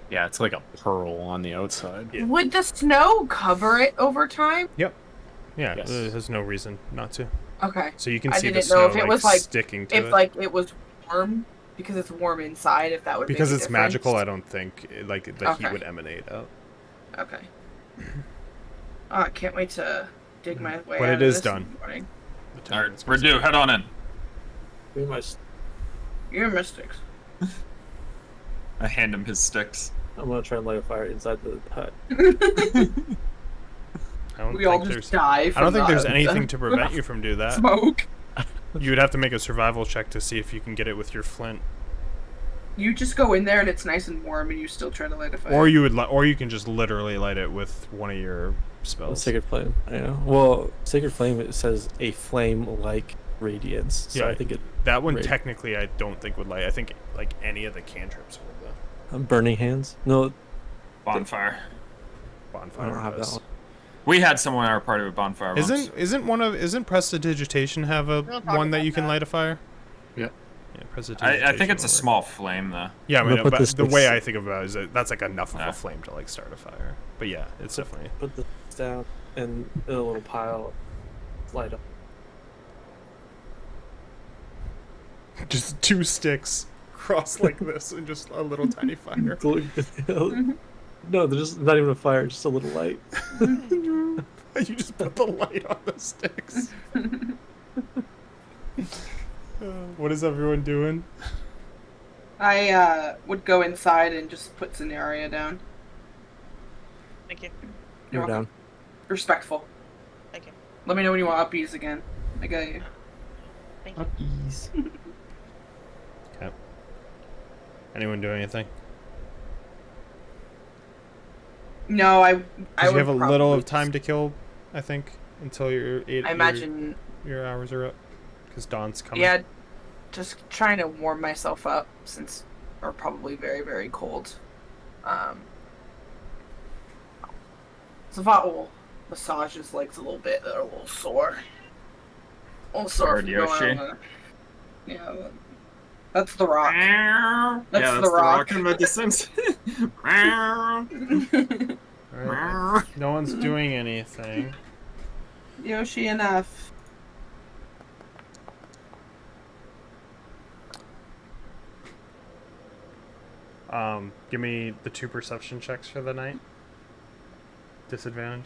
Yeah, it's like a pearl on the outside. Yeah. Would the snow cover it over time? Yep. Yeah, Yes. it has no reason not to. Okay. So you can I see the didn't snow know if it was like sticking to if it. like it was warm because it's warm inside. If that would Because make a it's difference. magical, I don't think the Okay. heat would emanate out. Okay. Oh, I can't wait to dig my way. But out it of is this done. in the morning. All right, Radu, head on in. Give me my You're mystics. I hand him his sticks. I'm gonna try and light a fire inside the hut. I don't We all think just there's. die. I From don't think there's the- anything to prevent you from doing that. Smoke. You would have to make a survival check to see if you can get it with your flint, You just go in there and it's nice and warm, and you still try to light a fire. or you can just literally light it with one of your Oh, spells. Sacred Flame. I know. Well, Sacred Flame, it says a flame-like radiance. So Yeah. I think it. That one Right. technically I don't think would light. I think like any of the cantrips would though. Burning Hands. No, Bonfire. Bonfire I don't have that does. one. We had someone in our party with bonfire. once. Isn't Prestidigitation have a We'll talk one that about you can that. light a fire? Yeah. Yeah, Prestidigitation. I think it's a will work. small flame though. Yeah, I I'm mean, gonna put but this the way next- I think about it is that that's like enough of Ah. a flame to like start a fire. But yeah, it's definitely Put this down and in a little pile. Light up. just two sticks crossed like this and just a little tiny fire. No, they're just not even a fire, just a little light. You just put the light on the sticks. What is everyone doing? I would go inside and just put Scenario down. Thank you. You're welcome. down. Respectful. Thank you. Let me know when you want uppies again. I got you. Thank you. Puppies. Okay. Anyone do anything? No, I Because would you have a little probably of time to kill, I think, until your I imagine your hours are up. because dawn's coming. Yeah, just trying to warm myself up since we're probably very, very cold. Savat will massage his legs a little bit. They're a little sore. A little sore from Yoshi. going on. Yeah, that's the rock. That's Yeah, the rock. in the distance. Alright, no one's doing anything. Yoshi, enough. Give me the 2 perception checks for the night. Disadvantage.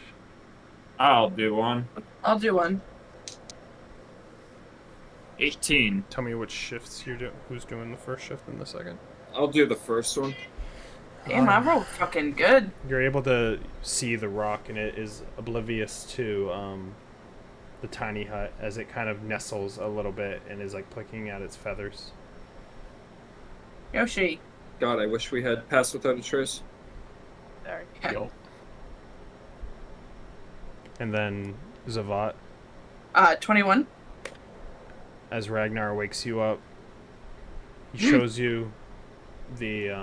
I'll do one. I'll do one. 18. Tell me which shifts you're doing. Who's doing the first shift and the second? I'll do the first one. Damn, I rolled fucking good. You're able to see the rock, and it is oblivious to the tiny hut as it kind of nestles a little bit and is like picking at its feathers. Yoshi. God, I wish we had passed without a trace. Sorry. Yo. And then Zavat, 21. as Ragnar wakes you up, he shows you the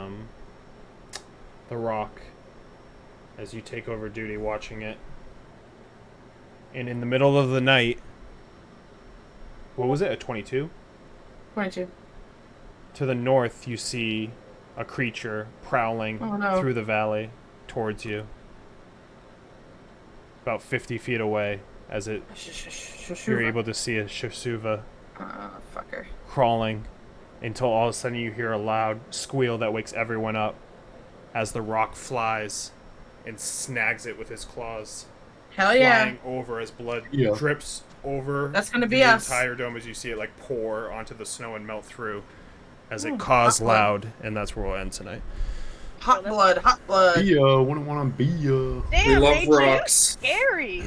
rock as you take over duty watching it. And in the middle of the night, what was it, a 22? 22. To the north, you see a creature prowling through the valley towards you. About 50 feet away, as it you're able to see a Shasuva Fucker. crawling until all of a sudden you hear a loud squeal that wakes everyone up as the rock flies and snags it with his claws. Hell yeah. Flying over as blood Yeah. drips over That's gonna be the us. entire dome as you see it like pour onto the snow and melt through as it caws hot blood. loud, and that's where we'll end tonight. Hot blood, hot blood. Bia, wouldn't want to be ya. Damn, We love nature is rocks. scary.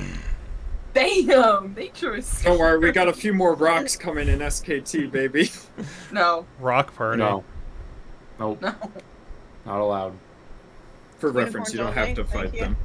Damn, nature is Don't worry, we got a few more rocks coming in SKT, baby. No, Rock party. No. Nope. no. Not allowed. For Waiting reference, for you don't have to Johnny, fight thank you. them.